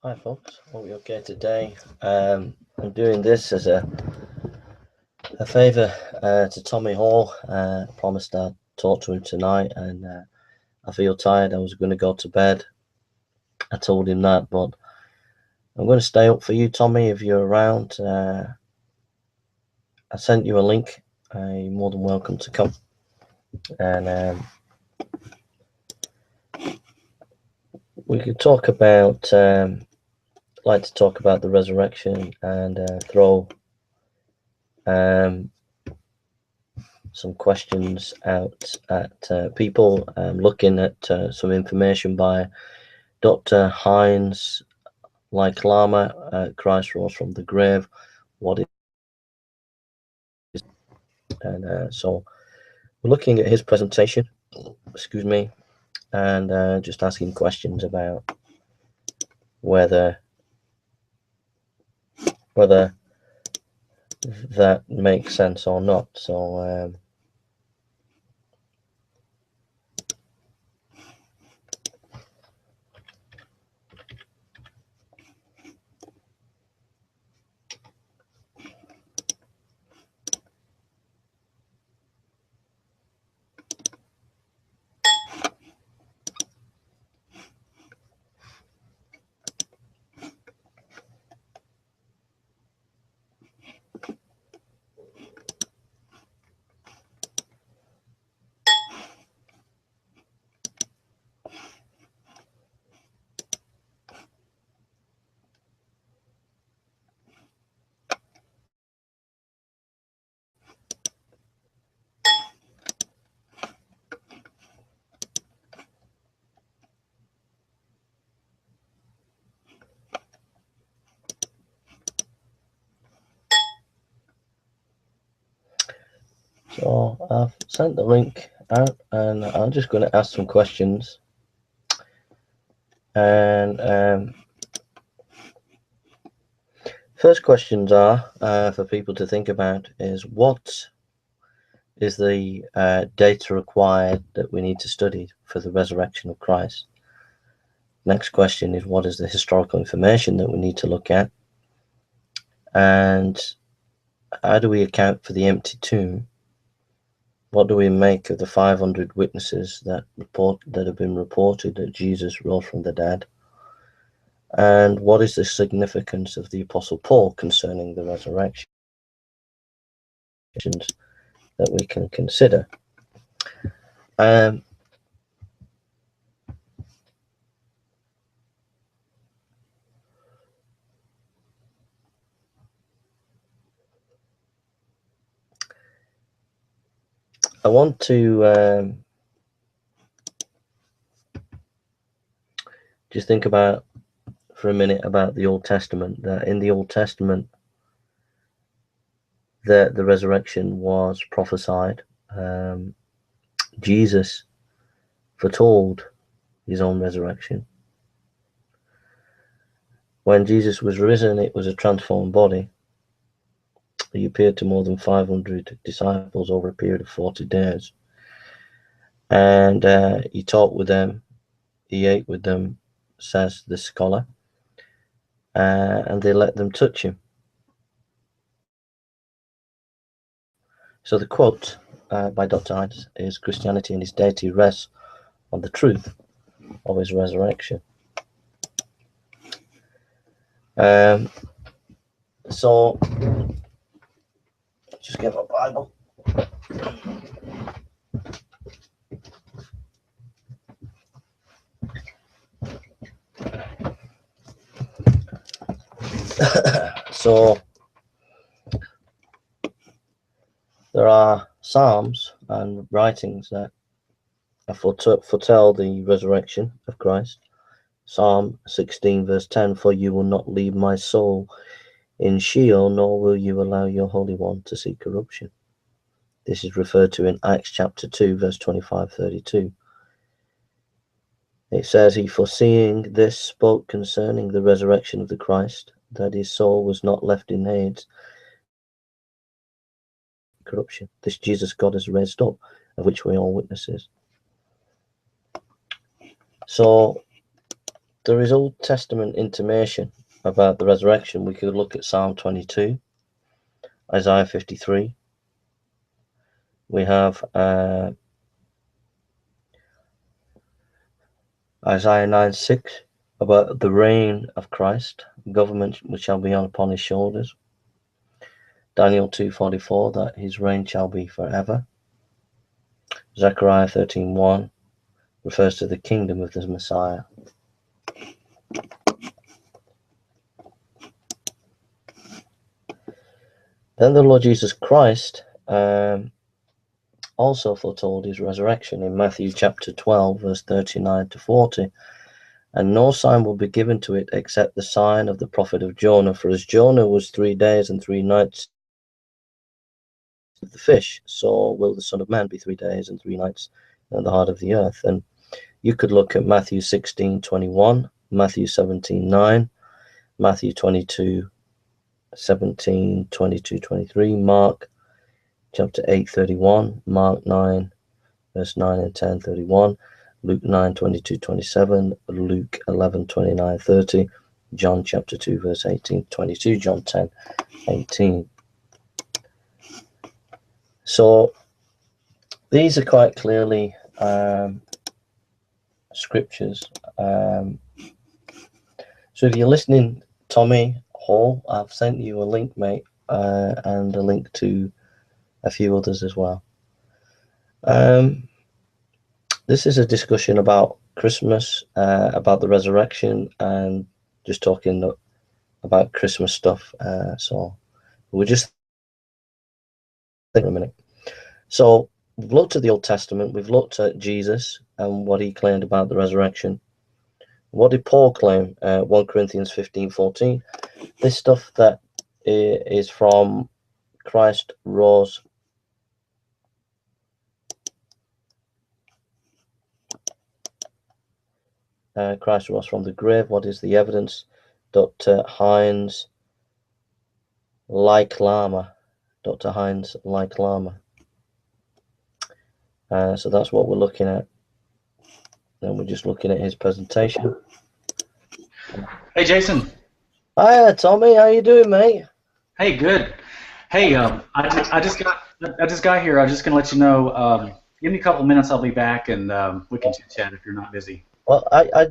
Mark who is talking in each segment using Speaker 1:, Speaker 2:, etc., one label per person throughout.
Speaker 1: Hi folks, hope you're okay today. I'm doing this as a favour to Tommy Hall. I promised I'd talk to him tonight, and I feel tired. I was going to go to bed. I told him that, but I'm going to stay up for you, Tommy, if you're around. I sent you a link. You're more than welcome to come. And we could talk about, like to talk about the resurrection and throw some questions out at people. Looking at some information by Dr. Heinz like Lama, Christ rose from the grave. What is and so we're looking at his presentation, excuse me, and just asking questions about whether that makes sense or not. So I've sent the link out, and I'm just going to ask some questions. And first questions are for people to think about is what is the data required that we need to study for the resurrection of Christ? Next question is what is the historical information that we need to look at? And how do we account for the empty tomb? What do we make of the 500 witnesses that have been reported that Jesus rose from the dead? And what is the significance of the Apostle Paul concerning the resurrection that we can consider? I want to just think about for a minute about the Old Testament. That in the Old Testament, the resurrection was prophesied. Jesus foretold his own resurrection. When Jesus was risen, it was a transformed body. He appeared to more than 500 disciples over a period of 40 days. And he talked with them, he ate with them, says the scholar, and they let them touch him. So the quote by Dr. Heinz is, Christianity and its deity rests on the truth of his resurrection. So just get my Bible. So there are Psalms and writings that foretell the resurrection of Christ. Psalm 16 verse 10, for you will not leave my soul in Sheol, nor will you allow your Holy One to see corruption. This is referred to in Acts chapter 2 verse 25-32. It says, he foreseeing this spoke concerning the resurrection of the Christ, that his soul was not left in Hades corruption. This Jesus God has raised up, of which we are witnesses. So there is Old Testament intimation about the resurrection. We could look at Psalm 22, Isaiah 53. We have Isaiah 9:6 about the reign of Christ, government which shall be upon his shoulders. Daniel 2:44 that his reign shall be forever. Zechariah 13:1 refers to the kingdom of the Messiah. Then the Lord Jesus Christ also foretold his resurrection in Matthew chapter 12, verse 39 to 40. And no sign will be given to it except the sign of the prophet of Jonah. For as Jonah was 3 days and 3 nights of the fish, so will the Son of Man be 3 days and 3 nights in the heart of the earth. And you could look at Matthew 16:21, Matthew 17:9, Matthew 22:17, 22:23, Mark chapter 8:31, Mark 9, verse 9 and 10, 31, Luke 9:22-27, Luke 11:29-30, John chapter 2, verse 18-22, John 10:18. So these are quite clearly scriptures. So if you're listening, Tommy Hall, I've sent you a link, mate, and a link to a few others as well. This is a discussion about Christmas, about the resurrection, and just talking about Christmas stuff. So we'll just think a minute. So we've looked at the Old Testament, we've looked at Jesus and what he claimed about the resurrection. What did Paul claim? 1 Corinthians 15:14. This stuff that is from Christ rose. Christ rose from the grave. What is the evidence? Dr. Heinz Lama. Dr. Heinz Lama. So that's what we're looking at. And we're just looking at his presentation.
Speaker 2: Hey, Jason.
Speaker 1: Hiya, Tommy. How you doing, mate?
Speaker 2: Hey, good. Hey, I just got here. I was just gonna let you know. Give me a couple minutes. I'll be back, and we can chit chat if you're not busy.
Speaker 1: Well, I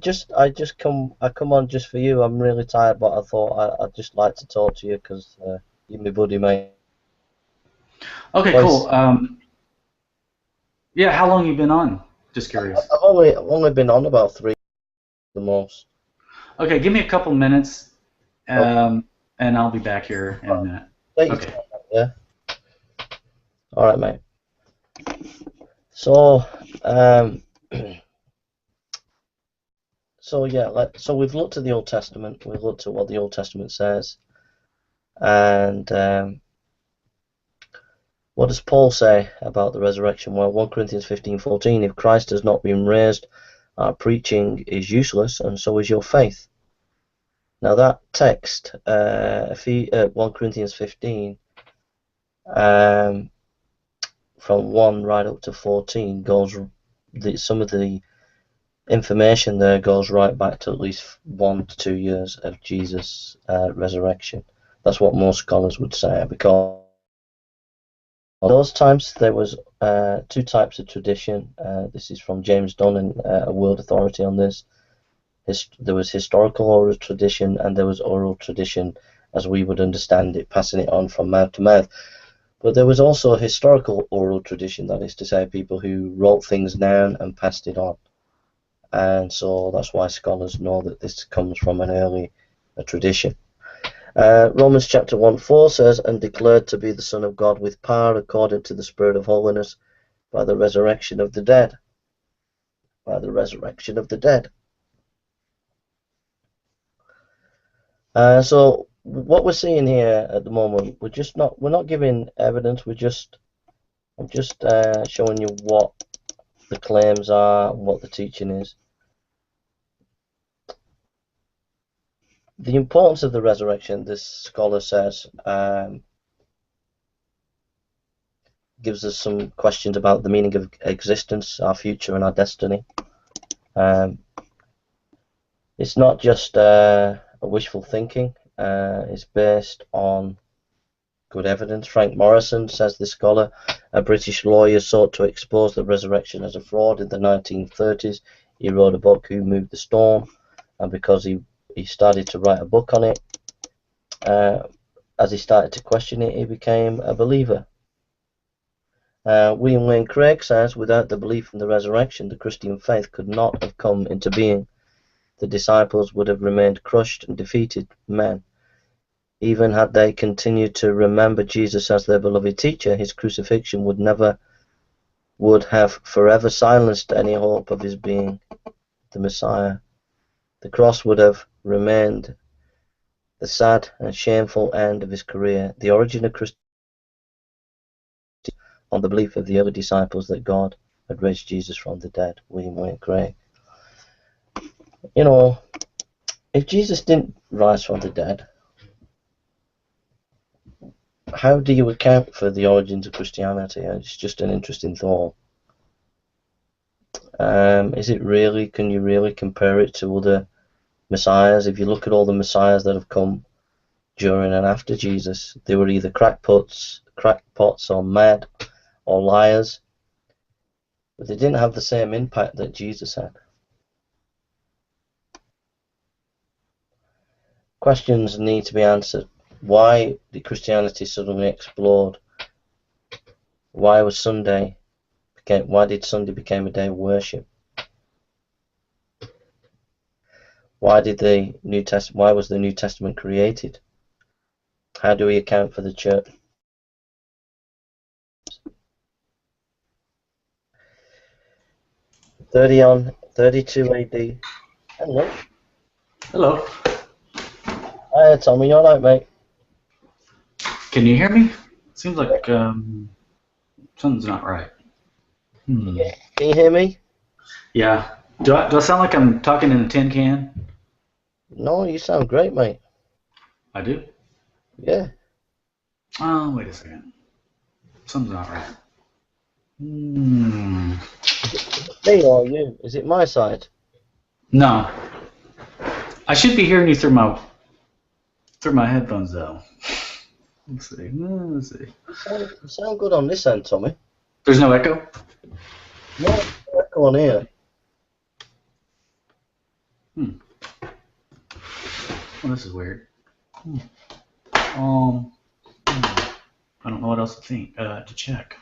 Speaker 1: come on just for you. I'm really tired, but I thought I'd just like to talk to you because you're my buddy, mate.
Speaker 2: Okay,
Speaker 1: Voice.
Speaker 2: cool. Yeah, how long you been on? Just curious.
Speaker 1: I've only been on about 3 the most.
Speaker 2: Okay, give me a couple minutes,
Speaker 1: Okay.
Speaker 2: and I'll be back here in a minute.
Speaker 1: Okay. Yeah. All right, mate. So, so yeah, so we've looked at the Old Testament. We've looked at what the Old Testament says, and what does Paul say about the resurrection? Well, 1 Corinthians 15:14. If Christ has not been raised, our preaching is useless, and so is your faith. Now that text, 1 Corinthians 15, from 1 right up to 14, some of the information there goes right back to at least 1 to 2 years of Jesus' resurrection. That's what most scholars would say, because those times there was 2 types of tradition. This is from James Dunn, and a world authority on this. There was historical oral tradition, and there was oral tradition as we would understand it, passing it on from mouth to mouth. But there was also a historical oral tradition, that is to say, people who wrote things down and passed it on. And so that's why scholars know that this comes from an early tradition. Romans chapter 1:4 says, and declared to be the Son of God with power according to the Spirit of holiness by the resurrection of the dead. By the resurrection of the dead. So what we're seeing here at the moment, we're not giving evidence. I'm just showing you what the claims are and what the teaching is. The importance of the resurrection, this scholar says, gives us some questions about the meaning of existence, our future, and our destiny. And It's not just a wishful thinking. It's based on good evidence. Frank Morrison, says the scholar, a British lawyer, sought to expose the resurrection as a fraud in the 1930s. He wrote a book, Who Moved the Storm, and because he started to write a book on it, as he started to question it, he became a believer. William Wayne Craig says, without the belief in the resurrection, the Christian faith could not have come into being. The disciples would have remained crushed and defeated men. Even had they continued to remember Jesus as their beloved teacher, his crucifixion would have forever silenced any hope of his being the Messiah. The cross would have remained the sad and shameful end of his career. The origin of Christianity on the belief of the early disciples that God had raised Jesus from the dead. William Wayne Craig. You know, if Jesus didn't rise from the dead, how do you account for the origins of Christianity? It's just an interesting thought. Is it really, can you really compare it to other messiahs? If you look at all the messiahs that have come during and after Jesus, they were either crackpots or mad or liars, but they didn't have the same impact that Jesus had. Questions need to be answered. Why did Christianity suddenly explode? Why did Sunday become a day of worship? Why was the New Testament created? How do we account for the church? 32 AD. Hello.
Speaker 2: Hello.
Speaker 1: Hi, Tommy. You alright, mate?
Speaker 2: Can you hear me? Seems like something's not right.
Speaker 1: Can you hear me?
Speaker 2: Yeah. Do I sound like I'm talking in a tin can?
Speaker 1: No, you sound great, mate.
Speaker 2: I do?
Speaker 1: Yeah.
Speaker 2: Oh, wait a second. Something's not right.
Speaker 1: Me or you? Is it my side?
Speaker 2: No. I should be hearing you through my headphones, though. Let's see.
Speaker 1: You sound good on this end, Tommy.
Speaker 2: There's no echo?
Speaker 1: No echo on here.
Speaker 2: Well, this is weird. I don't know what else to check.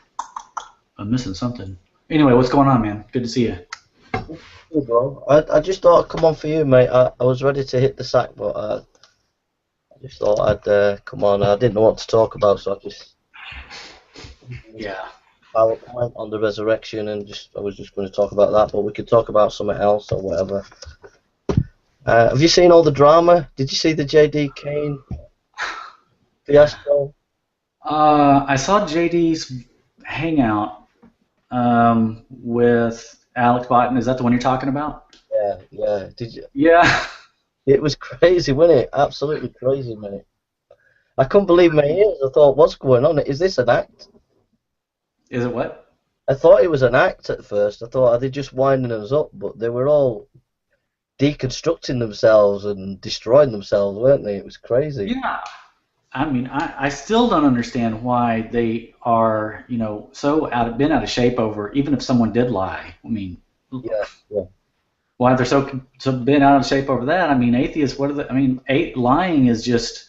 Speaker 2: I'm missing something. Anyway, what's going on, man? Good to see you.
Speaker 1: Hey, bro. I just thought I'd come on for you, mate. I was ready to hit the sack, but I just thought I'd come on. I didn't know what to talk about, so I just PowerPoint on the resurrection, and I was just going to talk about that, but we could talk about something else or whatever. Have you seen all the drama? Did you see the J.D. Kane fiasco?
Speaker 2: I saw JD's hangout with Alex Botton. Is that the one you're talking about?
Speaker 1: Yeah. Did you?
Speaker 2: Yeah.
Speaker 1: It was crazy, wasn't it? Absolutely crazy, mate. I couldn't believe my ears. I thought, what's going on? Is this an act?
Speaker 2: Is it what?
Speaker 1: I thought it was an act at first. I thought, are they just winding us up? But they were all deconstructing themselves and destroying themselves, weren't they? It was crazy.
Speaker 2: Yeah. I mean, I still don't understand why they are, so been out of shape over, even if someone did lie. I mean,
Speaker 1: yeah.
Speaker 2: Why they're so been out of shape over that? I mean, atheists, lying is just,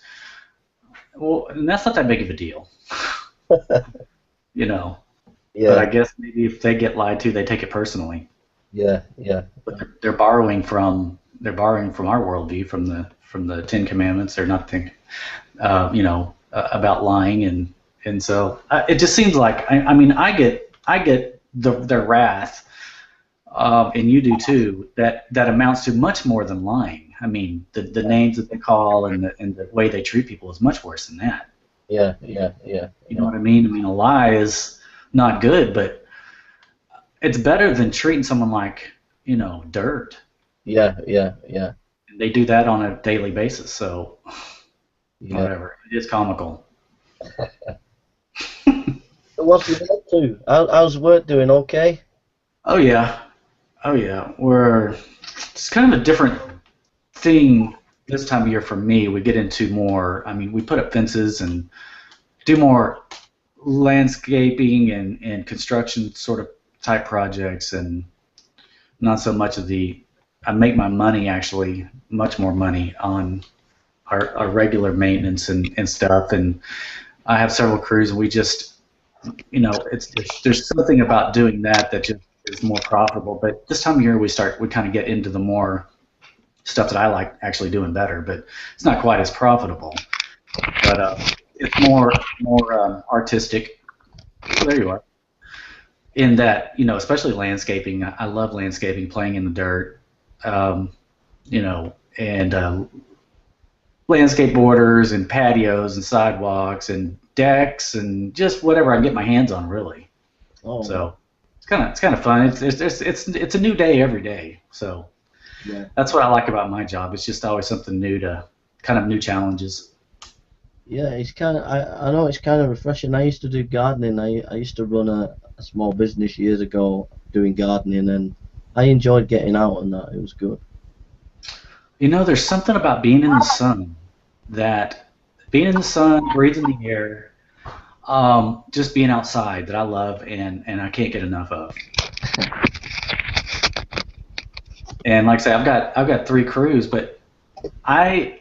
Speaker 2: well, and that's not that big of a deal.
Speaker 1: Yeah.
Speaker 2: But I guess maybe if they get lied to, they take it personally.
Speaker 1: Yeah.
Speaker 2: But they're borrowing from our worldview, from the Ten Commandments. They're not thinking, about lying, and so it just seems like I get their wrath, and you do too. That amounts to much more than lying. I mean, the names that they call and the way they treat people is much worse than that.
Speaker 1: Yeah.
Speaker 2: You know what I mean? I mean, a lie is not good, but it's better than treating someone like, dirt.
Speaker 1: Yeah.
Speaker 2: And they do that on a daily basis, so whatever. It's comical.
Speaker 1: What's you up to? How's work doing? Okay?
Speaker 2: Oh yeah. We're it's kind of a different thing this time of year for me, we get into more. I mean, we put up fences and do more landscaping and construction sort of type projects, and not so much of the. I make my money actually much more money on our regular maintenance and stuff. And I have several crews, and we just, it's there's something about doing that that just is more profitable. But this time of year, we kind of get into the more stuff that I like actually doing better, but it's not quite as profitable. But it's more artistic. Oh, there you are. In that, especially landscaping. I love landscaping, playing in the dirt, um, and landscape borders and patios and sidewalks and decks and just whatever I can get my hands on, really.
Speaker 1: Oh,
Speaker 2: So it's kind of fun. It's a new day every day. So
Speaker 1: yeah.
Speaker 2: that's what I like about my job. It's just always something new to kind of new challenges.
Speaker 1: Yeah, it's kind of. I know it's kind of refreshing. I used to do gardening. I used to run a small business years ago doing gardening, and I enjoyed getting out and that. It was good.
Speaker 2: There's something about being in the sun, breathing the air, just being outside that I love and I can't get enough of. And like I say, I've got three crews, but I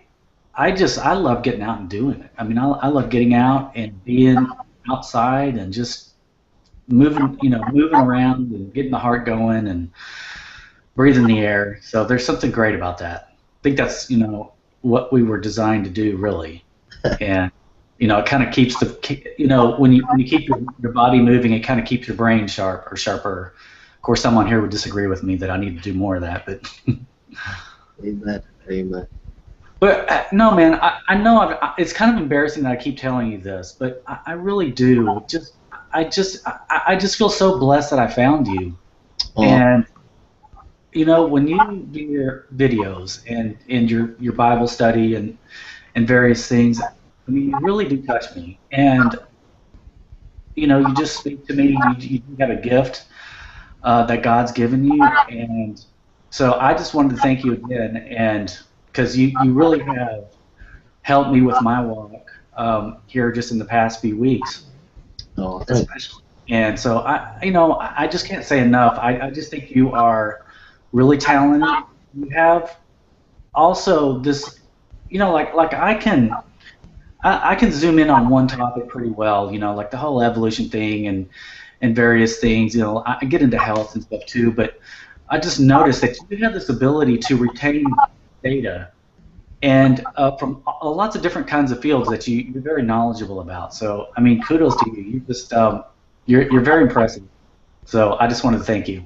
Speaker 2: I love getting out and doing it. I mean, I love getting out and being outside and just moving around and getting the heart going and breathing the air. So there's something great about that. I think that's what we were designed to do, really. And it kind of keeps when you keep your body moving, it kind of keeps your brain sharp or sharper. Of course, someone here would disagree with me that I need to do more of that, but
Speaker 1: Amen. Amen.
Speaker 2: but no, man, I know it's kind of embarrassing that I keep telling you this, but I really do. I just feel so blessed that I found you.
Speaker 1: Oh,
Speaker 2: And when you do your videos and your Bible study and various things, I mean, you really do touch me. And you just speak to me. You have a gift that God's given you, and so I just wanted to thank you again, and because you really have helped me with my walk here just in the past few weeks,
Speaker 1: oh, thanks.
Speaker 2: especially. And so I just can't say enough. I just think you are really talented. You have also this, like I can zoom in on one topic pretty well, like the whole evolution thing and various things. I get into health and stuff too, but I just noticed that you have this ability to retain data and from lots of different kinds of fields that you're very knowledgeable about. So, I mean, kudos to you. You just you're very impressive. So I just wanted to thank you.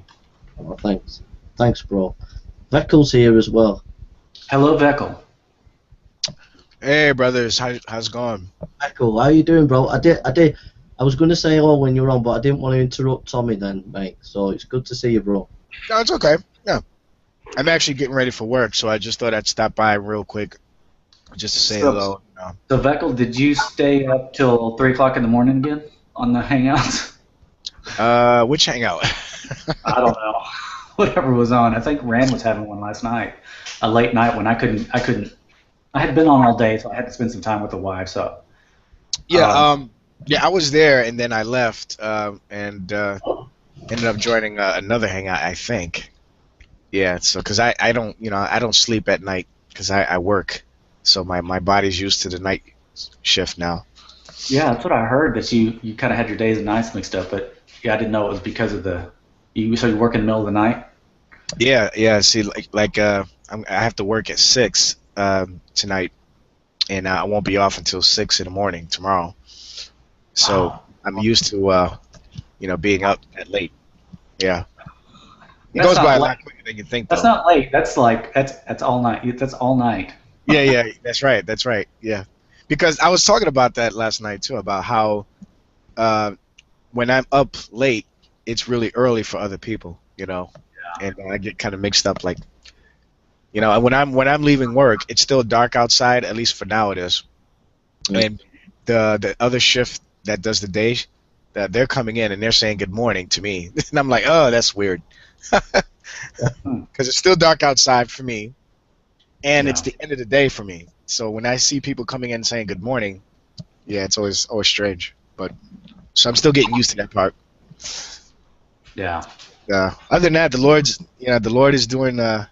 Speaker 1: Oh, thanks. Thanks, bro. Veckel's here as well.
Speaker 2: Hello, Veckel.
Speaker 3: Hey, brothers, how's it going?
Speaker 1: Veckel, how you doing, bro? I was going to say hello when you were on, but I didn't want to interrupt Tommy then, mate. So it's good to see you, bro.
Speaker 3: No, it's okay. Yeah, I'm actually getting ready for work, so I just thought I'd stop by real quick just to say hello.
Speaker 2: So Veckel, did you stay up till 3 o'clock in the morning again on the Hangouts?
Speaker 3: Which hangout?
Speaker 2: I don't know. Whatever was on. I think Rand was having one last night, a late night when I couldn't. I had been on all day, so I had to spend some time with the wife. So
Speaker 3: Yeah, I was there and then I left, and ended up joining another hangout, I think. Yeah, so because I don't I don't sleep at night because I work, so my body's used to the night shift now.
Speaker 2: yeah, that's what I heard. That you kind of had your days and nights mixed up, but yeah, I didn't know it was because of so you work in the middle of the night.
Speaker 3: Yeah, yeah. See, I have to work at 6 tonight, and I won't be off until 6 in the morning tomorrow. So
Speaker 2: Wow.
Speaker 3: I'm used to being up that late. Yeah, it
Speaker 2: That's
Speaker 3: goes
Speaker 2: not
Speaker 3: by a
Speaker 2: late.
Speaker 3: lot quicker than you think,
Speaker 2: That's
Speaker 3: though.
Speaker 2: not late. That's all night. That's all night.
Speaker 3: Yeah, yeah, that's right, that's right. Yeah, because I was talking about that last night too, about how uh, when I'm up late, it's really early for other people, and I get kind of mixed up. Like, when I'm leaving work, it's still dark outside. At least for now, it is.
Speaker 1: Yeah.
Speaker 3: And the other shift that does the day, that they're coming in and they're saying good morning to me, and I'm like, oh, that's weird,
Speaker 2: Hmm.
Speaker 3: because it's still dark outside for me, and it's
Speaker 2: Yeah.
Speaker 3: the end of the day for me. So when I see people coming in saying good morning, yeah, it's always strange. But so I'm still getting used to that part.
Speaker 2: Yeah.
Speaker 3: Other than that, the Lord is doing uh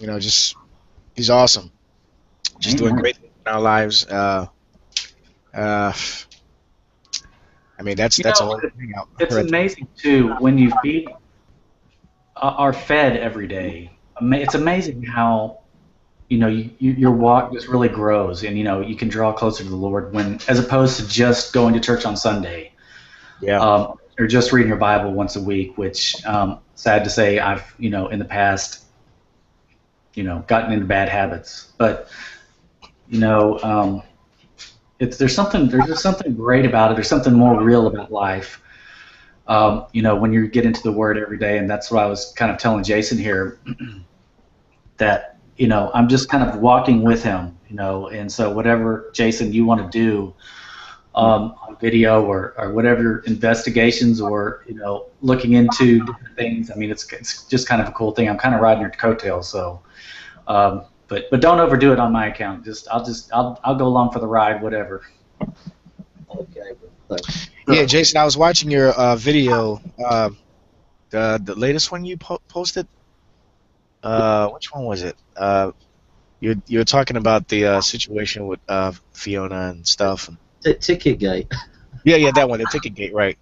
Speaker 3: just he's awesome. Just doing
Speaker 2: Amen.
Speaker 3: great things in our lives. Uh, I mean
Speaker 2: You
Speaker 3: that's a
Speaker 2: know,
Speaker 3: whole thing out
Speaker 2: it's
Speaker 3: right there.
Speaker 2: amazing too when you feed are fed every day. It's amazing how your walk just really grows, and you can draw closer to the Lord when, as opposed to just going to church on Sunday,
Speaker 3: Yeah.
Speaker 2: or just reading your Bible once a week. Which, sad to say, I've in the past gotten into bad habits. But you know, there's just something great about it. There's something more real about life. When you get into the Word every day, and that's what I was kind of telling Jason here, that I'm just kind of walking with him, and so whatever, Jason, you want to do on video, or whatever investigations, or looking into different things. I mean, it's just kind of a cool thing. I'm kind of riding your coattails, so but don't overdo it on my account. I'll go along for the ride, whatever.
Speaker 1: Okay, thanks.
Speaker 3: Yeah, Jason, I was watching your video, the latest one you posted. Which one was it? You're talking about the situation with Fiona and stuff.
Speaker 1: Ticket gate.
Speaker 3: Yeah, that one, the ticket gate, right?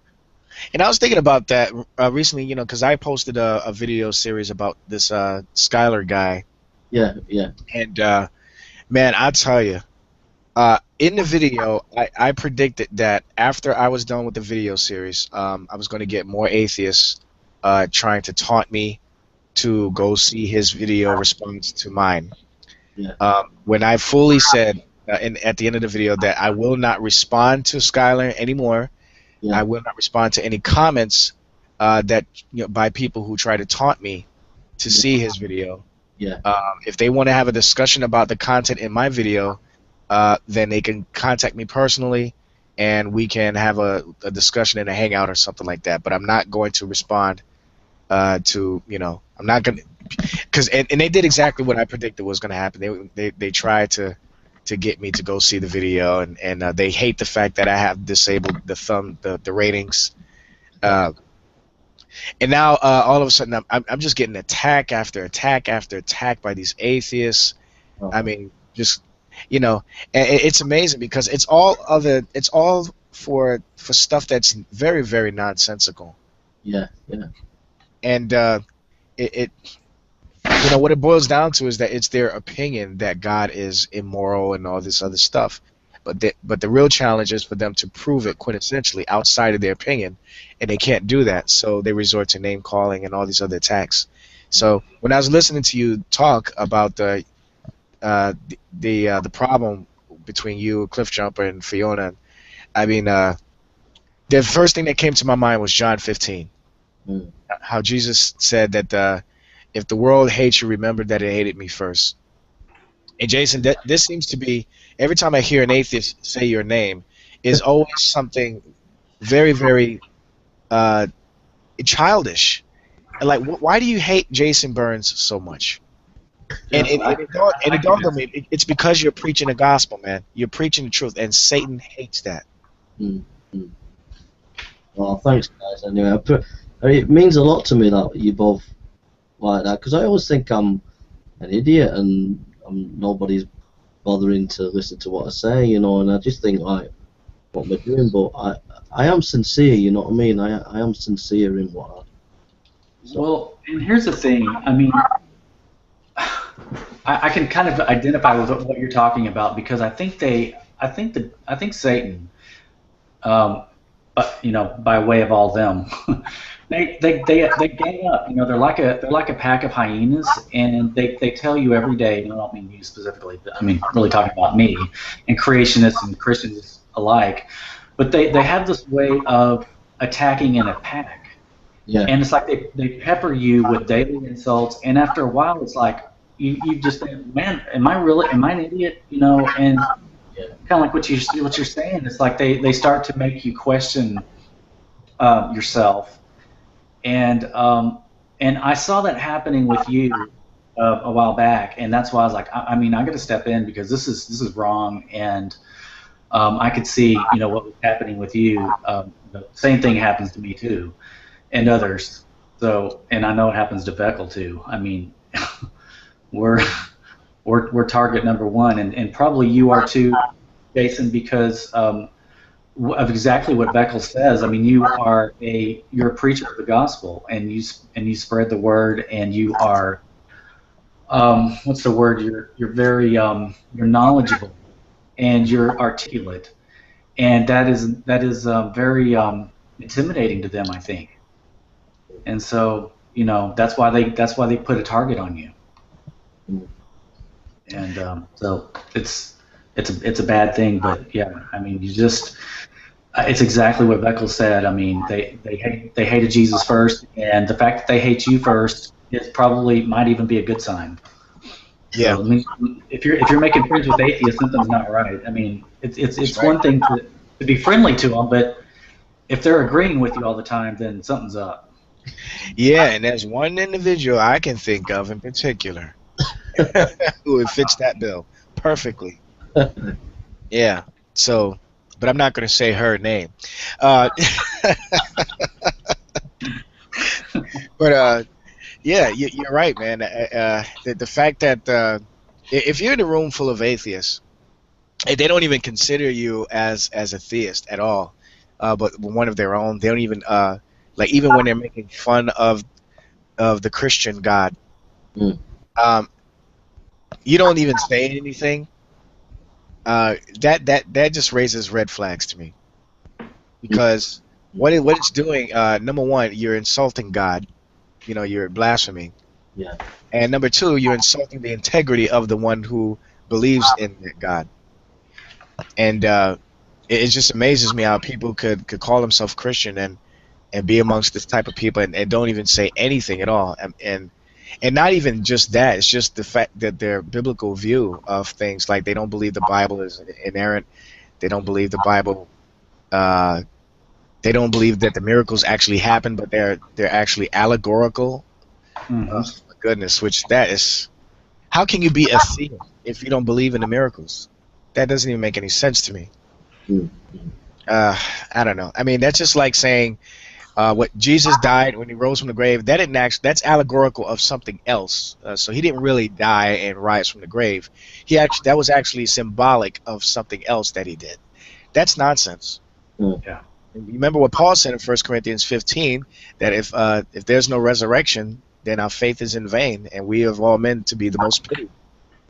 Speaker 3: And I was thinking about that recently, because I posted a video series about this Skylar guy,
Speaker 1: Yeah.
Speaker 3: and man, I tell you, in the video, I predicted that after I was done with the video series, I was going to get more atheists trying to taunt me to go see his video response to mine.
Speaker 1: Yeah.
Speaker 3: When I fully said at the end of the video that I will not respond to Skylar anymore,
Speaker 1: Yeah.
Speaker 3: I will not respond to any comments that by people who try to taunt me to see his video.
Speaker 1: Yeah.
Speaker 3: If they want to have a discussion about the content in my video, then they can contact me personally, and we can have a discussion in a hangout or something like that. But I'm not going to respond I'm not going to, because and they did exactly what I predicted was going to happen. They tried to get me to go see the video, and they hate the fact that I have disabled the ratings. And now all of a sudden I'm just getting attack after attack after attack by these atheists. I mean, just it's amazing because it's all for stuff that's very, very nonsensical.
Speaker 1: Yeah.
Speaker 3: And it what it boils down to is that it's their opinion that God is immoral and all this other stuff. But the real challenge is for them to prove it quintessentially outside of their opinion, and they can't do that. So they resort to name calling and all these other attacks. So when I was listening to you talk about the problem between you, Cliff Jumper, and Fiona, I mean, the first thing that came to my mind was John 15, how Jesus said that if the world hates you, remember that it hated me first. And Jason, this seems to be, every time I hear an atheist say your name, is always something very, very childish. And like, why do you hate Jason Burns so much? And it dawned on me, it's because you're preaching the gospel, man. You're preaching the truth, and Satan hates that.
Speaker 1: Well, thanks, guys. Anyway, it means a lot to me that you both like that, because I always think I'm an idiot and nobody's bothering to listen to what I say, and I just think like what we're doing. But I am sincere, you know what I mean? I am sincere in what.
Speaker 2: Well, and here's the thing. I mean, I can kind of identify with what you're talking about, because I think Satan, by way of all them, they gang up. They're like a pack of hyenas, and they tell you every day. I don't mean you specifically, but I mean really talking about me and creationists and Christians alike. But they have this way of attacking in a pack.
Speaker 1: Yeah.
Speaker 2: And it's like they pepper you with daily insults, and after a while, it's like you just think, man, am I an idiot? And kind of like what you're saying. It's like they start to make you question yourself, and I saw that happening with you a while back, and that's why I was like, I mean, I got to step in because this is wrong, and I could see, what was happening with you. The same thing happens to me too, and others. So, and I know it happens to Beckel too. I mean, we're we're target number one, and probably you are too, Jason, because of exactly what Beckel says. I mean, you're a preacher of the gospel, and you spread the word, and you are what's the word? You're very you're knowledgeable, and you're articulate, and that is very intimidating to them, I think. And so that's why they put a target on you, and so it's a bad thing. But yeah, I mean, it's exactly what Beckel said. I mean, they hated Jesus first, and the fact that they hate you first is probably might even be a good sign.
Speaker 3: Yeah,
Speaker 2: So I mean, if you're making friends with atheists, something's not right. I mean, it's
Speaker 3: right.
Speaker 2: one thing to be friendly to them, but if they're agreeing with you all the time, then something's up.
Speaker 3: Yeah, and there's one individual I can think of in particular who fits that bill perfectly. Yeah. So, but I'm not going to say her name. Uh, but yeah, you're right, man. The fact that if you're in a room full of atheists, they don't even consider you as a theist at all, but one of their own. They don't even like even when they're making fun of the Christian God.
Speaker 1: Mm.
Speaker 3: Um, you don't even say anything. That just raises red flags to me because what it's doing. Number one, you're insulting God. You're blaspheming.
Speaker 1: Yeah.
Speaker 3: And number two, you're insulting the integrity of the one who believes in that God. And it just amazes me how people could call themselves Christian and be amongst this type of people and don't even say anything at all. And not even just that. It's just the fact that their biblical view of things, like they don't believe the Bible is inerrant. They don't believe the Bible. Uh, they don't believe that the miracles actually happen, but they're actually allegorical. Oh
Speaker 2: Hmm.
Speaker 3: my goodness, which that is. How can you be a theist if you don't believe in the miracles? That doesn't even make any sense to me.
Speaker 1: Mm.
Speaker 3: Uh, I don't know. I mean, that's just like saying what Jesus died when he rose from the grave. That didn't actually. That's allegorical of something else. So he didn't really die and rise from the grave. That was actually symbolic of something else that he did. That's nonsense.
Speaker 1: Mm.
Speaker 2: Yeah,
Speaker 3: Remember what Paul said in 1 Corinthians 15, that if there's no resurrection, then our faith is in vain, and we have all men to be the most pitied.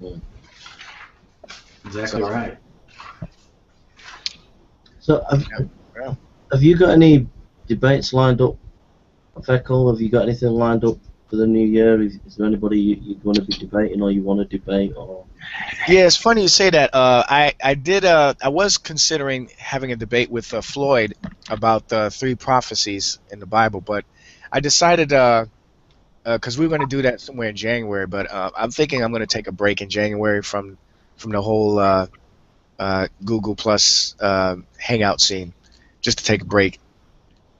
Speaker 1: Mm.
Speaker 2: exactly
Speaker 3: So,
Speaker 2: right.
Speaker 1: So
Speaker 3: yeah, yeah.
Speaker 1: have you got any debates lined up, Feckle? Have you got anything lined up for the new year? Is there anybody you're going to be debating or you want to debate? Or
Speaker 3: Yeah, it's funny you say that. I was considering having a debate with Floyd about the three prophecies in the Bible, but I decided because we were going to do that somewhere in January, but I'm thinking I'm going to take a break in January from the whole Google Plus Hangout scene, just to take a break.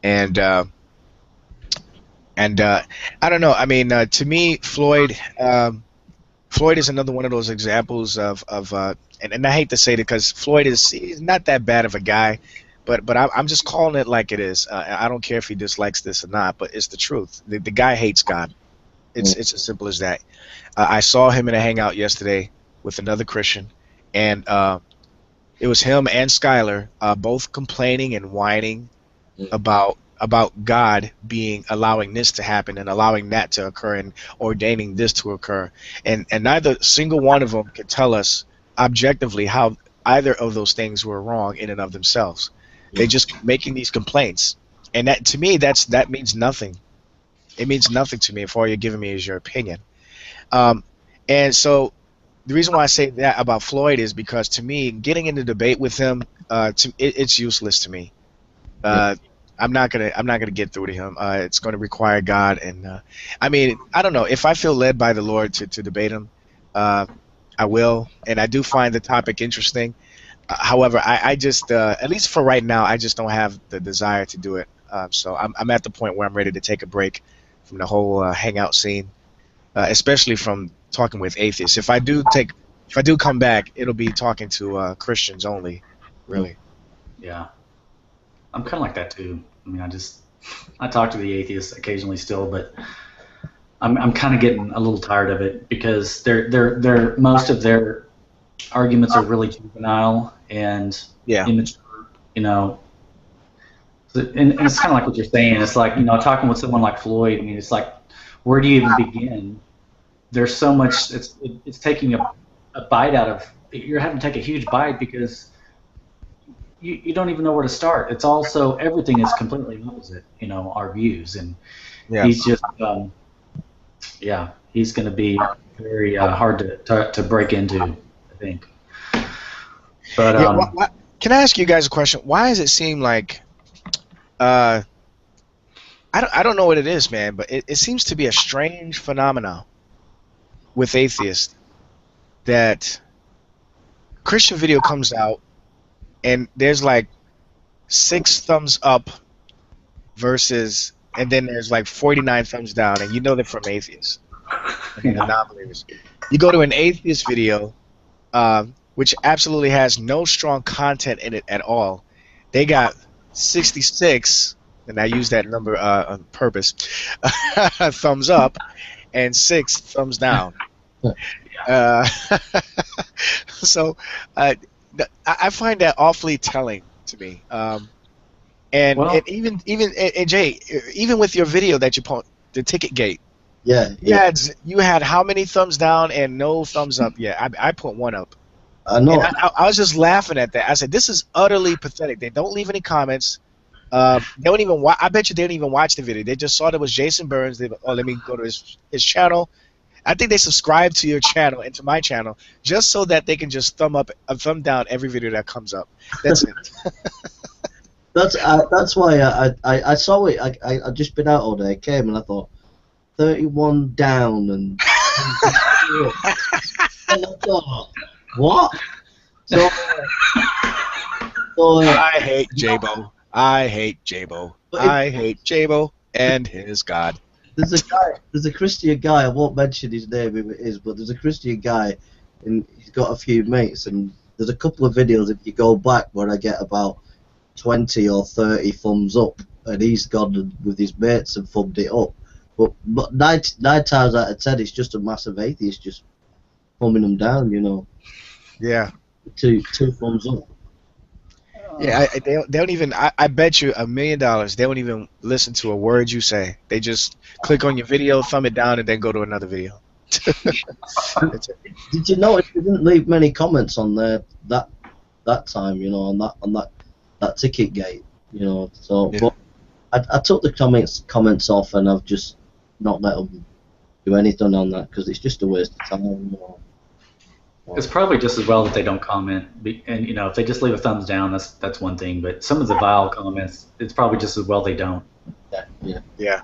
Speaker 3: And I don't know. I mean, to me, Floyd is another one of those examples of and I hate to say it because he's not that bad of a guy, but I'm just calling it like it is. I don't care if he dislikes this or not, but it's the truth. The guy hates God.
Speaker 1: Mm.
Speaker 3: It's as simple as that. I saw him in a hangout yesterday with another Christian, and it was him and Skylar both complaining and whining
Speaker 1: Mm.
Speaker 3: about God being allowing this to happen and allowing that to occur and ordaining this to occur, and neither single one of them could tell us objectively how either of those things were wrong in and of themselves. They
Speaker 1: Mm.
Speaker 3: just keep making these complaints, and that to me that means nothing. It means nothing to me if all you're giving me is your opinion. Um, and so the reason why I say that about Floyd is because to me, getting into debate with him, it's useless to me.
Speaker 1: Yeah.
Speaker 3: Uh, I'm not gonna get through to him. It's going to require God, and I mean, I don't know if I feel led by the Lord to debate him. Uh, I will, and I do find the topic interesting. However, I just at least for right now, I just don't have the desire to do it. So I'm at the point where I'm ready to take a break from the whole hangout scene especially from talking with atheists. If I do come back, it'll be talking to Christians only, really.
Speaker 2: Yeah, I'm kind of like that too. I mean, I talk to the atheists occasionally still, but I'm kind of getting a little tired of it because they're most of their arguments are really juvenile and
Speaker 3: Yeah.
Speaker 2: immature, you know. And it's kind of like what you're saying. It's like, talking with someone like Floyd. I mean, it's like, where do you even begin? There's so much. It's taking a bite out of. You're having to take a huge bite because you don't even know where to start. It's also everything is completely opposite. Our views, and
Speaker 3: Yeah.
Speaker 2: he's just he's going to be very hard to break into, I think. But
Speaker 3: can I ask you guys a question? Why does it seem like I don't know what it is, man, but it seems to be a strange phenomenon with atheists that Christian video comes out and there's like 6 thumbs up versus, and then there's like 49 thumbs down, and they're from atheists and non-believers. You go to an atheist video, which absolutely has no strong content in it at all. They got 66, and I use that number on purpose, thumbs up, and 6 thumbs down. So I find that awfully telling to me. And even Jay, even with your video that you put, the ticket gate, you had how many thumbs down and no thumbs up? Yeah, I put 1 up.
Speaker 1: I know.
Speaker 3: And I was just laughing at that. I said, this is utterly pathetic. They don't leave any comments. They don't even. I bet you they didn't even watch the video. They just saw that it was Jason Burns. They, let me go to his channel. I think they subscribe to your channel and to my channel just so that they can just thumb down every video that comes up. That's it.
Speaker 1: That's why I saw it. I just been out all day. I came and I thought 31 down and and I thought, what? So
Speaker 3: I hate Jaybo. I hate Jaybo. I hate Jaybo and his God.
Speaker 1: There's a Christian guy. I won't mention his name if it is, but there's a Christian guy, and he's got a few mates. And there's a couple of videos if you go back where I get about 20 or 30 thumbs up, and he's gone with his mates and thumbed it up. But nine times out of 10, it's just a massive atheist just thumbing them down.
Speaker 3: Yeah.
Speaker 1: Two thumbs up.
Speaker 3: Yeah, they don't even. I bet you $1 million they don't even listen to a word you say. They just click on your video, thumb it down, and then go to another video.
Speaker 1: Did you notice they didn't leave many comments on there that time? On that ticket gate. So
Speaker 3: yeah.
Speaker 1: But I took the comments off, and I've just not let them do anything on that because it's just a waste of time.
Speaker 2: It's probably just as well that they don't comment, and if they just leave a thumbs down, that's one thing. But some of the vile comments, it's probably just as well they don't.
Speaker 3: Yeah.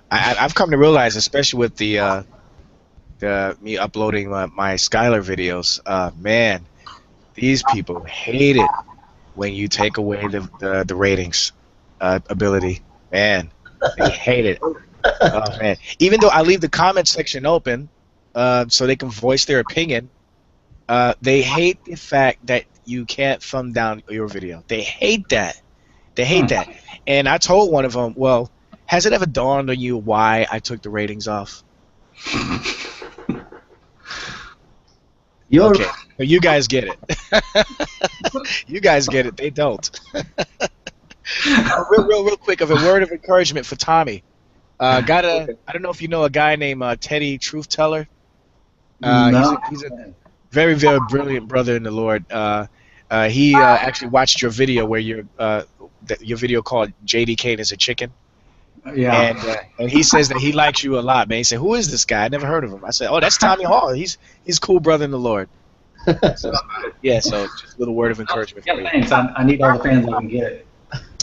Speaker 3: I've come to realize, especially with the me uploading my Skylar videos, man, these people hate it when you take away the ratings ability. Man, they hate it. Oh man, even though I leave the comment section open so they can voice their opinion. They hate the fact that you can't thumb down your video. They hate that. They hate that. And I told one of them, well, has it ever dawned on you why I took the ratings off? Okay. Well, you guys get it. You guys get it. They don't. Real quick, of a word of encouragement for Tommy. I don't know if you know a guy named Teddy Truth Teller.
Speaker 2: No.
Speaker 3: He's a very, very brilliant brother in the Lord. He actually watched your video where your video called J.D. Kane is a Chicken.
Speaker 2: Yeah.
Speaker 3: And he says that he likes you a lot, man. He said, who is this guy? I never heard of him. I said, oh, that's Tommy Hall. He's a cool brother in the Lord. So just a little word of encouragement.
Speaker 2: Yeah, thanks. I need all the fans I can get.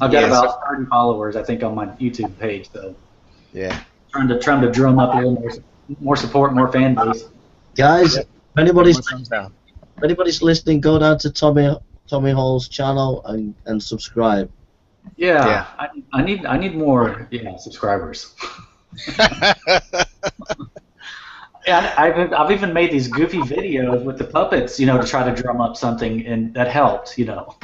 Speaker 2: I've got about 30 followers, I think, on my YouTube page. So
Speaker 3: yeah,
Speaker 2: trying to drum up a little more support, more fan base.
Speaker 1: Guys, if anybody's listening, go down to Tommy Hall's channel and subscribe.
Speaker 2: Yeah. I need more subscribers. And I've even made these goofy videos with the puppets, you know, to try to drum up something, and that helped, you know.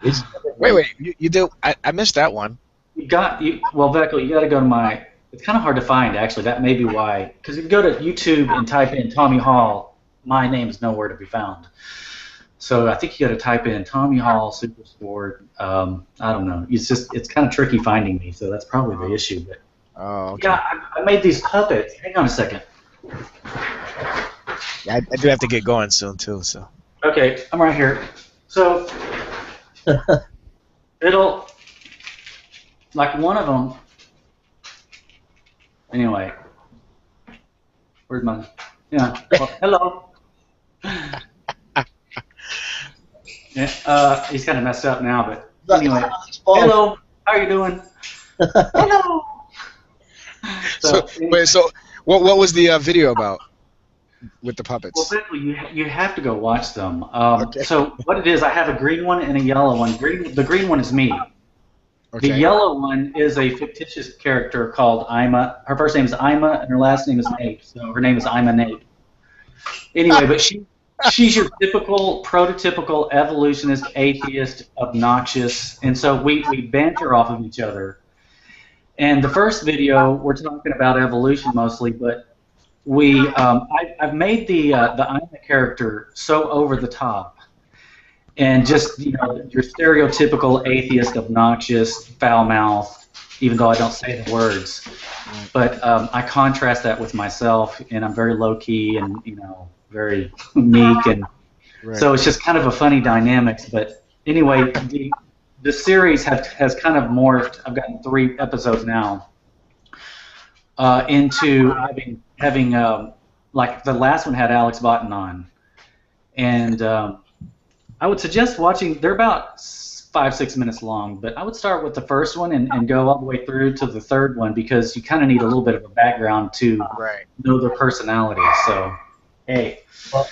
Speaker 1: It's
Speaker 3: Wait, you did? I missed that one.
Speaker 2: Well, Veckel, you got to go to my. It's kind of hard to find actually. That may be why. Because if you go to YouTube and type in Tommy Hall, my name is nowhere to be found. So I think you got to type in Tommy Hall Super Sport. I don't know. It's kind of tricky finding me. So that's probably the issue. But
Speaker 3: Oh, okay.
Speaker 2: yeah, I made these puppets. Hang on a second.
Speaker 3: Yeah, I do have to get going soon too. So.
Speaker 2: Okay, I'm right here. So it'll like one of them. Anyway, where's my? Yeah. Well, hello. Yeah, he's kind of messed up now, but anyway. Hello. How are you doing? Hello.
Speaker 3: So wait, so what was the video about with the puppets?
Speaker 2: Well, basically, you have to go watch them.
Speaker 3: Okay.
Speaker 2: So what it is, I have a green one and a yellow one. The green one is me.
Speaker 3: Okay.
Speaker 2: The yellow one is a fictitious character called Ima. Her first name is Ima, and her last name is Nate. So her name is Ima Nate. Anyway, but she's your typical, prototypical evolutionist, atheist, obnoxious, and so we banter off of each other. And the first video, we're talking about evolution mostly, but I've made the Ima character so over the top, and just your stereotypical atheist, obnoxious, foul mouth, even though I don't say the words. But I contrast that with myself, and I'm very low key and very meek, and so it's just kind of a funny dynamics. But anyway, the series has kind of morphed. I've gotten 3 episodes now into having like the last one had Alex Botten on, and I would suggest watching. They're about 5-6 minutes long, but I would start with the first one and go all the way through to the third one because you kind of need a little bit of a background to know their personalities. So, hey.
Speaker 1: Well,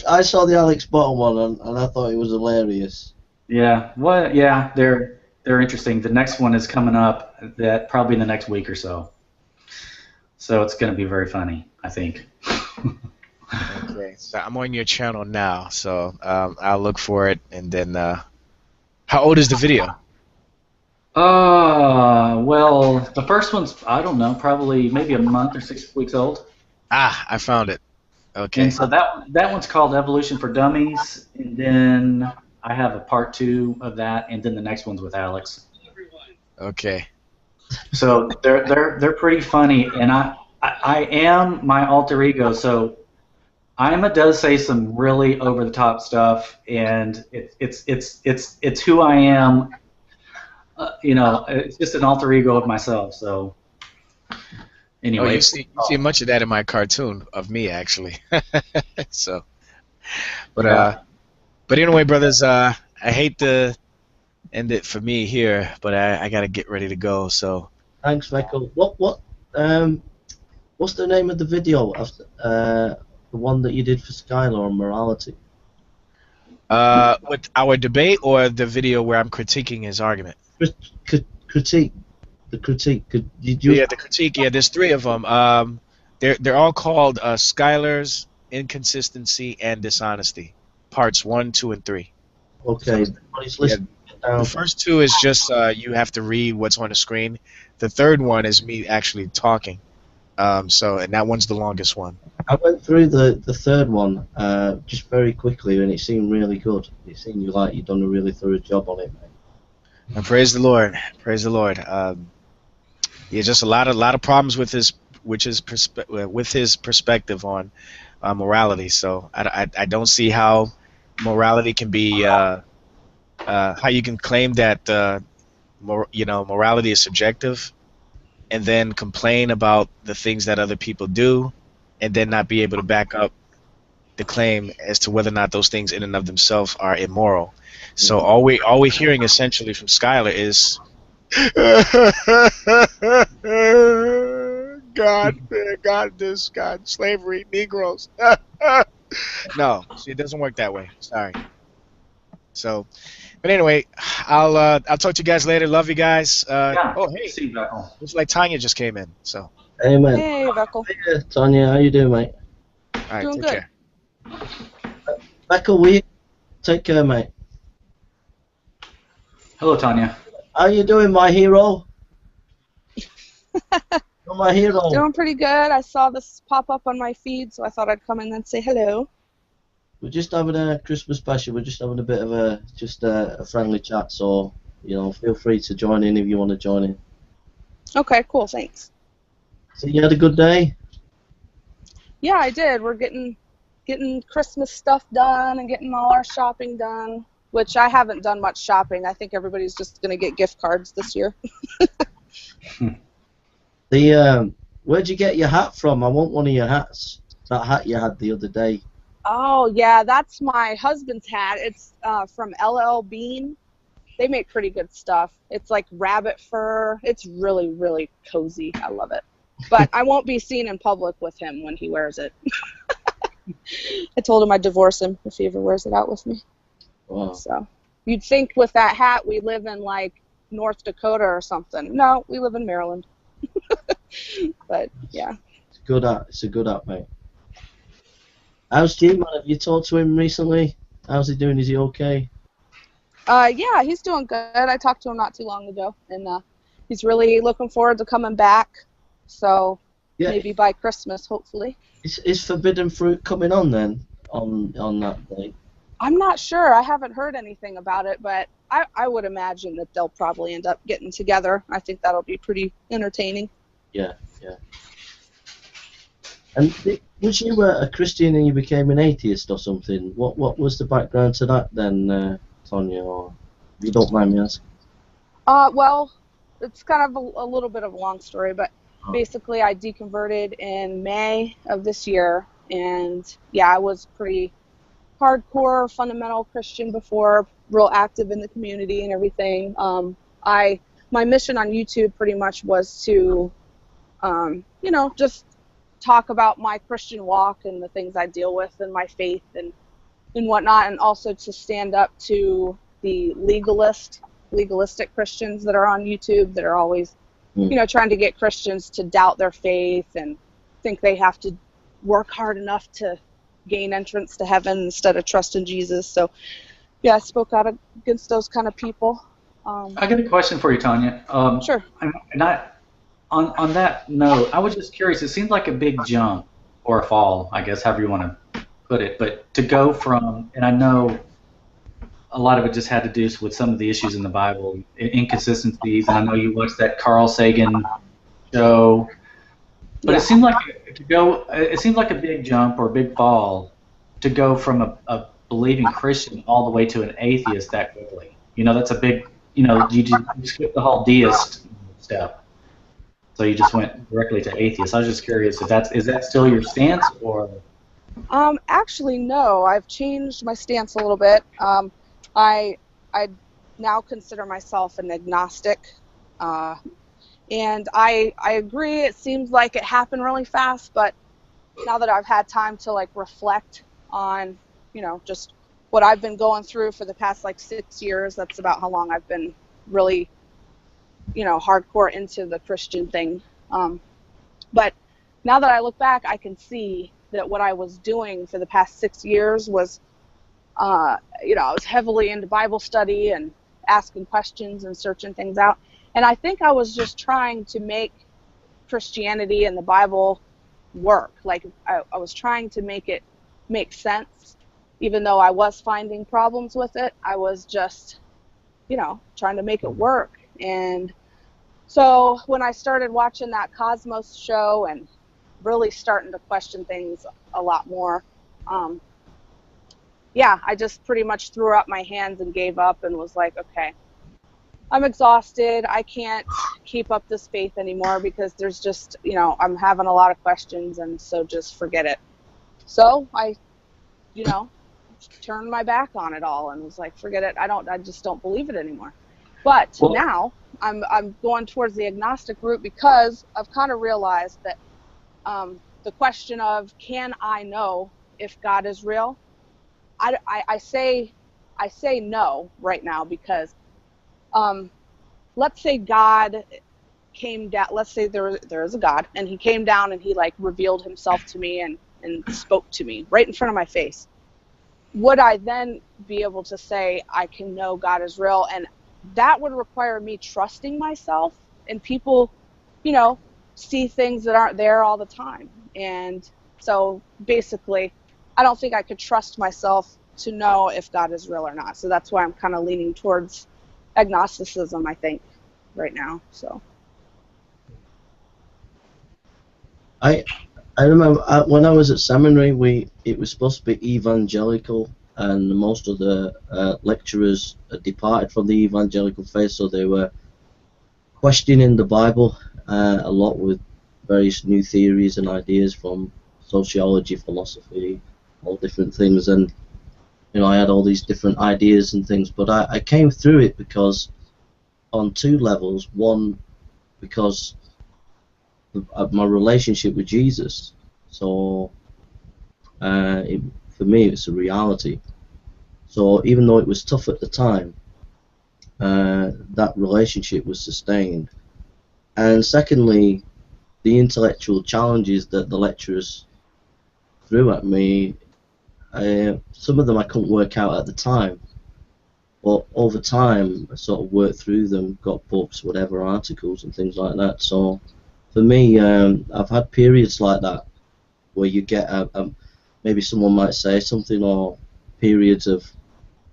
Speaker 1: I saw the Alex Bottom one and I thought it was hilarious.
Speaker 2: Yeah, yeah, they're interesting. The next one is coming up that probably in the next week or so. So it's going to be very funny, I think.
Speaker 3: Okay, so I'm on your channel now, so I'll look for it. And then, how old is the video?
Speaker 2: Well, the first one's, I don't know, probably maybe a month or 6 weeks old.
Speaker 3: Ah, I found it. Okay.
Speaker 2: And so that one's called Evolution for Dummies, and then I have a part 2 of that, and then the next one's with Alex.
Speaker 3: Okay.
Speaker 2: So they're pretty funny, and I am my alter ego. So Ima does say some really over the top stuff, and it's who I am. It's just an alter ego of myself. So anyway,
Speaker 3: you see much of that in my cartoon of me actually. So, but anyway, brothers, I hate to end it for me here, but I gotta get ready to go. So
Speaker 1: thanks, Michael. What's the name of the video after the one that you did for Skylar on morality?
Speaker 3: with our debate or the video where I'm critiquing his argument?
Speaker 1: Critique. The critique.
Speaker 3: Yeah, the critique. Yeah, there's 3 of them. They're all called Skylar's Inconsistency and Dishonesty, parts 1, 2, and 3.
Speaker 1: Okay.
Speaker 3: The first 2 is just you have to read what's on the screen. The third one is me actually talking. And that one's the longest one.
Speaker 1: I went through the third one just very quickly, and it seemed really good. It seemed like you'd done a really thorough job on it, mate.
Speaker 3: And praise the Lord. Praise the Lord. Yeah, just a lot of problems with his perspective on morality. So I don't see how morality can be how you can claim that morality is subjective, and then complain about the things that other people do, and then not be able to back up the claim as to whether or not those things in and of themselves are immoral. So all we're hearing essentially from Skylar is God, slavery, Negroes. No, see, it doesn't work that way. Sorry. So, but anyway, I'll talk to you guys later. Love you guys.
Speaker 2: Yeah.
Speaker 3: Oh, hey,
Speaker 2: See you, Beckel.
Speaker 3: looks like Tanya just came in. So,
Speaker 1: Amen.
Speaker 4: Hey, Buckle.
Speaker 1: Hey, Tanya, how you doing, mate?
Speaker 3: all right,
Speaker 4: Doing
Speaker 3: take
Speaker 4: good.
Speaker 3: care.
Speaker 1: Becca, we take care, mate.
Speaker 2: Hello, Tanya.
Speaker 1: How you doing, my hero? You're my hero.
Speaker 4: Doing pretty good. I saw this pop up on my feed, so I thought I'd come in and say hello.
Speaker 1: We're just having a Christmas special. We're just having a bit of a friendly chat. So, feel free to join in if you want to join in.
Speaker 4: Okay, cool, thanks.
Speaker 1: So you had a good day?
Speaker 4: Yeah, I did. We're getting Christmas stuff done and getting all our shopping done, which I haven't done much shopping. I think everybody's just going to get gift cards this year.
Speaker 1: Where'd you get your hat from? I want one of your hats. That hat you had the other day.
Speaker 4: Oh, yeah, that's my husband's hat. It's from LL Bean. They make pretty good stuff. It's like rabbit fur. It's really, really cozy. I love it. But I won't be seen in public with him when he wears it. I told him I'd divorce him if he ever wears it out with me.
Speaker 1: Wow.
Speaker 4: So you'd think with that hat we live in like North Dakota or something. No, we live in Maryland. But yeah.
Speaker 1: It's a good hat. It's a good hat, mate. How's G-Man? Have you talked to him recently? How's he doing? Is he okay?
Speaker 4: Yeah, he's doing good. I talked to him not too long ago, and he's really looking forward to coming back. So
Speaker 1: Yeah.
Speaker 4: maybe by Christmas, hopefully.
Speaker 1: Is Forbidden Fruit coming on then? On that day?
Speaker 4: I'm not sure. I haven't heard anything about it, but I would imagine that they'll probably end up getting together. I think that'll be pretty entertaining.
Speaker 1: Yeah. And was you a Christian and you became an atheist or something? What was the background to that then, Tonya? Or if you don't mind me asking.
Speaker 4: Well, it's kind of a little bit of a long story, but basically I deconverted in May of this year, and yeah, I was pretty hardcore fundamental Christian before, real active in the community and everything. My mission on YouTube pretty much was to, just talk about my Christian walk and the things I deal with and my faith and whatnot, and also to stand up to the legalistic Christians that are on YouTube that are always, trying to get Christians to doubt their faith and think they have to work hard enough to gain entrance to heaven instead of trust in Jesus. So, yeah, I spoke out against those kind of people.
Speaker 2: I got a question for you, Tanya.
Speaker 4: Sure.
Speaker 2: On that note, I was just curious. It seems like a big jump or a fall, I guess, however you want to put it. But to go from, and I know a lot of it just had to do with some of the issues in the Bible, inconsistencies, and I know you watched that Carl Sagan show. But
Speaker 4: Yeah.
Speaker 2: it seemed like a big jump or a big fall to go from a believing Christian all the way to an atheist that quickly. That's a big, you skipped the whole deist step. So you just went directly to atheist. I was just curious if is that still your stance or?
Speaker 4: Actually, no. I've changed my stance a little bit. I now consider myself an agnostic, and I agree. It seems like it happened really fast, but now that I've had time to reflect on, just what I've been going through for the past 6 years. That's about how long I've been really, hardcore into the Christian thing. But now that I look back, I can see that what I was doing for the past 6 years was, I was heavily into Bible study and asking questions and searching things out. And I think I was just trying to make Christianity and the Bible work. I was trying to make it make sense, even though I was finding problems with it. I was just, trying to make it work. And so when I started watching that Cosmos show and really starting to question things a lot more, I just pretty much threw up my hands and gave up and was like, okay, I'm exhausted. I can't keep up this faith anymore because there's just, I'm having a lot of questions, and so just forget it. So I, turned my back on it all and was like, forget it. I just don't believe it anymore. But now I'm going towards the agnostic route because I've kind of realized that the question of can I know if God is real? I say I say no right now because let's say God came down. Let's say there is a God, and he came down and he like revealed himself to me and spoke to me right in front of my face. Would I then be able to say I can know God is real? And that would require me trusting myself, and people, you know, see things that aren't there all the time. And so basically, I don't think I could trust myself to know if God is real or not. So that's why I'm kind of leaning towards agnosticism, I think, right now. So
Speaker 1: I I remember when I was at seminary, it was supposed to be evangelical, and most of the lecturers had departed from the evangelical faith, so they were questioning the Bible a lot with various new theories and ideas from sociology, philosophy, all different things. And I had all these different ideas and things, but I came through it because on two levels. One, because of my relationship with Jesus. So for me, it's a reality. So even though it was tough at the time, that relationship was sustained. And secondly, the intellectual challenges that the lecturers threw at me, some of them I couldn't work out at the time, but over time I sort of worked through them, got books, whatever, articles and things like that. So for me, I've had periods like that where you get maybe someone might say something, or periods of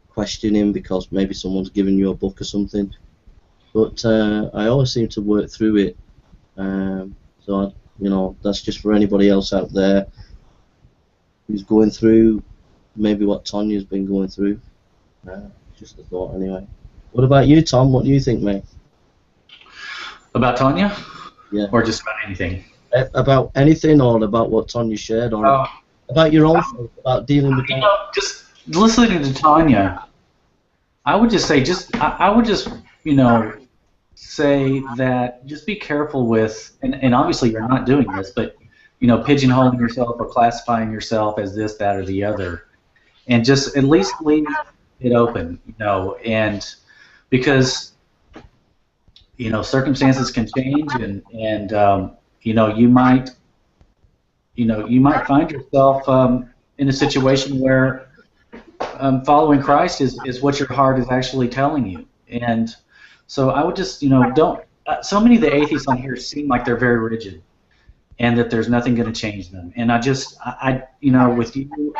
Speaker 1: questioning because maybe someone's given you a book or something. But I always seem to work through it. So that's just for anybody else out there who's going through maybe what Tanya's been going through. Just a thought, anyway. What about you, Tom? What do you think, mate?
Speaker 2: About Tanya?
Speaker 1: Yeah.
Speaker 2: Or just about anything?
Speaker 1: About anything, or about what Tanya shared, or about your own thoughts, about dealing with that?
Speaker 2: Just listening to Tanya, I would just say, I would just, say that just be careful with, and obviously you're not doing this, but, pigeonholing yourself or classifying yourself as this, that, or the other, and just at least leave it open, and because, circumstances can change, and you might find yourself in a situation where following Christ is what your heart is actually telling you. And so I would just, don't. So many of the atheists on here seem like they're very rigid, and that there's nothing going to change them. And with you,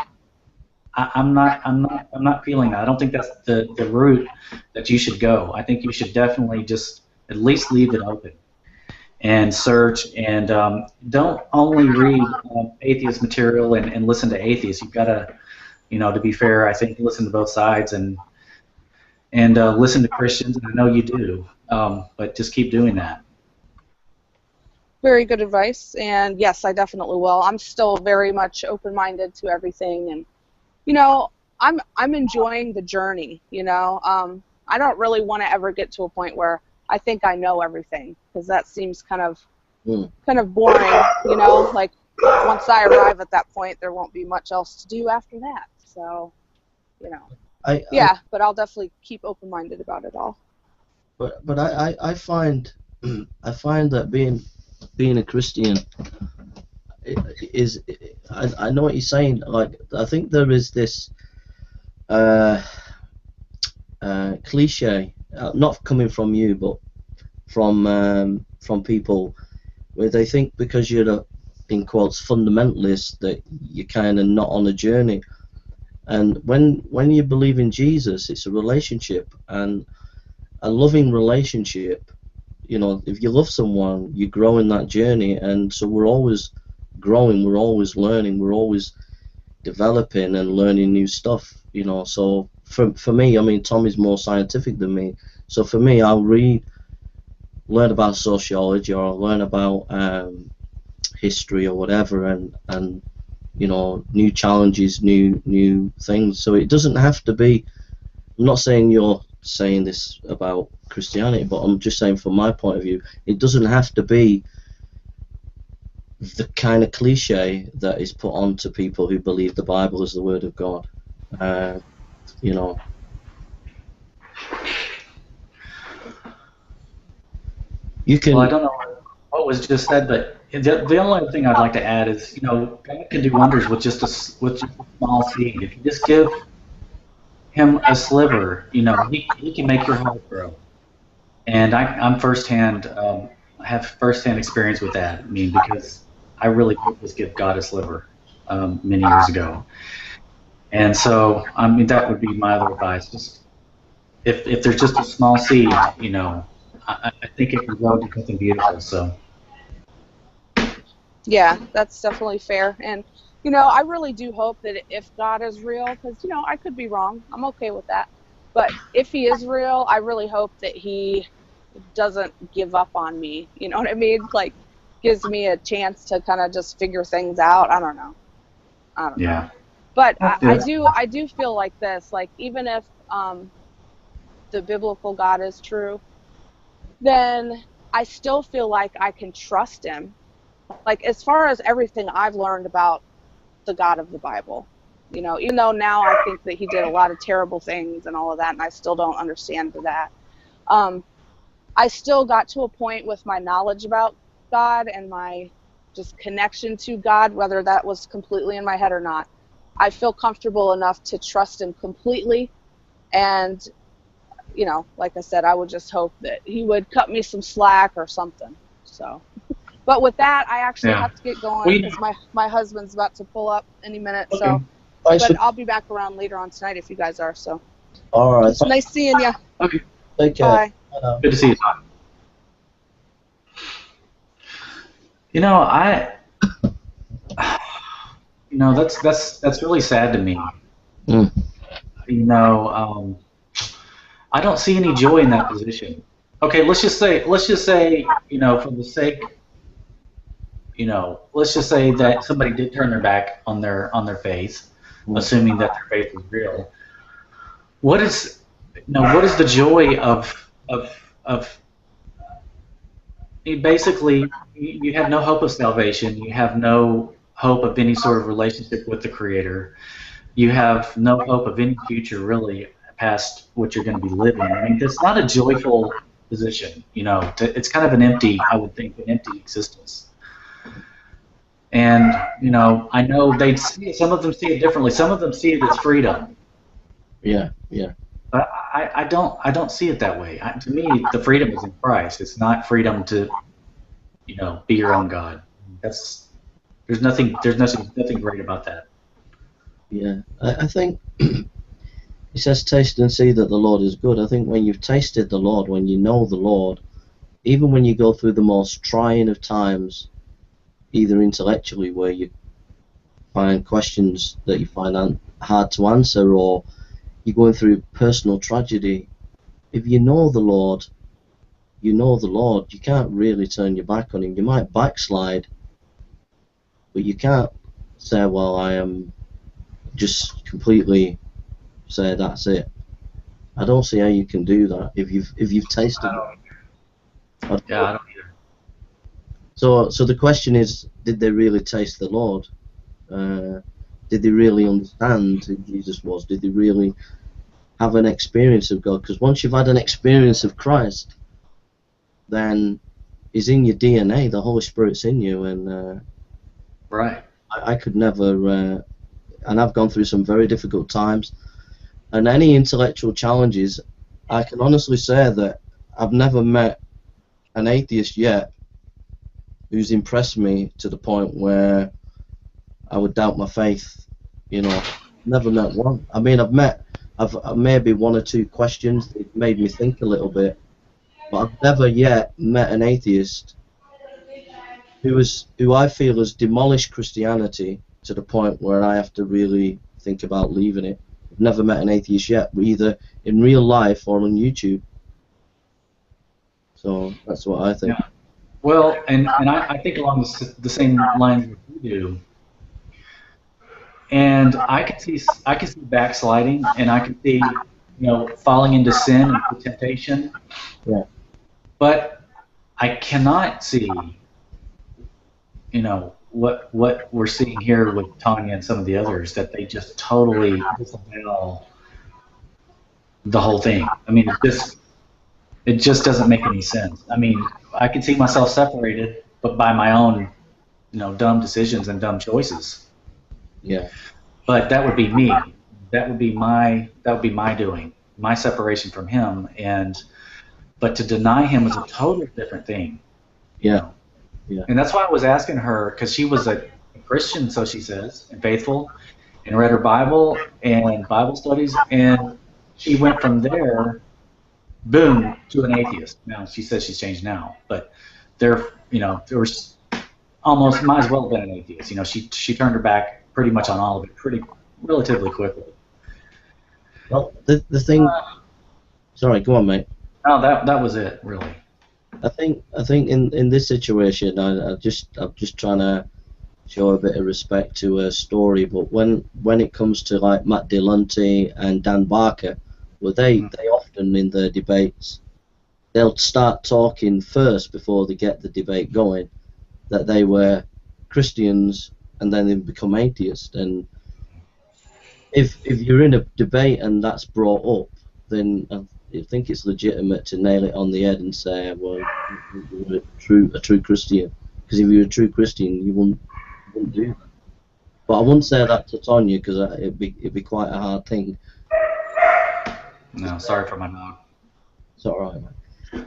Speaker 2: I'm not feeling that. I don't think that's the route that you should go. I think you should definitely just at least leave it open and search, and don't only read atheist material and listen to atheists. You've got to, to be fair, I think listen to both sides and listen to Christians, and I know you do, but just keep doing that.
Speaker 4: very good advice, and yes, I definitely will. I'm still very much open-minded to everything, and I'm enjoying the journey. I don't really want to ever get to a point where I think I know everything, because that seems kind of boring. Like once I arrive at that point, there won't be much else to do after that. So, but I'll definitely keep open-minded about it all.
Speaker 1: But I find that being a Christian is, I know what you're saying. Like, I think there is this cliche, not coming from you, but from people, where they think because you're a, in quotes, fundamentalist, that you're kind of not on a journey. And when you believe in Jesus, it's a relationship, and a loving relationship. If you love someone, you grow in that journey, and so we're always growing, we're always learning, we're always developing and learning new stuff. So for me, I mean, Tom is more scientific than me, so for me, I'll learn about sociology, or I'll learn about history or whatever, and new challenges, new things. So it doesn't have to be. I'm not saying you're saying this about Christianity, but I'm just saying from my point of view, it doesn't have to be the kind of cliche that is put on to people who believe the Bible is the Word of God. You can.
Speaker 2: Well, I don't know what was just said, but the only thing I'd like to add is, God can do wonders with with just a small seed. If you just give him a sliver, he can make your heart grow. And I'm firsthand, I have firsthand experience with that. I mean, because I really did just give God a sliver many years ago. And so, I mean, that would be my other advice. Just if there's just a small seed, I think it can grow into something beautiful. So,
Speaker 4: Yeah, that's definitely fair. And, I really do hope that if God is real, because, I could be wrong. I'm okay with that. But if he is real, I really hope that he doesn't give up on me. You know what I mean? Like, gives me a chance to kind of just figure things out. I don't know. I don't know.
Speaker 2: yeah.
Speaker 4: But I
Speaker 2: Yeah.
Speaker 4: do feel like this. Like, even if the biblical God is true, then I still feel like I can trust him. Like, as far as everything I've learned about the God of the Bible, even though now I think that he did a lot of terrible things and all of that, and I still don't understand that. Um, I still got to a point with my knowledge about God and my just connection to God, whether that was completely in my head or not. I feel comfortable enough to trust him completely. And, like I said, I would just hope that he would cut me some slack or something. So, but with that, I actually
Speaker 2: Yeah.
Speaker 4: have to get going
Speaker 2: We
Speaker 4: because my husband's about to pull up any minute.
Speaker 2: okay.
Speaker 4: So,
Speaker 1: Thanks
Speaker 4: but
Speaker 1: for.
Speaker 4: I'll be back around later on tonight if you guys are. So,
Speaker 1: All right.
Speaker 4: it's nice seeing you.
Speaker 2: Okay.
Speaker 1: Take care.
Speaker 4: Bye.
Speaker 1: Bye now.
Speaker 2: Good to see you, Tom. I that's really sad to me.
Speaker 1: Mm.
Speaker 2: I don't see any joy in that position. Okay, let's just say, for the sake, let's just say that somebody did turn their back on their faith, assuming that their faith is real. What is, what is the joy of basically you have no hope of salvation, you have no hope of any sort of relationship with the Creator, you have no hope of any future really past what you're going to be living. I mean, that's not a joyful position. It's kind of an empty, I would think, an empty existence. And I know they see it, some of them see it differently. Some of them see it as freedom.
Speaker 1: Yeah. Yeah.
Speaker 2: But I don't see it that way. To me, the freedom is in Christ. It's not freedom to be your own God. There's nothing great about that.
Speaker 1: Yeah. I think it says, "Taste and see that the Lord is good." I think when you've tasted the Lord, when you know the Lord, even when you go through the most trying of times, either intellectually, where you find questions that you find hard to answer, or you're going through personal tragedy, if you know the Lord, you know the Lord. You can't really turn your back on him. You might backslide, but you can't say, "Well, I am just completely say that's it." I don't see how you can do that if you've tasted it.
Speaker 2: Yeah, I don't either.
Speaker 1: So the question is, did they really taste the Lord? Did they really understand who Jesus was? Did they really have an experience of God? Because once you've had an experience of Christ, then He's in your DNA. The Holy Spirit's in you, and
Speaker 2: Right.
Speaker 1: I could never. And I've gone through some very difficult times, and any intellectual challenges. I can honestly say that I've never met an atheist yet who's impressed me to the point where I would doubt my faith. Never met one. I mean, I've maybe one or two questions that made me think a little bit, but I've never yet met an atheist who I feel has demolished Christianity to the point where I have to really think about leaving it. I've never met an atheist yet, either in real life or on YouTube. So that's what I think.
Speaker 2: Yeah. Well, and I think along the same lines that you do. And I can see backsliding, and I can see falling into sin and into temptation.
Speaker 1: Yeah.
Speaker 2: But I cannot see what we're seeing here with Tanya and some of the others, that they just totally disavow the whole thing. I mean, it's just It just doesn't make any sense. I mean, I can see myself separated, but by my own, dumb decisions and dumb choices.
Speaker 1: Yeah.
Speaker 2: But that would be me. That would be my doing, my separation from him. But to deny him is a totally different thing. You
Speaker 1: Yeah.
Speaker 2: know?
Speaker 1: Yeah.
Speaker 2: And that's why I was asking her, because she was a Christian, so she says, and faithful, and read her Bible and Bible studies, and she went from there, boom, to an atheist. Now she says she's changed now, but there was almost might as well have been an atheist. She turned her back pretty much on all of it, pretty relatively quickly.
Speaker 1: Well, the thing. Sorry, go on, mate.
Speaker 2: No, that was it, really.
Speaker 1: I think in this situation, I'm just trying to show a bit of respect to her story. But when it comes to like Matt Delonte and Dan Barker, well, they often in their debates, they'll start talking first before they get the debate going that they were Christians and then they become atheists. And if you're in a debate and that's brought up, then I think it's legitimate to nail it on the head and say, well, you're a true Christian. Because if you're a true Christian, you wouldn't do that. But I wouldn't say that to Tonya because it'd be quite a hard thing.
Speaker 2: No, sorry for my dog.
Speaker 1: It's all right, man.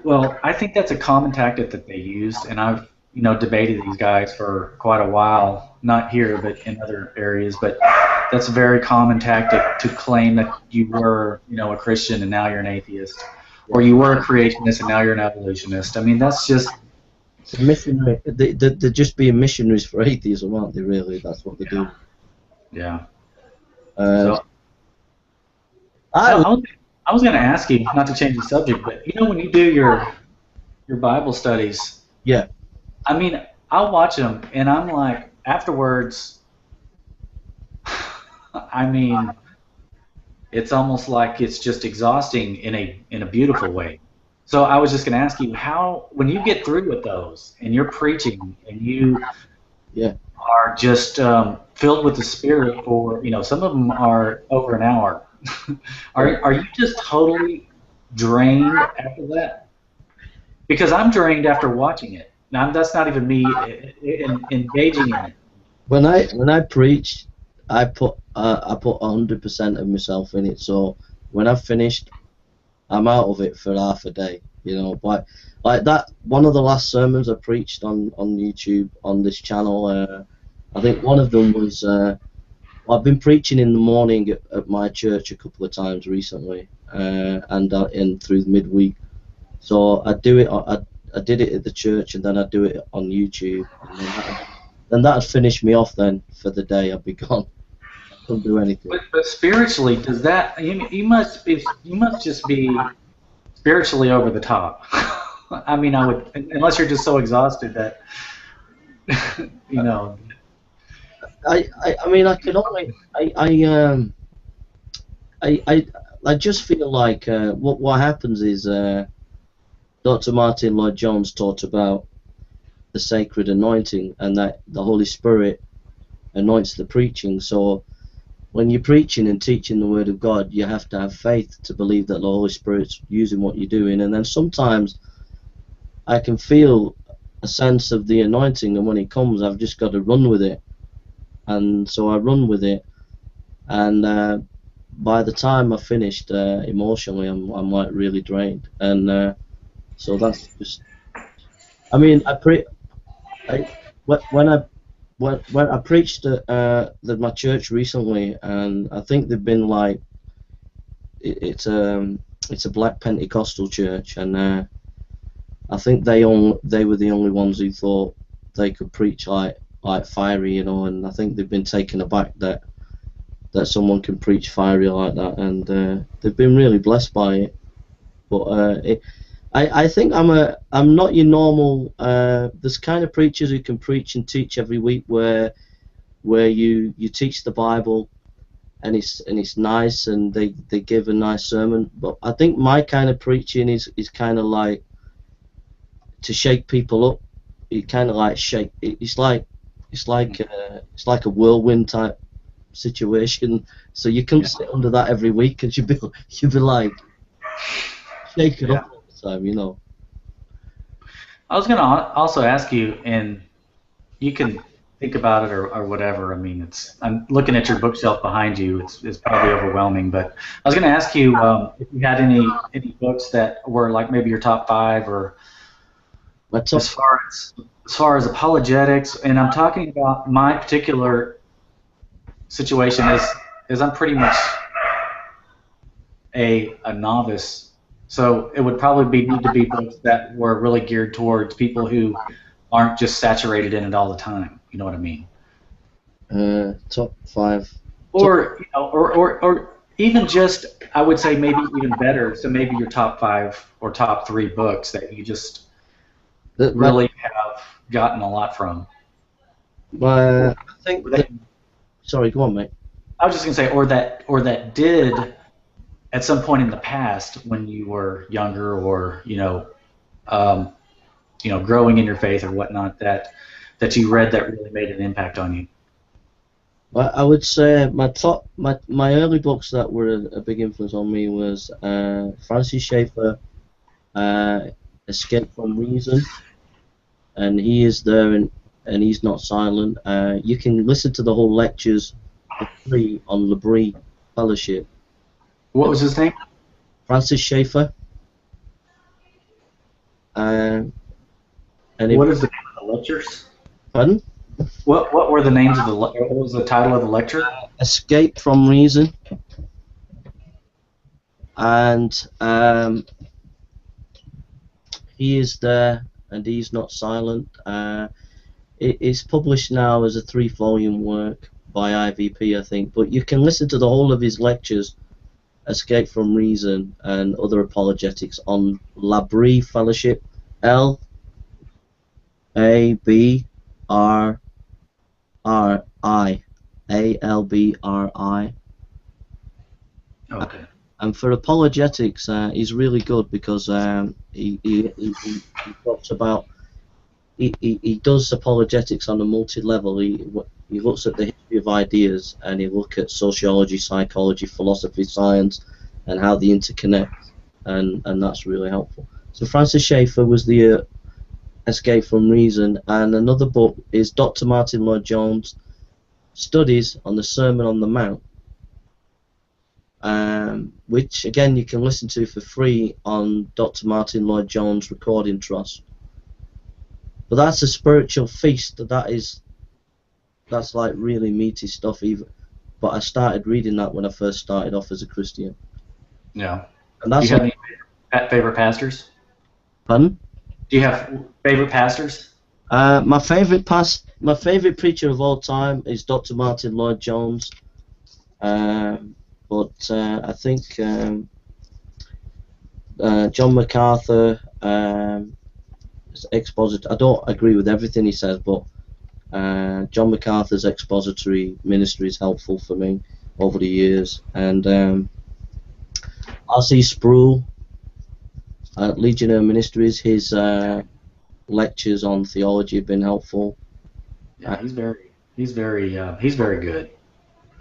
Speaker 2: Well, I think that's a common tactic that they used, and I've debated these guys for quite a while, not here but in other areas. But that's a very common tactic to claim that you were a Christian and now you're an atheist, or you were a creationist and now you're an evolutionist. I mean, that's just
Speaker 1: missionary. They're just being missionaries for atheism, aren't they? Really, that's what they do.
Speaker 2: Yeah.
Speaker 1: So,
Speaker 2: I was going to ask you, not to change the subject, but when you do your Bible studies,
Speaker 1: yeah.
Speaker 2: I mean, I'll watch them, and I'm like, afterwards, I mean, it's almost like it's just exhausting in a beautiful way. So I was just going to ask you, how, when you get through with those, and you're preaching, and you are just filled with the Spirit for, some of them are over an hour, are you just totally drained after that? Because I'm drained after watching it. Now, that's not even me engaging in it.
Speaker 1: When I preach, I put 100% of myself in it. So when I've finished, I'm out of it for half a day. Like that. One of the last sermons I preached on YouTube on this channel. I think one of them was. I've been preaching in the morning at my church a couple of times recently, and through the midweek. So I do it. I did it at the church, and then I do it on YouTube, and that'd finish me off then for the day. I'd be gone. I couldn't do anything.
Speaker 2: But spiritually, does that you must just be spiritually over the top? I mean, I would, unless you're just so exhausted that
Speaker 1: I mean, I can only I just feel like what happens is Dr. Martin Lloyd-Jones taught about the sacred anointing and that the Holy Spirit anoints the preaching. So when you're preaching and teaching the Word of God, you have to have faith to believe that the Holy Spirit's using what you're doing. And then sometimes I can feel a sense of the anointing, and when it comes, I've just got to run with it. And so I run with it, and by the time I finished, emotionally, I'm like really drained. And so that's just. I mean, when I preached at my church recently, and I think they've been like, it's a Black Pentecostal church, and I think they were the only ones who thought they could preach like fiery, and I think they've been taken aback that someone can preach fiery like that, and they've been really blessed by it. But I think I'm not your normal. There's kind of preachers who can preach and teach every week where you teach the Bible and it's nice and they give a nice sermon. But I think my kind of preaching is kind of like to shake people up. It kind of like shake. It's like a whirlwind type situation. So you couldn't sit under that every week, and you'd be like shaken up all the time, you know.
Speaker 2: I was going to also ask you, and you can think about it or whatever. I mean, I'm looking at your bookshelf behind you. It's probably overwhelming, but I was going to ask you if you had any books that were like maybe your top five, or
Speaker 1: My top,
Speaker 2: as far as apologetics. And I'm talking about my particular situation is I'm pretty much a novice, so it would probably need to be books that were really geared towards people who aren't just saturated in it all the time. You know what I mean?
Speaker 1: top five.
Speaker 2: Or you know, or even just, I would say maybe even better. So maybe your top five or top three books that you just really have gotten a lot from.
Speaker 1: I think. Sorry, go on, mate.
Speaker 2: I was just gonna say, or that did at some point in the past when you were younger, or growing in your faith or whatnot, that you read that really made an impact on you.
Speaker 1: I would say my early books that were a big influence on me was Francis Schaeffer, Escape from Reason, and he is there and he's not silent. You can listen to the whole lectures for free on L'Abri Fellowship.
Speaker 2: What was his name?
Speaker 1: Francis Schaeffer. And
Speaker 2: what is the name of the lectures?
Speaker 1: Pardon?
Speaker 2: What were the names of what was the title of the lecture?
Speaker 1: Escape from Reason. And he is there and he's not silent. It's published now as a 3-volume work by IVP, I think, but you can listen to the whole of his lectures, Escape from Reason and Other Apologetics, on L'Abri Fellowship, L-A-B-R-R-I, A-L-B-R-I.
Speaker 2: Okay.
Speaker 1: And for apologetics, he's really good because he talks about he does apologetics on a multi-level. He looks at the history of ideas, and he looks at sociology, psychology, philosophy, science, and how they interconnect, and that's really helpful. So Francis Schaeffer was the Escape from Reason, and another book is Dr. Martin Lloyd-Jones' Studies on the Sermon on the Mount, which again you can listen to for free on Dr. Martin Lloyd-Jones Recording Trust. But that's a spiritual feast. That's like really meaty stuff. But I started reading that when I first started off as a Christian.
Speaker 2: Yeah.
Speaker 1: And that's.
Speaker 2: Do you have any favorite pastors?
Speaker 1: Pardon?
Speaker 2: Do you have favorite pastors?
Speaker 1: My favorite preacher of all time is Dr. Martin Lloyd-Jones. But I think John MacArthur, expositor. I don't agree with everything he says, but John MacArthur's expository ministry is helpful for me over the years. And R.C. Sproul at Legionnaire Ministries, his lectures on theology have been helpful.
Speaker 2: Yeah, he's very good.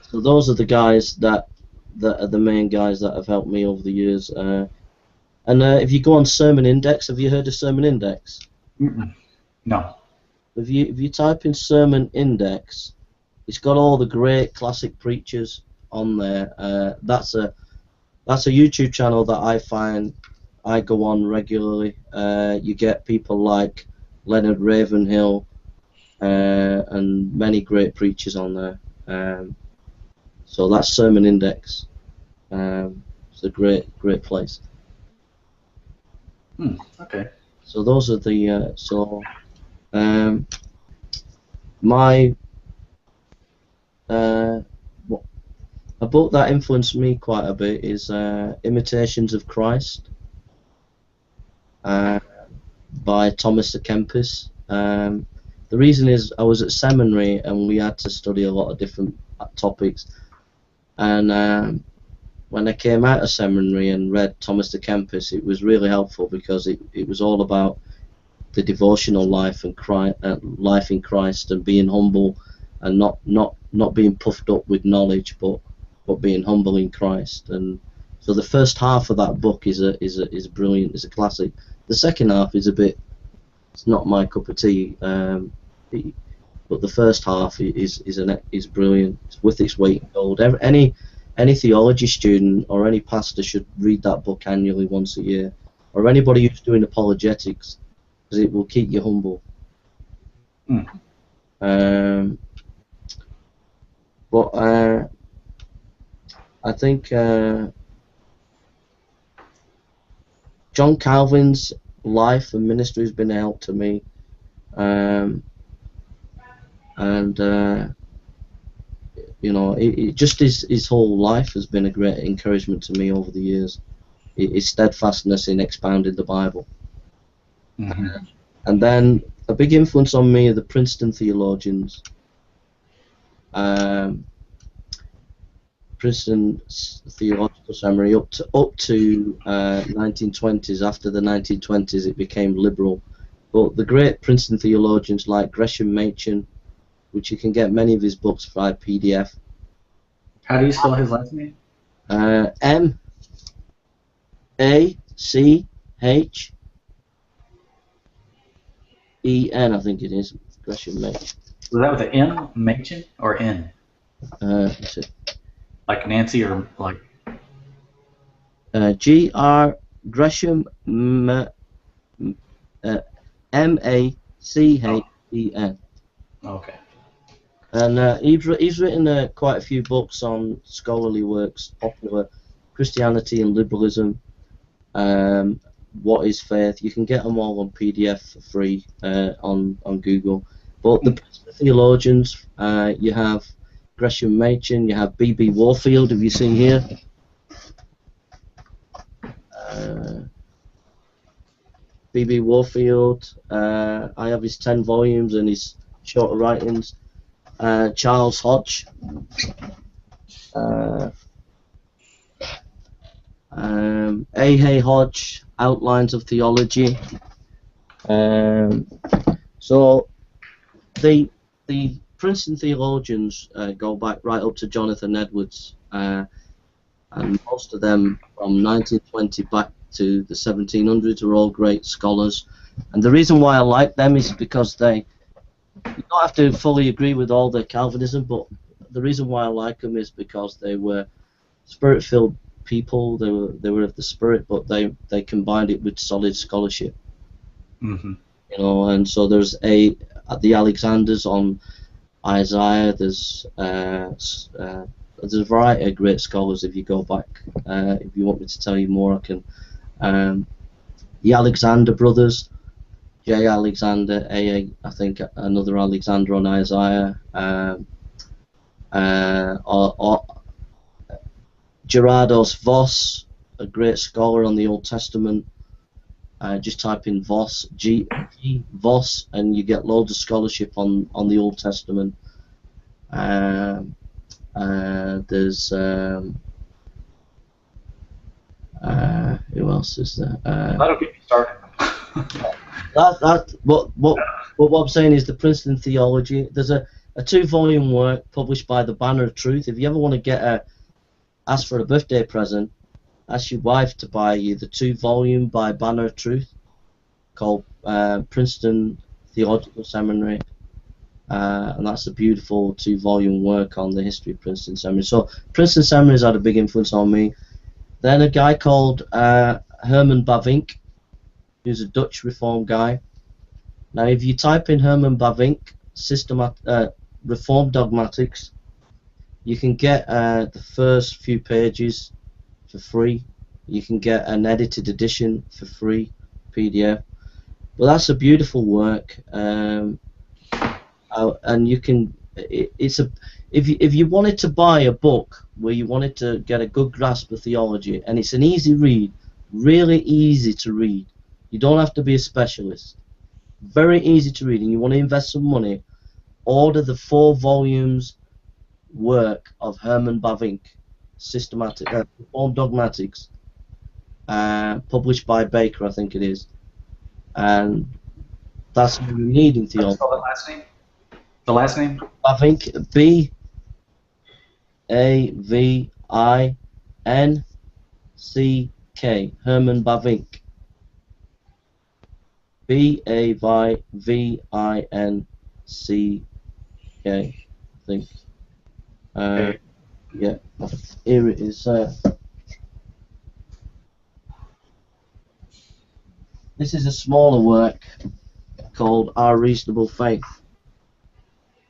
Speaker 1: So those are the guys that are the main guys that have helped me over the years. And if you go on Sermon Index, have you heard of Sermon Index?
Speaker 2: No.
Speaker 1: If you type in Sermon Index, it's got all the great classic preachers on there. That's a YouTube channel that I find I go on regularly. You get people like Leonard Ravenhill and many great preachers on there. So that's Sermon Index. It's a great place.
Speaker 2: Okay.
Speaker 1: So those are the my a book that influenced me quite a bit is Imitations of Christ by Thomas à Kempis. The reason is I was at seminary and we had to study a lot of different topics, and when I came out of seminary and read Thomas à Kempis, it was really helpful because it was all about the devotional life and life in Christ, and being humble and not being puffed up with knowledge, but being humble in Christ. And So the first half of that book is brilliant. It's a classic. The second half is a bit. It's not my cup of tea. But the first half is brilliant. It's worth its weight in gold. Any theology student or any pastor should read that book annually once a year, or anybody who's doing apologetics, because it will keep you humble. But I think John Calvin's life and ministry has been a help to me, and you know, just his whole life has been a great encouragement to me over the years. His steadfastness in expounding the Bible. And then a big influence on me are the Princeton theologians. Princeton Theological Seminary up to 1920s. After the 1920s, it became liberal. But the great Princeton theologians like Gresham Machen, which you can get many of his books via PDF.
Speaker 2: How do you spell his last name?
Speaker 1: M-A-C-H-E-N, I think it is. Gresham Machen.
Speaker 2: Was that with an M, Machen, or N? Like Nancy or like?
Speaker 1: G-R Gresham M-A-C-H-E-N.
Speaker 2: Okay.
Speaker 1: And he's written quite a few books on scholarly works, popular Christianity and liberalism. What is faith? You can get them all on PDF for free on Google. But the theologians, you have Gresham Machen, you have B.B. Warfield, have you seen here? B.B. Warfield, I have his 10 volumes and his shorter writings. Charles Hodge, A.Hay Hodge, Outlines of Theology. So the Princeton theologians go back right up to Jonathan Edwards, and most of them from 1920 back to the 1700s are all great scholars. And the reason why I like them is because you don't have to fully agree with all their Calvinism, but the reason why I like them is because they were spirit-filled people. They were of the Spirit, but they combined it with solid scholarship. You know, and so there's the Alexanders on Isaiah. There's a variety of great scholars. If you go back, if you want me to tell you more, I can. The Alexander brothers. J. Alexander, I think another Alexander on Isaiah, Gerardus Voss, a great scholar on the Old Testament. Just type in Voss, G Voss, and you get loads of scholarship on the Old Testament. There's who else is there?
Speaker 2: That'll get me started.
Speaker 1: What I'm saying is the Princeton Theology. There's a 2-volume work published by the Banner of Truth. If you ever want to ask for a birthday present, ask your wife to buy you the 2-volume by Banner of Truth called Princeton Theological Seminary, and that's a beautiful 2-volume work on the history of Princeton Seminary. So Princeton Seminary has had a big influence on me. Then a guy called Herman Bavinck, who's a Dutch Reformed guy. Now, if you type in Herman Bavinck, Reformed Dogmatics, you can get the first few pages for free. You can get an edited edition for free, PDF. Well, that's a beautiful work, and you can. If you wanted to buy a book where you wanted to get a good grasp of theology, and it's an easy read, really easy to read. You don't have to be a specialist. Very easy to read, and you want to invest some money, order the 4 volumes work of Herman Bavinck, Systematic Reformed Dogmatics, published by Baker, I think it is, and that's what you need in theology.
Speaker 2: Spell the last name. The last name?
Speaker 1: Bavinck, B-A-V-I-N Herman Bavinck. Bavinck, I think.
Speaker 2: Okay.
Speaker 1: Yeah, here it is. This is a smaller work called Our Reasonable Faith.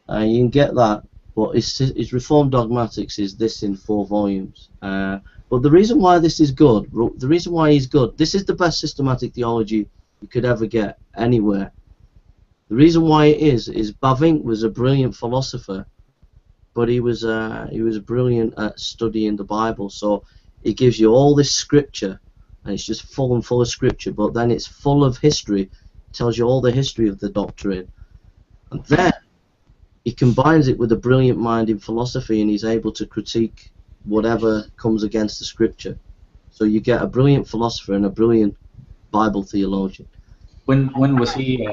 Speaker 1: You can get that, but his Reformed Dogmatics is this in 4 volumes. But the reason why this is good, the reason why he's good, this is the best systematic theology you could ever get anywhere. The reason why it is Bavinck was a brilliant philosopher, but he was brilliant at studying the Bible. So it gives you all this scripture, and it's just full and full of scripture. But then it's full of history, it tells you all the history of the doctrine, and then he combines it with a brilliant mind in philosophy, and he's able to critique whatever comes against the scripture. So you get a brilliant philosopher and a brilliant Bible theologian.
Speaker 2: When was he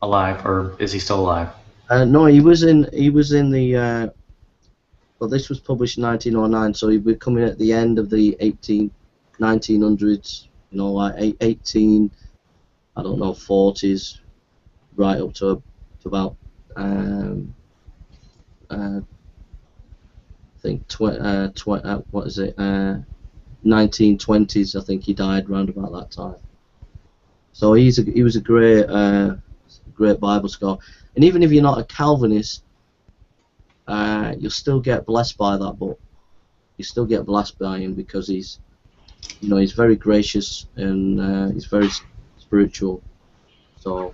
Speaker 2: alive, or is he still alive?
Speaker 1: No, he was in the. Well, this was published in 1909, so he'd be coming at the end of the 1900s. You know, like 40s, right up to about. I think 1920s. I think he died round about that time. So he was a great Bible scholar. And even if you're not a Calvinist, you'll still get blessed by that book. You still get blessed by him because he's very gracious and he's very spiritual. So.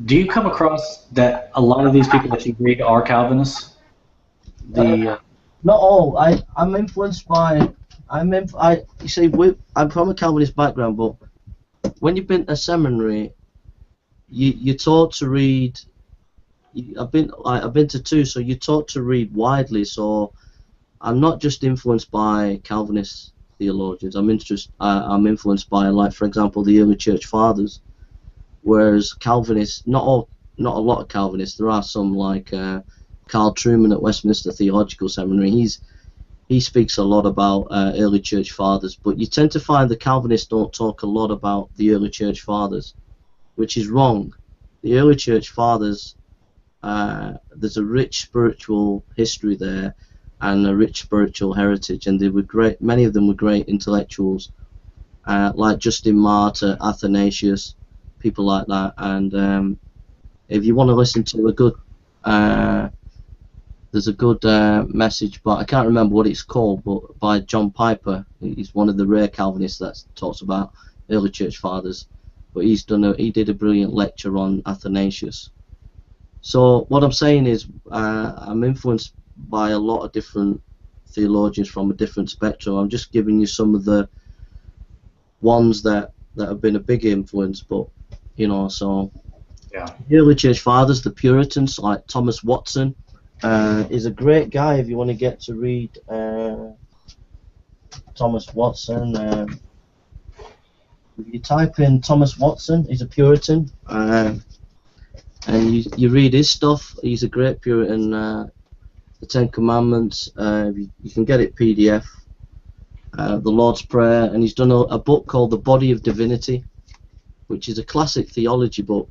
Speaker 2: Do you come across that a lot of these people that you read are Calvinists?
Speaker 1: Not all. I'm influenced by. You see, I'm from a Calvinist background, but when you've been to seminary, you're taught to read. I've been to 2, so you're taught to read widely. So I'm not just influenced by Calvinist theologians. I'm influenced by, like, for example, the early Church Fathers. Whereas Calvinists, not a lot of Calvinists. There are some, like Carl Trueman at Westminster Theological Seminary. He speaks a lot about early Church Fathers, but you tend to find the Calvinists don't talk a lot about the early Church Fathers, which is wrong. The early Church Fathers, there's a rich spiritual history there, and a rich spiritual heritage, and they were great. Many of them were great intellectuals, like Justin Martyr, Athanasius, people like that. And if you want to listen to a good, there's a good message, but I can't remember what it's called, but by John Piper. He's one of the rare Calvinists that talks about early Church Fathers, but he did a brilliant lecture on Athanasius. So what I'm saying is, I'm influenced by a lot of different theologians from a different spectrum. I'm just giving you some of the ones that have been a big influence, but so
Speaker 2: yeah.
Speaker 1: The early Church Fathers, the Puritans, like Thomas Watson, is a great guy if you want to get to read Thomas Watson. If you type in Thomas Watson, he's a Puritan, and you read his stuff. He's a great Puritan. The 10 Commandments, you can get it PDF. The Lord's Prayer, and he's done a book called The Body of Divinity, which is a classic theology book,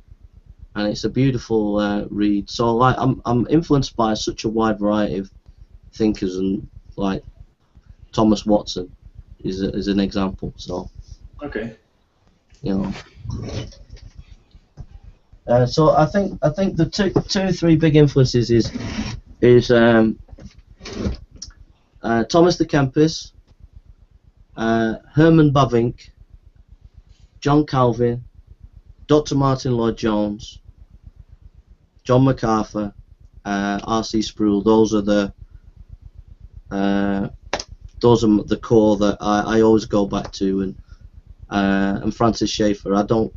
Speaker 1: and it's a beautiful read. So, like, I'm influenced by such a wide variety of thinkers, and like Thomas Watson is an example. So,
Speaker 2: okay,
Speaker 1: so I think the two or three big influences is Thomas the Kempis, Herman Bavinck, John Calvin, Dr. Martin Lloyd-Jones, John MacArthur, R.C. Sproul. Those are the core that I always go back to, and Francis Schaeffer. I don't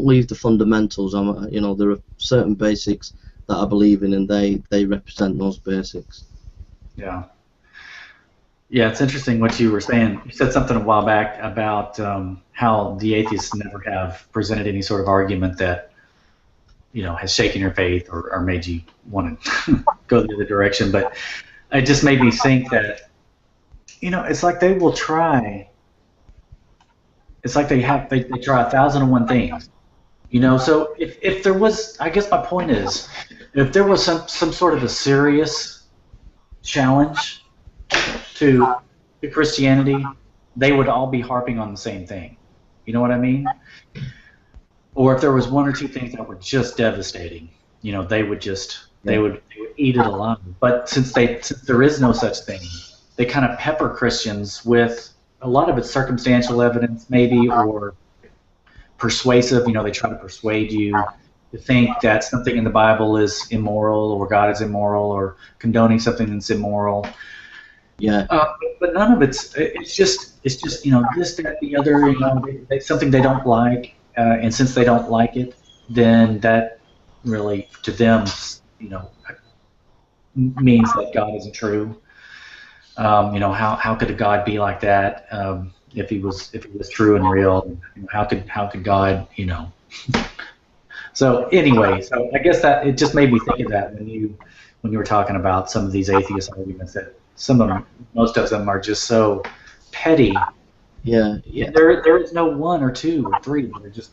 Speaker 1: leave the fundamentals. There are certain basics that I believe in, and they represent those basics.
Speaker 2: Yeah. Yeah, it's interesting what you were saying. You said something a while back about how the atheists never have presented any sort of argument that, has shaken your faith or made you want to go the other direction. But it just made me think that, it's like they will try. It's like they try 1,001 things. So if there was, I guess my point is, if there was some sort of a serious challenge to Christianity, they would all be harping on the same thing. You know what I mean? Or if there was one or two things that were just devastating, they would eat it alive. But since there is no such thing, they kind of pepper Christians with a lot of it's circumstantial evidence, maybe, or persuasive. They try to persuade you to think that something in the Bible is immoral, or God is immoral, or condoning something that's immoral.
Speaker 1: Yeah.
Speaker 2: But none of it's just this, that, the other. Something they don't like, and since they don't like it, then that really to them, means that God isn't true. How could a God be like that if he was true and real? How could God, So anyway, I guess that it just made me think of that when you were talking about some of these atheist arguments, that most of them are just so petty.
Speaker 1: Yeah.
Speaker 2: There is no one or two or three. They're just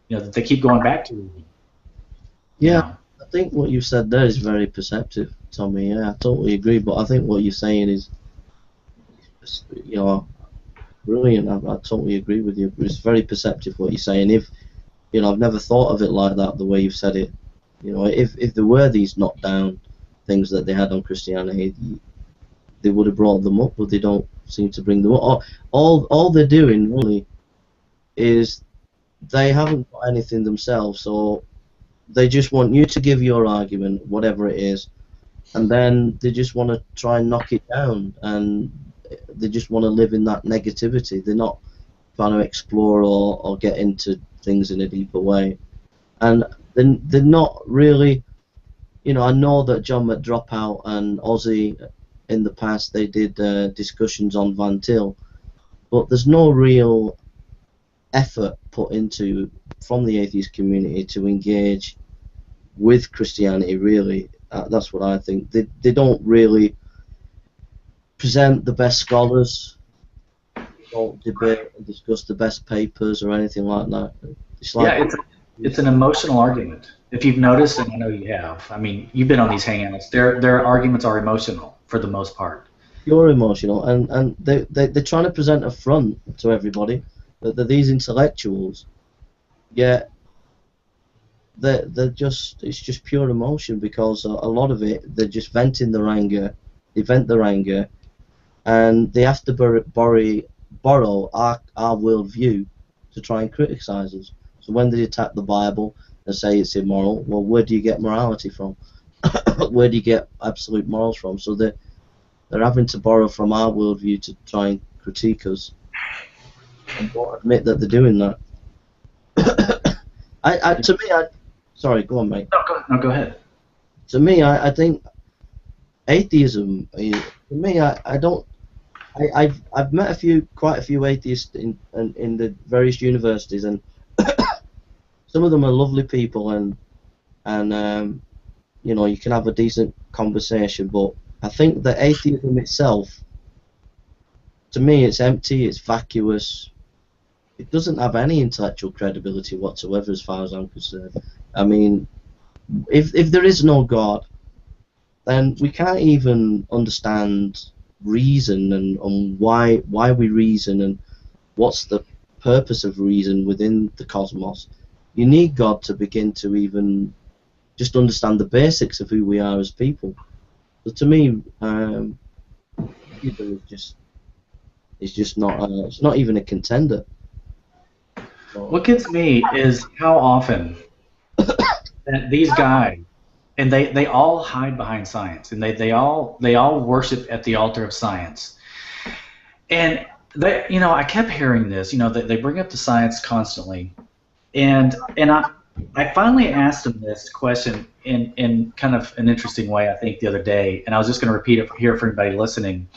Speaker 2: that they keep going back to.
Speaker 1: Yeah. I think what you said there is very perceptive, Tommy. Yeah, I totally agree. But I think what you're saying is, brilliant. I totally agree with you. It's very perceptive what you're saying. If I've never thought of it like that, the way you've said it. If there were these knockdown things that they had on Christianity, they would have brought them up, but they don't seem to bring them up. All they're doing really is they haven't got anything themselves, so they just want you to give your argument, whatever it is, and then they just want to try and knock it down, and they just want to live in that negativity. They're not trying to explore or get into things in a deeper way, and they're not really. I know that John McDropout and Ozzy in the past, they did discussions on Van Til, but there's no real effort put into from the atheist community to engage with Christianity, really. That's what I think. They don't really present the best scholars, they don't debate and discuss the best papers or anything like that. It's like,
Speaker 2: it's an emotional argument. If you've noticed, and I know you have, I mean, you've been on these hangouts, their arguments are emotional for the most part.
Speaker 1: You're emotional, and they're trying to present a front to everybody that they're these intellectuals, yet it's just pure emotion, because a lot of it, they're just venting their anger, and they have to borrow our worldview to try and criticize us. So when they attack the Bible and say it's immoral, well, where do you get morality from? Where do you get absolute morals from? So they're having to borrow from our worldview to try and critique us, and won't admit that they're doing that. Sorry, go on, mate.
Speaker 2: No, go ahead.
Speaker 1: To me, I think atheism. To me, I've met quite a few atheists in the various universities, and some of them are lovely people, and you can have a decent conversation. But I think that atheism itself, to me, it's empty, it's vacuous. It doesn't have any intellectual credibility whatsoever, as far as I'm concerned. I mean, if there is no God, then we can't even understand reason and why we reason, and what's the purpose of reason within the cosmos. You need God to begin to even just understand the basics of who we are as people. So to me, it's just not. It's not even a contender.
Speaker 2: What gets me is how often that these guys, and they all hide behind science, and they all worship at the altar of science. And I kept hearing this. They bring up the science constantly, and I finally asked them this question in kind of an interesting way, I think, the other day, and I was just going to repeat it here for anybody listening.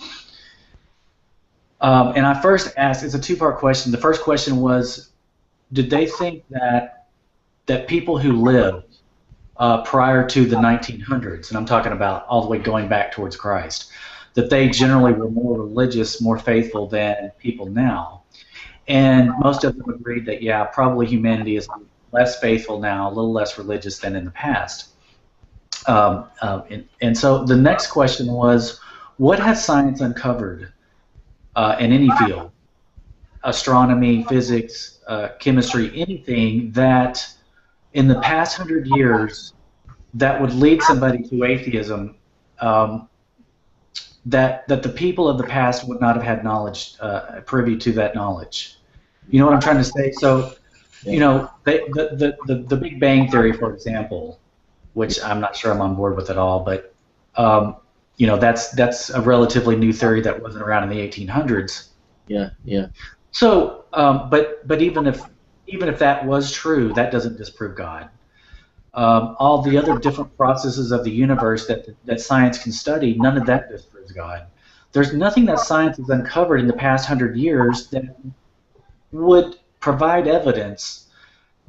Speaker 2: And I first asked, it's a two-part question. The first question was, did they think that people who lived prior to the 1900s, and I'm talking about all the way going back towards Christ, that they generally were more religious, more faithful than people now. And most of them agreed that, yeah, probably humanity is less faithful now, a little less religious than in the past. And so the next question was, what has science uncovered in any field? Astronomy, physics, chemistry, anything that in the past 100 years that would lead somebody to atheism, that the people of the past would not have had knowledge, privy to that knowledge. You know what I'm trying to say? So, you know, the Big Bang Theory, for example, which I'm not sure I'm on board with at all, but you know, that's a relatively new theory that wasn't around in the 1800s.
Speaker 1: Yeah, yeah.
Speaker 2: So, but even if that was true, that doesn't disprove God. All the other different processes of the universe that science can study, none of that disproves God. There's nothing that science has uncovered in the past 100 years that would provide evidence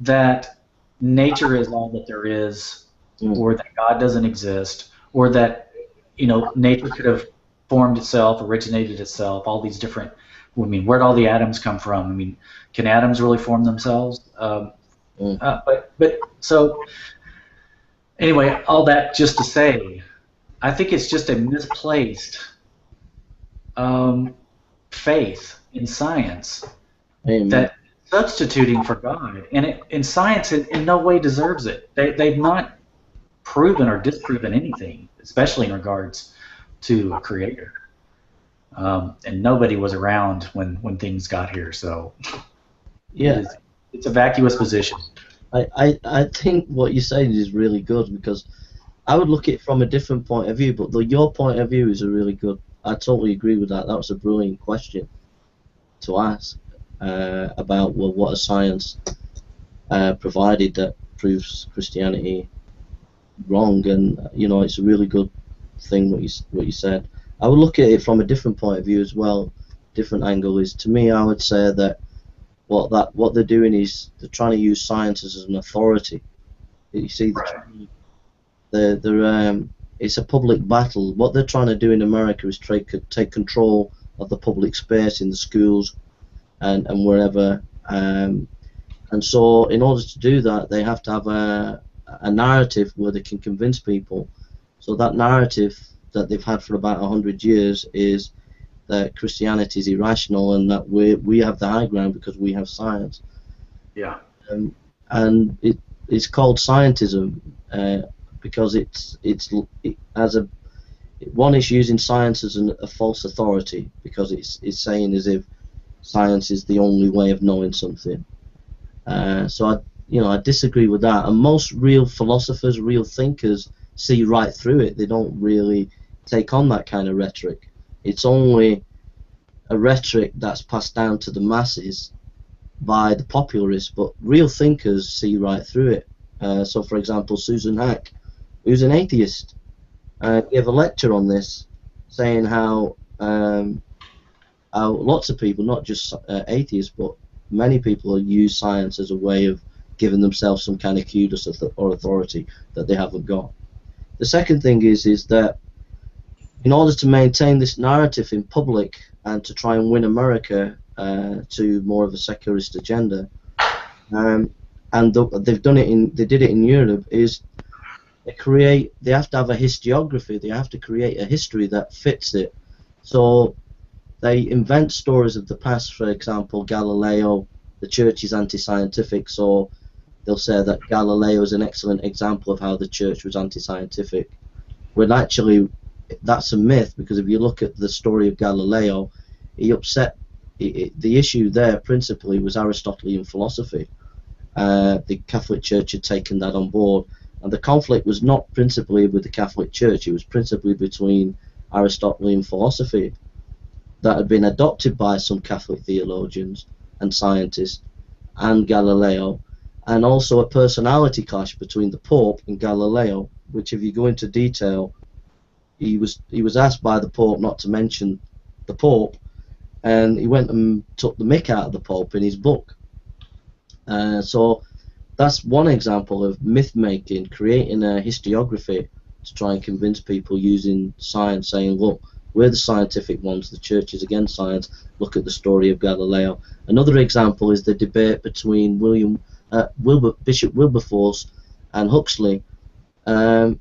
Speaker 2: that nature is all that there is, or that God doesn't exist, or that, you know, nature could have formed itself, originated itself. All these different. I mean, where'd all the atoms come from? I mean, can atoms really form themselves? But so anyway, all that just to say, I think it's just a misplaced faith in science.
Speaker 1: Amen.
Speaker 2: That substituting for God, and science in no way deserves it. They've not proven or disproven anything, especially in regards to a creator. And nobody was around when things got here, so
Speaker 1: Yeah,
Speaker 2: it's a vacuous position.
Speaker 1: I think what you're saying is really good, because I would look at it from a different point of view, but your point of view is a really good. I totally agree with that. That was a brilliant question to ask about, well, what has science provided that proves Christianity wrong, and you know, it's a really good thing what you said. I would look at it from a different point of view as well. Different angle is, to me, I would say that what they're doing is they're trying to use science as an authority. You see, it's a public battle. What they're trying to do in America is take control of the public space in the schools and wherever. And so, in order to do that, they have to have a narrative where they can convince people. So that narrative that they've had for about 100 years is that Christianity is irrational and that we have the high ground because we have science.
Speaker 2: Yeah.
Speaker 1: And it's called scientism because it as a one is using science as a false authority, because it's saying as if science is the only way of knowing something. So I disagree with that. And most real philosophers, real thinkers, see right through it. They don't really take on that kind of rhetoric. It's only a rhetoric that's passed down to the masses by the populace, but real thinkers see right through it. So, for example, Susan Hack, who's an atheist, gave a lecture on this, saying how lots of people, not just atheists, but many people use science as a way of giving themselves some kind of kudos or authority that they haven't got. The second thing is that in order to maintain this narrative in public and to try and win America to more of a secularist agenda, and they did it in Europe, is they have to have a historiography. They have to create a history that fits it. So they invent stories of the past. For example, Galileo, the church is anti-scientific, so they'll say that Galileo is an excellent example of how the church was anti-scientific, when actually that's a myth, because if you look at the story of Galileo, the issue there principally was Aristotelian philosophy. The Catholic Church had taken that on board, and the conflict was not principally with the Catholic Church, it was principally between Aristotelian philosophy that had been adopted by some Catholic theologians and scientists and Galileo, and also a personality clash between the Pope and Galileo, which, if you go into detail, he was asked by the Pope not to mention the Pope, and he went and took the mick out of the Pope in his book. So that's one example of myth making, creating a historiography to try and convince people using science, saying, look, We're the scientific ones. The church is against science. Look at the story of Galileo. Another example is the debate between Bishop Wilberforce and Huxley. At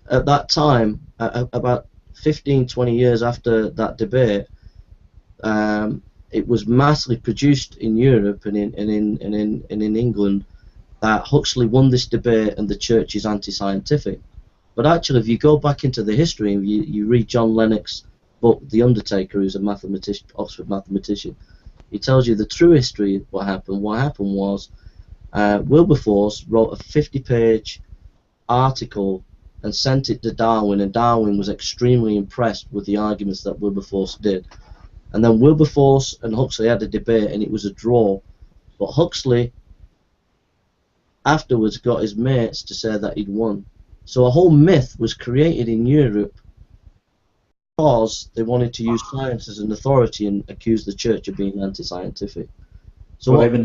Speaker 1: that time, about 15, 20 years after that debate, it was massively produced in Europe and in England that Huxley won this debate and the church is anti-scientific. But actually, if you go back into the history and you read John Lennox's book, The Undertaker, who's a mathematician, Oxford mathematician, he tells you the true history of what happened. What happened was Wilberforce wrote a 50-page article and sent it to Darwin, and Darwin was extremely impressed with the arguments that Wilberforce did. And then Wilberforce and Huxley had a debate, and it was a draw. But Huxley afterwards got his mates to say that he'd won. So a whole myth was created in Europe because they wanted to use science as an authority and accuse the church of being anti-scientific. So
Speaker 2: well, they've been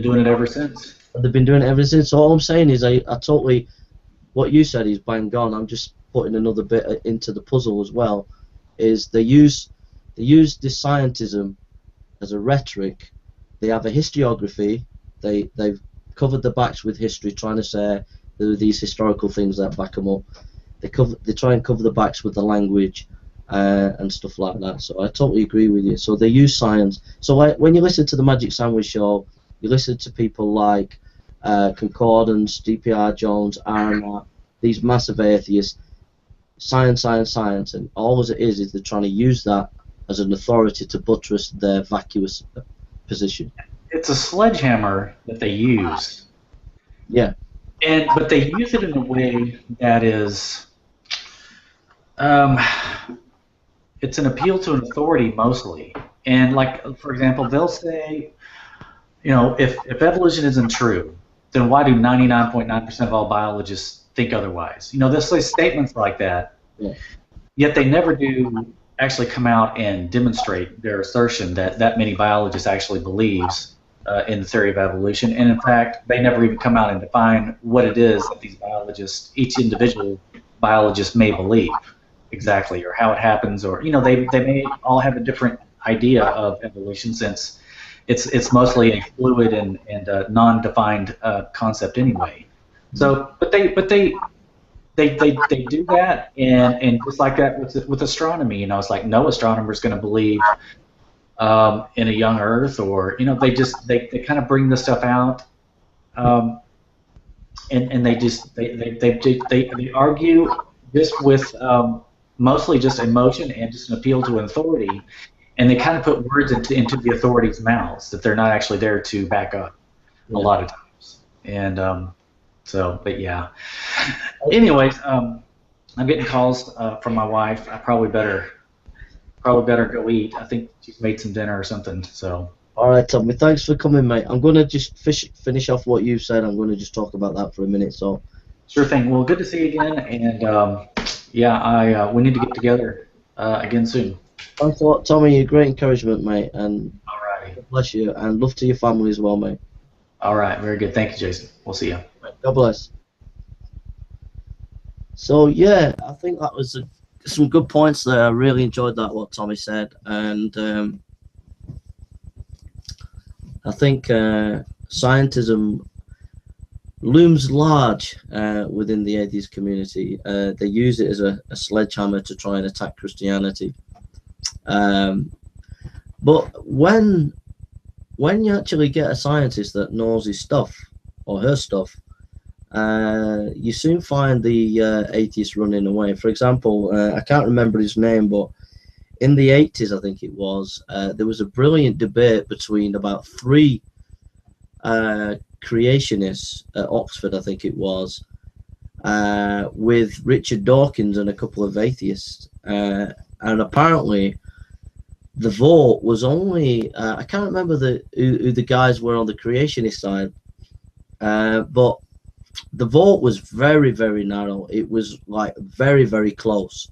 Speaker 2: doing it ever since.
Speaker 1: They've been doing it ever since. So all I'm saying is I totally, what you said is bang on. I'm just putting another bit into the puzzle as well, is they use this scientism as a rhetoric. They have a historiography. They've covered the backs with history, trying to say there are these historical things that back them up. They try and cover the backs with the language and stuff like that. So I totally agree with you. So they use science. So when you listen to the Magic Sandwich Show, you listen to people like Concordance, DPR Jones, Aronnax, these massive atheists. Science, and all it is they're trying to use that as an authority to buttress their vacuous position.
Speaker 2: It's a sledgehammer that they use.
Speaker 1: Yeah.
Speaker 2: But they use it in a way that is, it's an appeal to an authority mostly. And like, for example, they'll say, if evolution isn't true, then why do 99.9% of all biologists think otherwise? They'll say statements like that,
Speaker 1: yeah.
Speaker 2: Yet they never do actually come out and demonstrate their assertion that many biologists actually believes in the theory of evolution. And in fact, they never even come out and define what it is that these biologists, each individual biologist may believe exactly, or how it happens, or they may all have a different idea of evolution, since it's mostly a fluid and non-defined concept anyway. So, but they do that, and just like that with astronomy, it's like no astronomer is going to believe in a young Earth, or they kind of bring this stuff out, and they argue just with mostly just emotion and just an appeal to an authority, and they kind of put words into the authorities' mouths that they're not actually there to back up a lot of times. And but yeah. Anyways, I'm getting calls from my wife. I probably better go eat. I think she's made some dinner or something. So.
Speaker 1: All right, Tommy. Thanks for coming, mate. I'm gonna just finish off what you said. I'm gonna just talk about that for a minute. So.
Speaker 2: Sure thing. Well, good to see you again, and we need to get together again soon.
Speaker 1: Thanks a lot, Tommy. You're great encouragement, mate, and
Speaker 2: Alrighty.
Speaker 1: God bless you, and love to your family as well, mate.
Speaker 2: All right, very good. Thank you, Jason. We'll see you.
Speaker 1: God bless. So yeah, I think that was some good points there. I really enjoyed that, what Tommy said, and I think scientism looms large within the atheist community. They use it as a sledgehammer to try and attack Christianity. But when you actually get a scientist that knows his stuff or her stuff, you soon find the atheists running away. For example, I can't remember his name, but in the 80s, I think it was, there was a brilliant debate between about three creationists at Oxford, I think it was, with Richard Dawkins and a couple of atheists. And apparently, the vote was only, I can't remember who the guys were on the creationist side, but the vote was very, very narrow. It was like very, very close.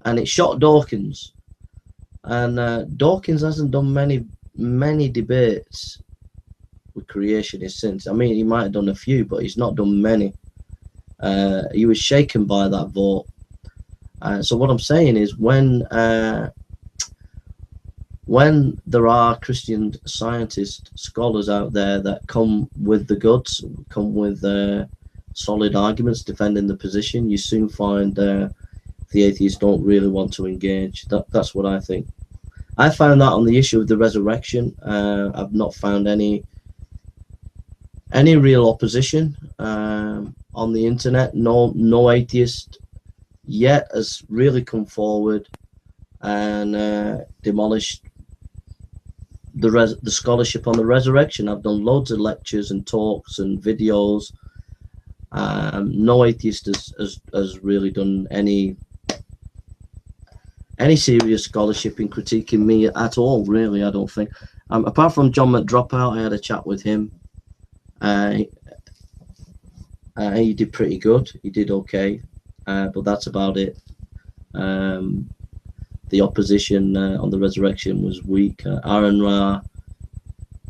Speaker 1: And it shot Dawkins. And Dawkins hasn't done many debates with creationists since. I mean, he might have done a few, but he's not done many. He was shaken by that vote. So what I'm saying is, when there are Christian scientists, scholars out there that come with the goods, come with solid arguments defending the position, you soon find the atheists don't really want to engage. That's what I think. I found that on the issue of the resurrection. I've not found any real opposition on the internet. No atheist yet has really come forward and demolished the scholarship on the resurrection. I've done loads of lectures and talks and videos. No atheist has really done any serious scholarship in critiquing me at all, really. I don't think. Apart from John McDropout, I had a chat with him. He did pretty good. He did okay, but that's about it. The opposition on the resurrection was weak. Aaron Ra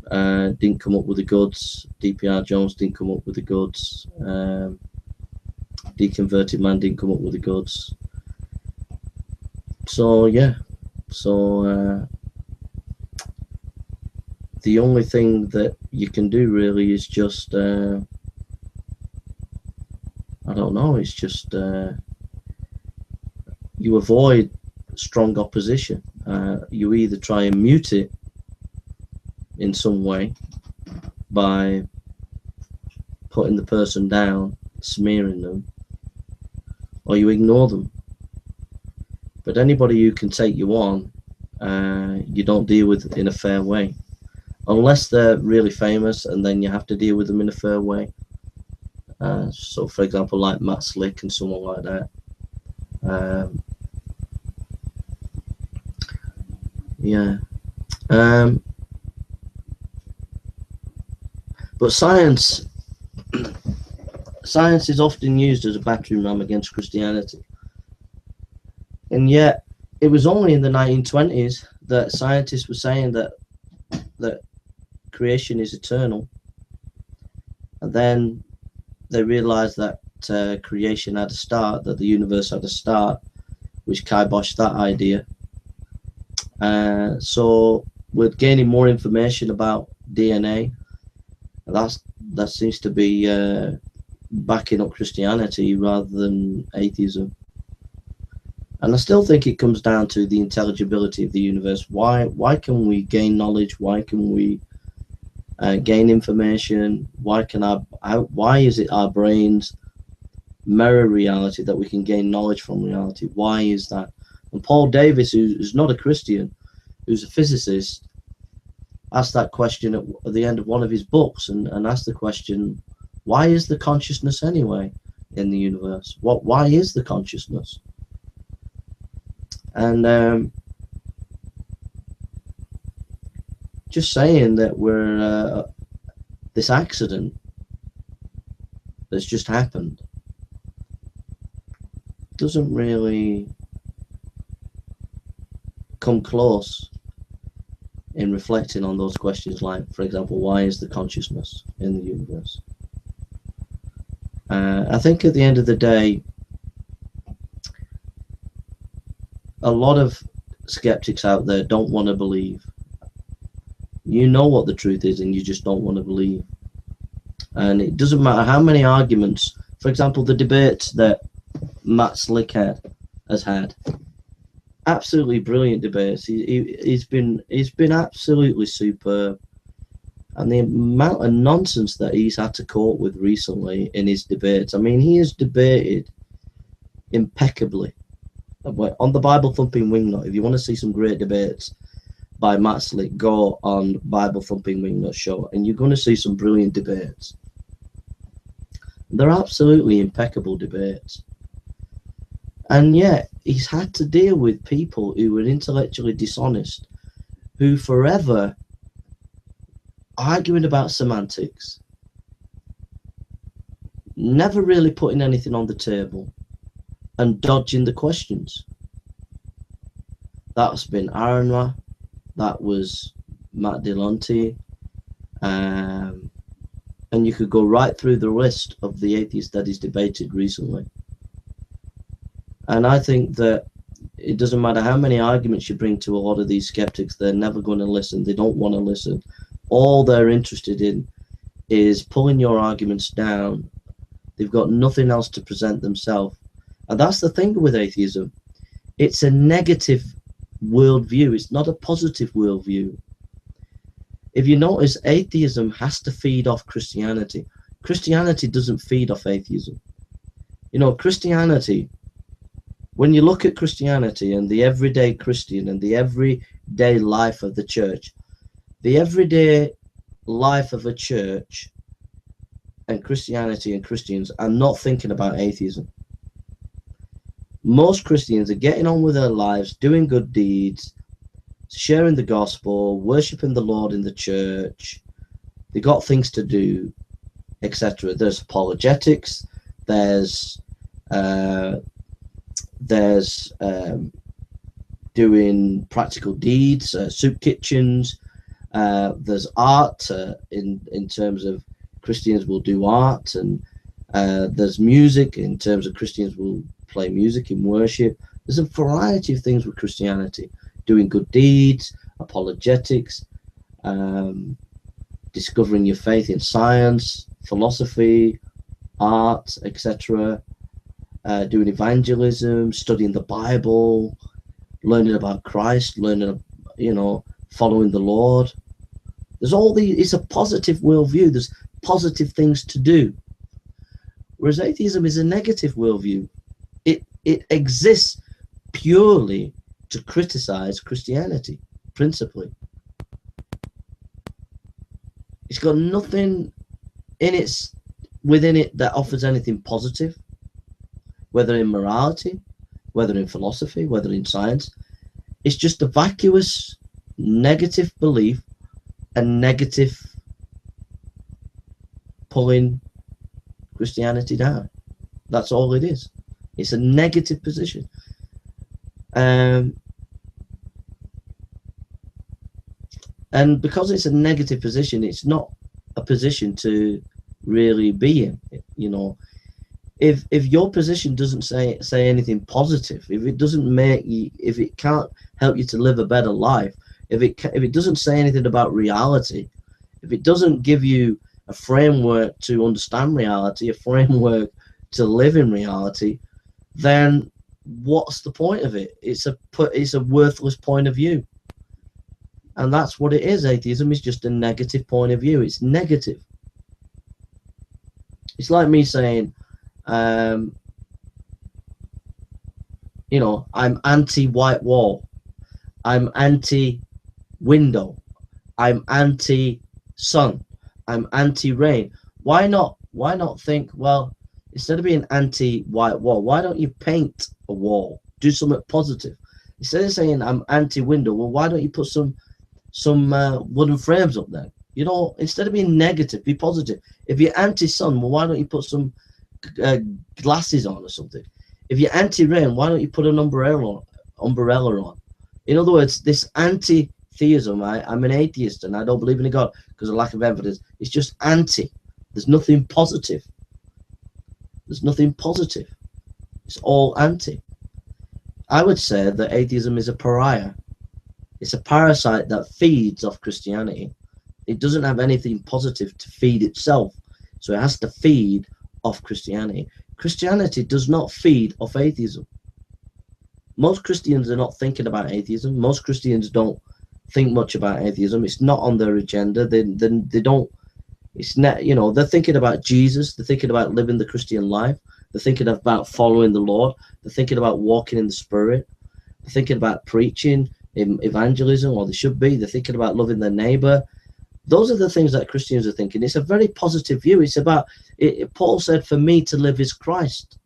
Speaker 1: didn't come up with the goods. DPR Jones didn't come up with the goods. Deconverted Man didn't come up with the goods. So yeah, the only thing that you can do really is just I don't know. It's just you avoid strong opposition. You either try and mute it in some way by putting the person down, smearing them, or you ignore them. But anybody who can take you on, you don't deal with in a fair way, unless they're really famous, and then you have to deal with them in a fair way. So, for example, like Matt Slick and someone like that. Yeah. But science is often used as a battering ram against Christianity. And yet, it was only in the 1920s that scientists were saying that creation is eternal. And then they realized that creation had a start, that the universe had a start, which kiboshed that idea. So we're gaining more information about DNA. That seems to be backing up Christianity rather than atheism. And I still think it comes down to the intelligibility of the universe. Why can we gain knowledge? Why can we gain information? Why is it our brains mirror reality, that we can gain knowledge from reality? Why is that? And Paul Davies, who's not a Christian, who's a physicist, asked that question at the end of one of his books, and asked the question, why is the consciousness anyway in the universe? Why is the consciousness? And just saying that we're this accident that's just happened doesn't really come close in reflecting on those questions, like, for example, why is the consciousness in the universe? I think at the end of the day, a lot of skeptics out there don't want to believe. You know what the truth is, and you just don't want to believe. And it doesn't matter how many arguments. For example, the debates that Matt Slick has had, absolutely brilliant debates. He's been absolutely superb. And the amount of nonsense that he's had to cope with recently in his debates. I mean, he has debated impeccably on the Bible Thumping Wingnut. If you want to see some great debates by Matt Slick, go on Bible Thumping Wingnut show, and you're going to see some brilliant debates. They're absolutely impeccable debates. And yet, he's had to deal with people who were intellectually dishonest, who forever arguing about semantics, never really putting anything on the table, and dodging the questions. That's been Aaron Ra, that was Matt Delonte, and you could go right through the list of the atheists that he's debated recently. And I think that it doesn't matter how many arguments you bring to a lot of these skeptics, they're never going to listen. They don't want to listen. All they're interested in is pulling your arguments down. They've got nothing else to present themselves. And that's the thing with atheism. It's a negative worldview. It's not a positive worldview. If you notice, atheism has to feed off Christianity. Christianity doesn't feed off atheism. You know, Christianity, when you look at Christianity and the everyday Christian and the everyday life of the church, the everyday life of a church and Christianity and Christians are not thinking about atheism. Most Christians are getting on with their lives, doing good deeds, sharing the gospel, worshipping the Lord in the church. They got things to do, etc. There's apologetics. There's doing practical deeds, soup kitchens. There's art in terms of Christians will do art, and there's music in terms of Christians will play music in worship. There's a variety of things with Christianity, doing good deeds, apologetics, discovering your faith in science, philosophy, art, etc. Doing evangelism, studying the Bible, learning about Christ, learning, following the Lord. There's all these. It's a positive worldview. There's positive things to do. Whereas atheism is a negative worldview. It exists purely to criticize Christianity, principally. It's got nothing within it that offers anything positive, whether in morality, whether in philosophy, whether in science. It's just a vacuous, negative belief and negative pulling Christianity down. That's all it is. It's a negative position. And because it's a negative position, it's not a position to really be in. If your position doesn't say anything positive, if it doesn't if it can't help you to live a better life, if it doesn't say anything about reality, if it doesn't give you a framework to understand reality, a framework to live in reality, then what's the point of it? It's a worthless point of view. And that's what it is. Atheism is just a negative point of view. It's negative. It's like me saying, I'm anti-white wall. I'm anti-window. I'm anti-sun. I'm anti-rain. Why not think, well, instead of being anti-white wall, why don't you paint a wall? Do something positive. Instead of saying I'm anti-window, well, why don't you put some wooden frames up there? Instead of being negative, be positive. If you're anti-sun, well, why don't you put some glasses on or something? If you're anti-rain, why don't you put an umbrella on? In other words, this anti-theism, I'm an atheist and I don't believe in a God because of lack of evidence. It's just anti. There's nothing positive. There's nothing positive. It's all anti. I would say that atheism is a pariah. It's a parasite that feeds off Christianity. It doesn't have anything positive to feed itself, so it has to feed off Christianity. Christianity does not feed off atheism. Most Christians are not thinking about atheism. Most Christians don't think much about atheism. It's not on their agenda. They don't. It's not. They're thinking about Jesus. They're thinking about living the Christian life. They're thinking about following the Lord. They're thinking about walking in the Spirit. They're thinking about preaching, evangelism, or they should be. They're thinking about loving their neighbor. Those are the things that Christians are thinking. It's a very positive view. It's about, Paul said, for me to live is Christ.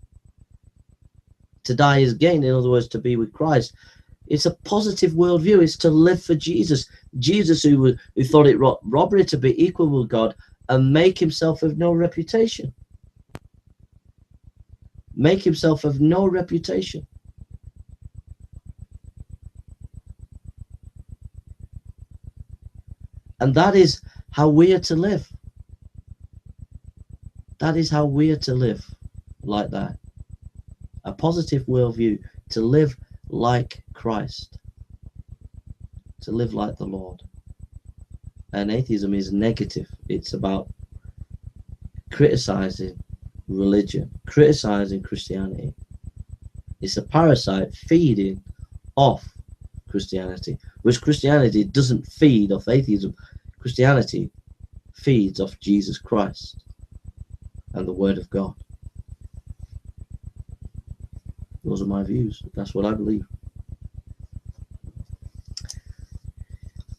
Speaker 1: To die is gain. In other words, to be with Christ. It's a positive worldview. It's to live for Jesus. Jesus who thought it robbery to be equal with God and make himself of no reputation. Make himself of no reputation. And that is how we are to live. That is how we are to live, like that. a positive worldview, to live like Christ, to live like the Lord. And atheism is negative. It's about criticizing religion, criticizing Christianity. It's a parasite feeding off Christianity, which Christianity doesn't feed off atheism. Christianity feeds off Jesus Christ and the Word of God. Those are my views. That's what I believe.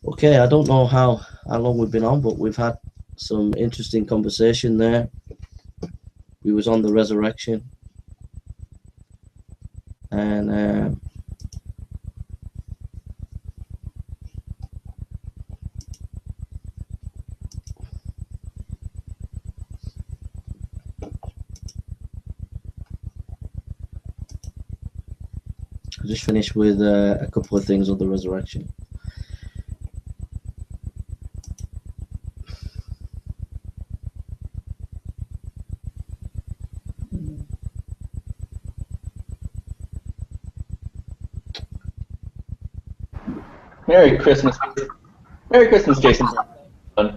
Speaker 1: Okay, I don't know how long we've been on, but we've had some interesting conversation there. We was on the resurrection, and I just finished with a couple of things on the resurrection.
Speaker 5: Merry Christmas. Merry Christmas, Jason.
Speaker 1: Hi,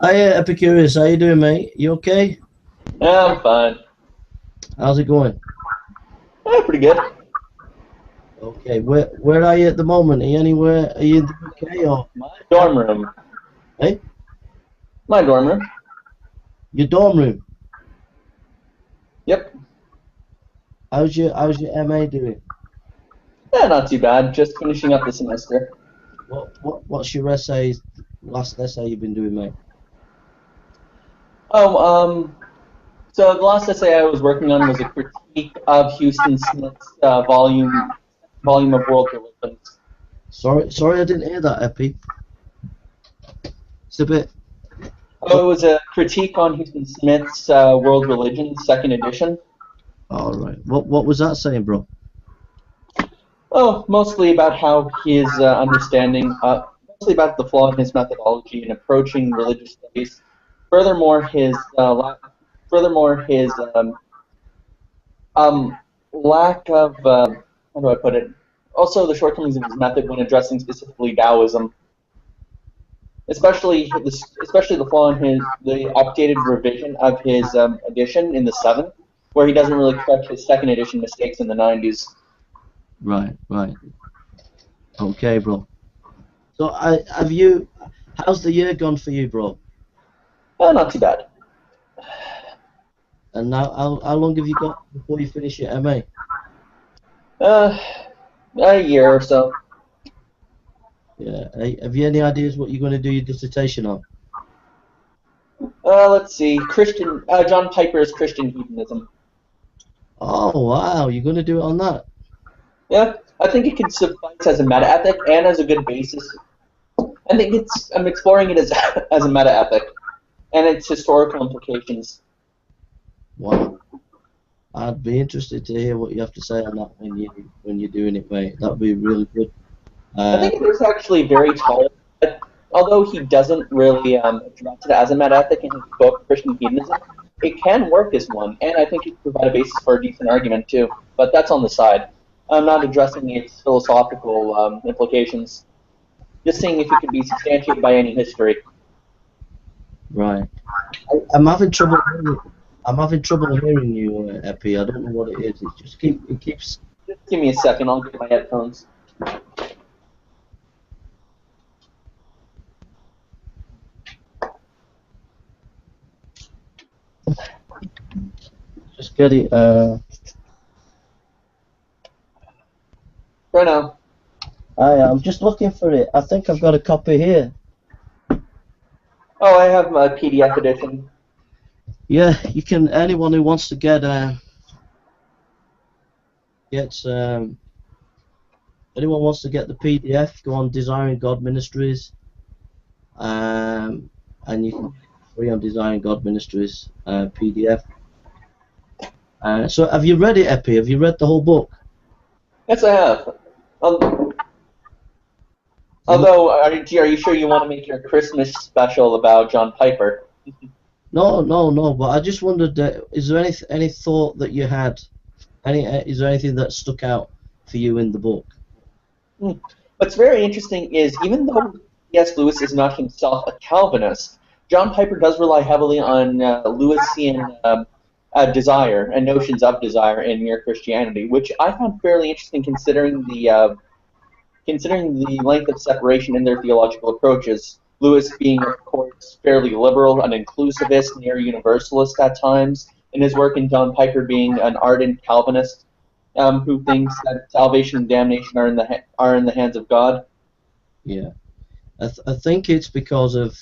Speaker 1: Epicurus. How you doing, mate? You okay?
Speaker 5: Yeah, I'm fine.
Speaker 1: How's it going?
Speaker 5: Yeah, pretty good.
Speaker 1: Okay, where are you at the moment? Are you anywhere? Are you in the UK or?
Speaker 5: My dorm room.
Speaker 1: Hey?
Speaker 5: My dorm room.
Speaker 1: Your dorm room?
Speaker 5: Yep.
Speaker 1: How's your MA doing?
Speaker 5: Yeah, not too bad. Just finishing up the semester.
Speaker 1: What's your essay? Last essay you've been doing, mate?
Speaker 5: Oh, so the last essay I was working on was a critique of Houston Smith's volume of World Religions.
Speaker 1: Sorry, I didn't hear that, Epi. It's a bit.
Speaker 5: Oh, it was a critique on Houston Smith's World Religions, second edition.
Speaker 1: All right. What was that saying, bro?
Speaker 5: Oh, mostly about how his understanding, mostly about the flaw in his methodology in approaching religious studies. Furthermore, his lack of how do I put it? Also, the shortcomings of his method when addressing specifically Taoism, especially the flaw in the updated revision of his edition in the 7th, where he doesn't really correct his second edition mistakes in the 90s.
Speaker 1: Right. Okay, bro. So, how's the year gone for you, bro?
Speaker 5: Not too bad.
Speaker 1: And now, how long have you got before you finish your MA?
Speaker 5: A year or so.
Speaker 1: Yeah. Have you any ideas what you're going to do your dissertation on?
Speaker 5: Let's see. John Piper's Christian hedonism.
Speaker 1: Oh, wow. You're going to do it on that?
Speaker 5: Yeah, I think it could suffice as a meta-ethic and as a good basis. I think I'm exploring it as a meta-ethic and its historical implications.
Speaker 1: Wow. I'd be interested to hear what you have to say on that when you're doing it, mate. That'd be really good.
Speaker 5: I think it is actually very tolerant. Although he doesn't really address it as a meta-ethic in his book, Christian Hedonism, it can work as one, and I think it could provide a basis for a decent argument too. But that's on the side. I'm not addressing its philosophical implications. Just seeing if it could be substantiated by any history.
Speaker 1: Right. I'm having trouble. I'm having trouble hearing you, Epi. I don't know what it is. It keeps.
Speaker 5: Just give me a second. I'll get my headphones.
Speaker 1: Just get it.
Speaker 5: Right now.
Speaker 1: I'm just looking for it. I think I've got a copy here.
Speaker 5: Oh, I have my PDF edition.
Speaker 1: Yeah, you can. Anyone who wants to get anyone wants to get the PDF, go on Desiring God Ministries, and you can get it free on Desiring God Ministries PDF. So have you read it, Epi? Have you read the whole book?
Speaker 5: Yes, I have. Although, are you sure you want to make your Christmas special about John Piper?
Speaker 1: No. But I just wondered, is there any thought that you had Is there anything that stuck out for you in the book?
Speaker 5: What's very interesting is even though C.S. Lewis is not himself a Calvinist, John Piper does rely heavily on Lewisian desire and notions of desire in Mere Christianity, which I found fairly interesting considering the length of separation in their theological approaches. Lewis being, of course, fairly liberal, an inclusivist, near universalist at times, in his work, and John Piper being an ardent Calvinist who thinks that salvation and damnation are in the hands of God.
Speaker 1: Yeah, I think it's because of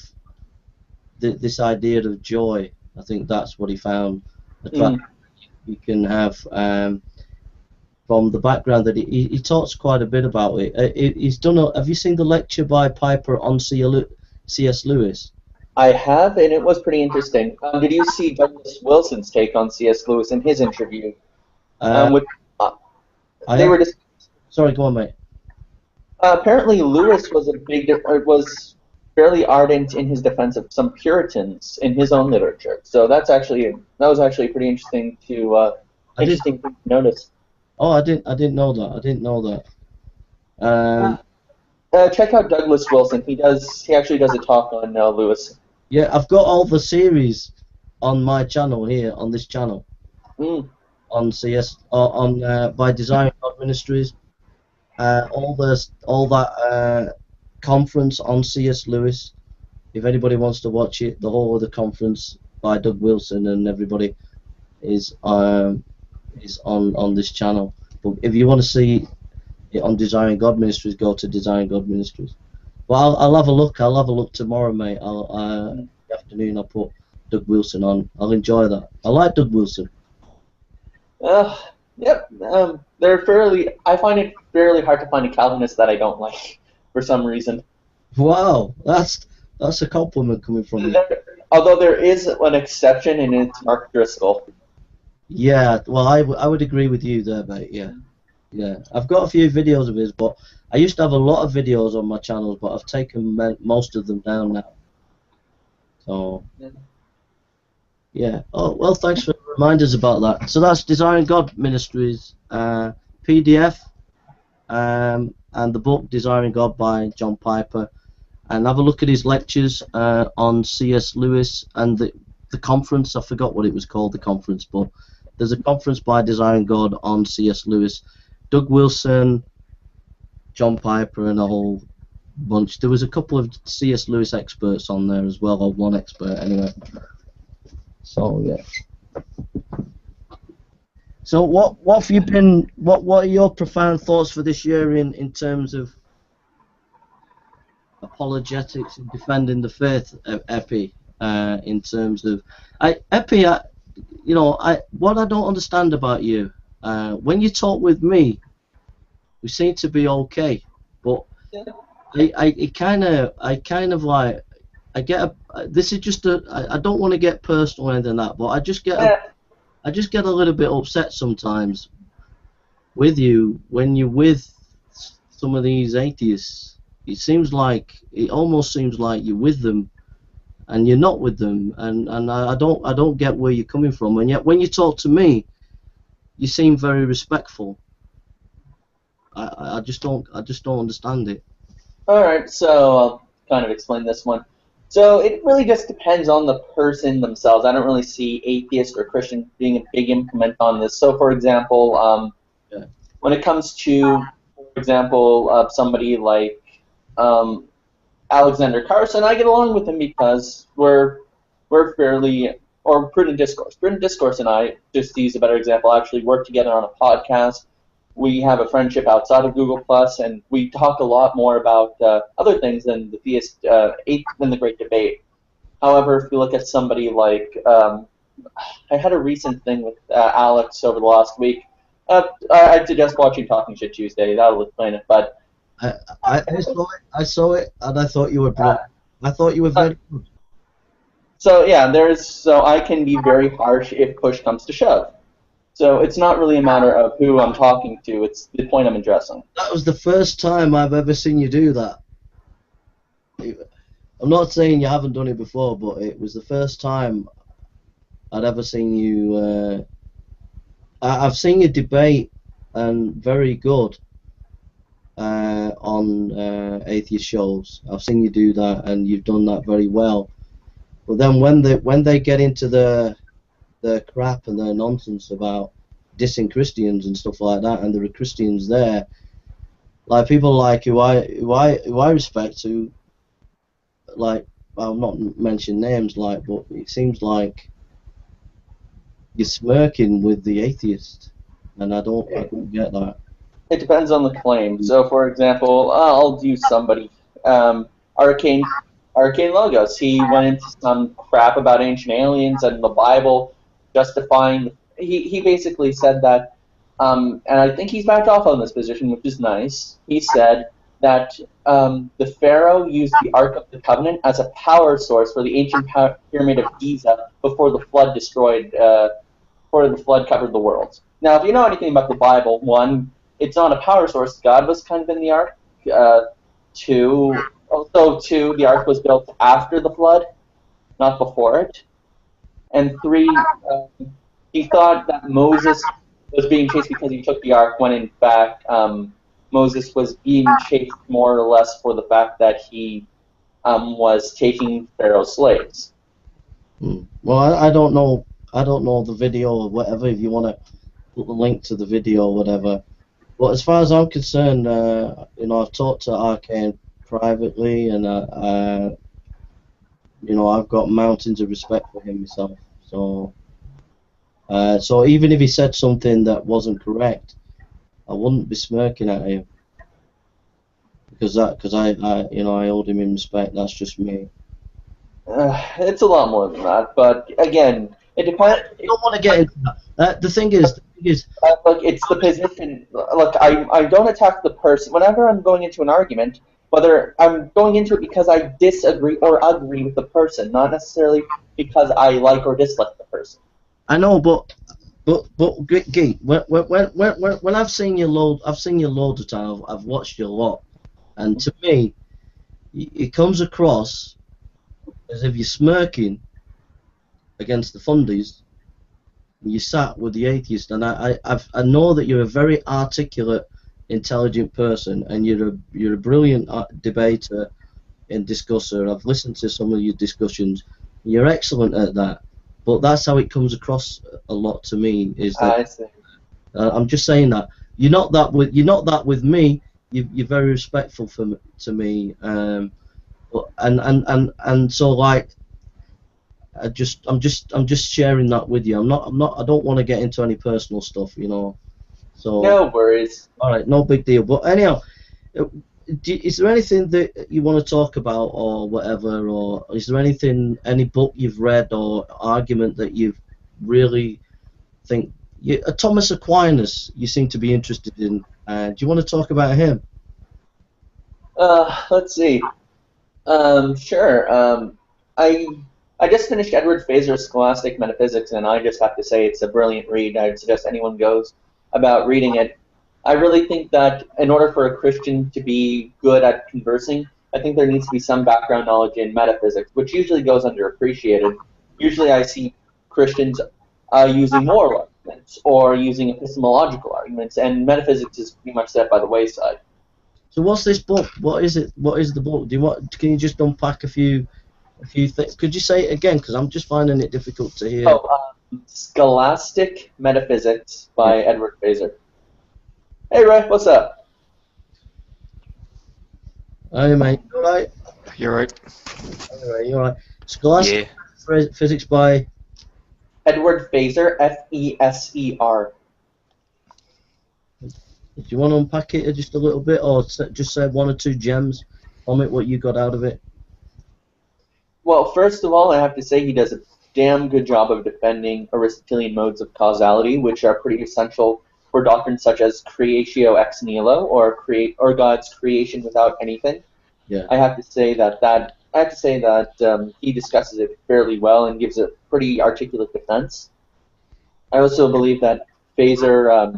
Speaker 1: this idea of joy. I think that's what he found attractive. You can have from the background that he talks quite a bit about it. He's done. Have you seen the lecture by Piper on C.S. Lewis?
Speaker 5: I have, and it was pretty interesting. Did you see Douglas Wilson's take on C.S. Lewis in his interview? With, they were just.
Speaker 1: Sorry, go on, mate.
Speaker 5: Apparently, Lewis was fairly ardent in his defense of some Puritans in his own literature. So that was actually pretty interesting to notice.
Speaker 1: Oh, I didn't know that. I didn't know that.
Speaker 5: Check out Douglas Wilson. He actually does a talk on Lewis.
Speaker 1: Yeah, I've got all the series on my channel here, on this channel, on CS, by Design God Ministries. All that conference on C.S. Lewis. If anybody wants to watch it, the whole of the conference by Doug Wilson and everybody is on this channel. But if you want to see it on Design God Ministries, go to Design God Ministries. Well, I'll have a look. I'll have a look tomorrow, mate. In the afternoon, I'll put Doug Wilson on. I'll enjoy that. I like Doug Wilson.
Speaker 5: Yep. I find it fairly hard to find a Calvinist that I don't like for some reason.
Speaker 1: Wow, that's a compliment coming from you.
Speaker 5: Although there is an exception, and it's Mark Driscoll.
Speaker 1: Yeah, well, I would agree with you there, mate. Yeah. I've got a few videos of his, but I used to have a lot of videos on my channels, but I've taken most of them down now. So. Yeah. Oh, well, thanks for the reminders about that. So that's Design God Ministries PDF and the book Desiring God by John Piper. And have a look at his lectures on C.S. Lewis and the conference. I forgot what it was called, the conference, but there's a conference by Desiring God on C.S. Lewis. Doug Wilson, John Piper, and a whole bunch. There was a couple of C.S. Lewis experts on there as well, or one expert anyway. So yeah. So what have you been? What are your profound thoughts for this year in terms of apologetics and defending the faith, Epi? In terms of Epi, what I don't understand about you, when you talk with me, we seem to be okay, but I kind of like. This is just I don't want to get personal or anything like that, but I just get a little bit upset sometimes with you when you're with some of these atheists. It almost seems like you're with them and you're not with them, and I don't get where you're coming from, and yet when you talk to me, you seem very respectful. I just don't understand it.
Speaker 5: All right, so I'll kind of explain this one. So it really just depends on the person themselves. I don't really see atheist or Christian being a big implement on this. So, for example, when it comes to, for example, somebody like Alexander Carson, I get along with him because we're fairly, or Prudent Discourse. Prudent Discourse and I, just to use a better example, actually work together on a podcast. We have a friendship outside of Google+, and we talk a lot more about other things than the theist, than the Great Debate. However, if you look at somebody like, I had a recent thing with Alex over the last week. I'd suggest watching Talking Shit Tuesday. That'll explain it. But
Speaker 1: I saw it, and I thought you were brilliant. I thought you were very good.
Speaker 5: So yeah, so I can be very harsh if push comes to shove. So it's not really a matter of who I'm talking to, it's the point I'm addressing.
Speaker 1: That was the first time I've ever seen you do that. I'm not saying you haven't done it before, but it was the first time I'd ever seen you I've seen you debate, and very good on atheist shows. I've seen you do that, and you've done that very well. But then when they get into the crap and their nonsense about dissing Christians and stuff like that, and there are Christians there, like people like who I respect, who, like, I'll not mention names, like, but it seems like you're smirking with the atheist, and I don't get that.
Speaker 5: It depends on the claim. So, for example, I'll use somebody, Arcane, Arcane Logos. He went into some crap about ancient aliens and the Bible, justifying. He basically said that, and I think he's backed off on this position, which is nice. He said that the Pharaoh used the Ark of the Covenant as a power source for the ancient pyramid of Giza before the flood destroyed. Before the flood covered the world. Now, if you know anything about the Bible, one, it's not a power source. God was kind of in the ark. Two, the ark was built after the flood, not before it. And three, he thought that Moses was being chased because he took the ark, when in fact Moses was being chased more or less for the fact that he was taking Pharaoh's slaves.
Speaker 1: Well, I don't know. I don't know the video or whatever. If you want to put the link to the video or whatever. But as far as I'm concerned, I've talked to Arcane privately, and I've got mountains of respect for him myself. So, so even if he said something that wasn't correct, I wouldn't be smirking at him, because I hold him in respect. That's just me.
Speaker 5: It's a lot more than that, but again, it depends.
Speaker 1: I don't want to get into that. The thing is,
Speaker 5: look, it's the position. Look, I don't attack the person. Whenever I'm going into an argument, whether I'm going into it because I disagree or agree with the person, not necessarily because I like or dislike the person.
Speaker 1: I know, but Gee, when I've seen you loads of times. I've watched you a lot, and to me, it comes across as if you're smirking against the fundies. You sat with the atheist, and I know that you're a very articulate, intelligent person, and you're a brilliant debater and discusser. I've listened to some of your discussions. You're excellent at that, but that's how it comes across a lot to me. Is that
Speaker 5: I see.
Speaker 1: I'm just saying that you're not that with me. You're very respectful to me, and so, like, I'm just sharing that with you. I don't want to get into any personal stuff, So
Speaker 5: No worries.
Speaker 1: all right, no big deal. But anyhow, is there anything that you want to talk about or whatever, or is there any book you've read or argument that you've really think Thomas Aquinas you seem to be interested in? Do you want to talk about him?
Speaker 5: Let's see. Sure. I just finished Edward Feser's Scholastic Metaphysics, and I just have to say it's a brilliant read. I'd suggest anyone goes about reading it. I really think that in order for a Christian to be good at conversing, I think there needs to be some background knowledge in metaphysics, which usually goes underappreciated. Usually I see Christians using moral arguments or using epistemological arguments, and metaphysics is pretty much set by the wayside.
Speaker 1: So what's this book? What is it? What is the book? Can you just unpack a few things? Could you say it again? Because I'm just finding it difficult to hear.
Speaker 5: Scholastic Metaphysics by Edward Feser. Hey, Ray, what's up?
Speaker 1: Hey, mate. You all right?
Speaker 6: You're right.
Speaker 1: You all right? Scholastic Physics by
Speaker 5: Edward Feser, F-E-S-E-R.
Speaker 1: Do you want to unpack it just a little bit, or just say one or two gems on it, what you got out of it?
Speaker 5: Well, first of all, I have to say he does a damn good job of defending Aristotelian modes of causality, which are pretty essential for doctrines such as creatio ex nihilo, or God's creation without anything.
Speaker 1: Yeah.
Speaker 5: I have to say that he discusses it fairly well and gives a pretty articulate defense. I also believe that Feser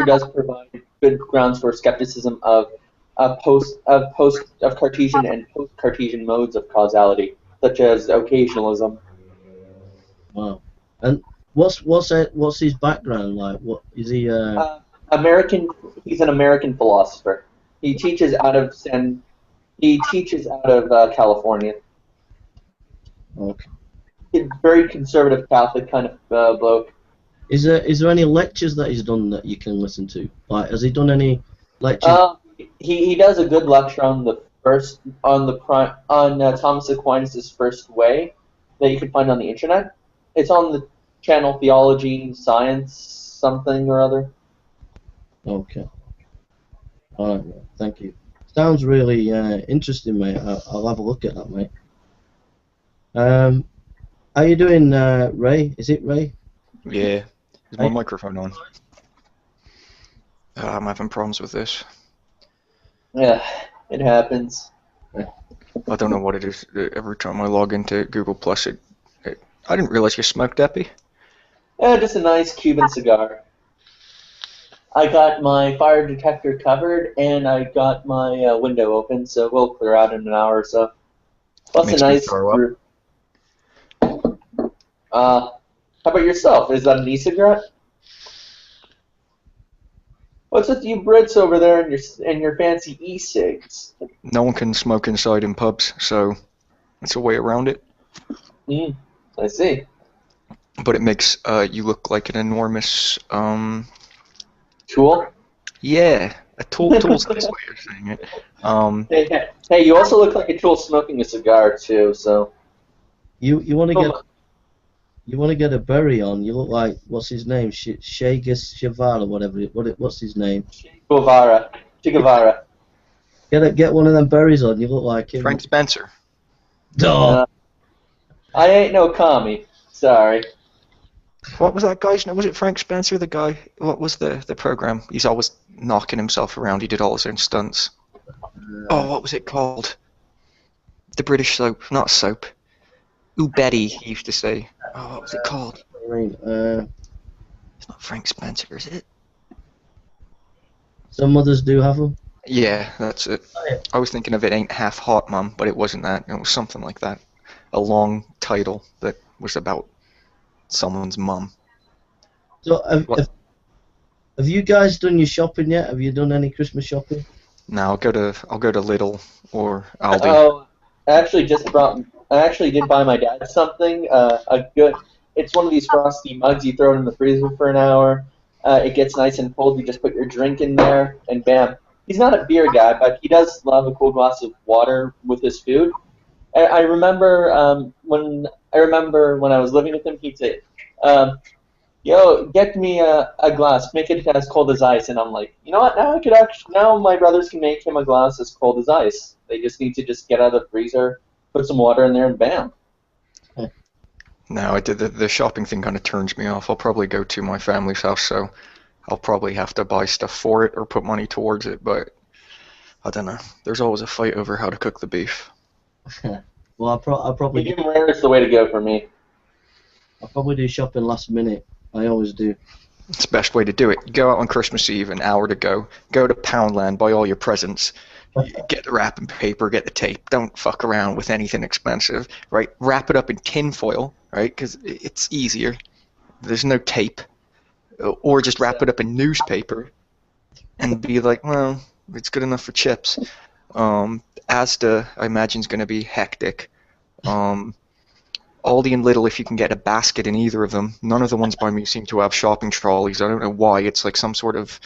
Speaker 5: does provide good grounds for skepticism of Cartesian and post-Cartesian modes of causality, such as occasionalism.
Speaker 1: Wow. And What's his background like? What is he?
Speaker 5: American. He's an American philosopher. He teaches out of California.
Speaker 1: Okay.
Speaker 5: He's a very conservative Catholic kind of bloke.
Speaker 1: Is there any lectures that he's done that you can listen to? Like, has he done any lectures?
Speaker 5: He does a good lecture on Thomas Aquinas' First Way that you can find on the internet. It's on the channel Theology Science something or other.
Speaker 1: Okay. All right, mate. Thank you. Sounds really interesting, mate. I'll have a look at that, mate. How you doing, Ray? Is it Ray?
Speaker 6: Yeah. Is my microphone on? I'm having problems with this.
Speaker 5: Yeah, it happens.
Speaker 6: I don't know what it is. Every time I log into Google Plus, I didn't realize you smoked, Epi.
Speaker 5: Yeah, just a nice Cuban cigar. I got my fire detector covered, and I got my window open, so we'll clear out in an hour or so. Plus
Speaker 6: Makes
Speaker 5: a
Speaker 6: me
Speaker 5: nice
Speaker 6: throw up.
Speaker 5: How about yourself? Is that an e-cigarette? What's with you Brits over there and your fancy e-cigs?
Speaker 6: No one can smoke inside in pubs, so it's a way around it.
Speaker 5: I see.
Speaker 6: But it makes you look like an enormous
Speaker 5: Tool?
Speaker 6: Yeah, a tool's a nice way of saying it.
Speaker 5: Hey, you also look like a tool smoking a cigar too. So
Speaker 1: You want to get a berry on? You look like, what's his name? Shagus Shavara, whatever. What's his name?
Speaker 5: Che Guevara.
Speaker 1: Get one of them berries on. You look like him.
Speaker 6: Frank Spencer.
Speaker 1: Duh.
Speaker 5: I ain't no commie. Sorry.
Speaker 6: What was that guy's name? Was it Frank Spencer, the guy? What was the program? He's always knocking himself around. He did all his own stunts. Oh, what was it called? The British soap. Not soap. Ooh, Betty, he used to say. Oh, what was it called? It's not Frank Spencer, is it?
Speaker 1: Some others do have them.
Speaker 6: Yeah, that's it. I was thinking of It Ain't Half Hot, Mum, but it wasn't that. It was something like that. A long title that was about someone's mum.
Speaker 1: So, have you guys done your shopping yet? Have you done any Christmas shopping?
Speaker 6: No, I'll go to Lidl or Aldi.
Speaker 5: Oh, I actually did buy my dad something. It's one of these frosty mugs. You throw it in the freezer for an hour. It gets nice and cold. You just put your drink in there, and bam. He's not a beer guy, but he does love a cool glass of water with his food. I remember when I was living with him, he'd say, "Yo, get me a glass. Make it as cold as ice." And I'm like, you know what? Now my brothers can make him a glass as cold as ice. They just need to just get out of the freezer, put some water in there, and bam.
Speaker 6: No, I did the shopping thing kind of turns me off. I'll probably go to my family's house, so I'll probably have to buy stuff for it or put money towards it, but I don't know. There's always a fight over how to cook the beef.
Speaker 1: Well, I'll probably
Speaker 5: Medium rare is the way to go for me.
Speaker 1: I'll probably do shopping last minute. I always do.
Speaker 6: It's the best way to do it. You go out on Christmas Eve, an hour to go. Go to Poundland, buy all your presents. Get the wrapping paper, get the tape. Don't fuck around with anything expensive, right? Wrap it up in tin foil, right? Because it's easier. There's no tape. Or just wrap it up in newspaper and be like, well, it's good enough for chips. Asda, I imagine, is going to be hectic. Aldi and Lidl, if you can get a basket in either of them. None of the ones by me seem to have shopping trolleys. I don't know why. It's like some sort of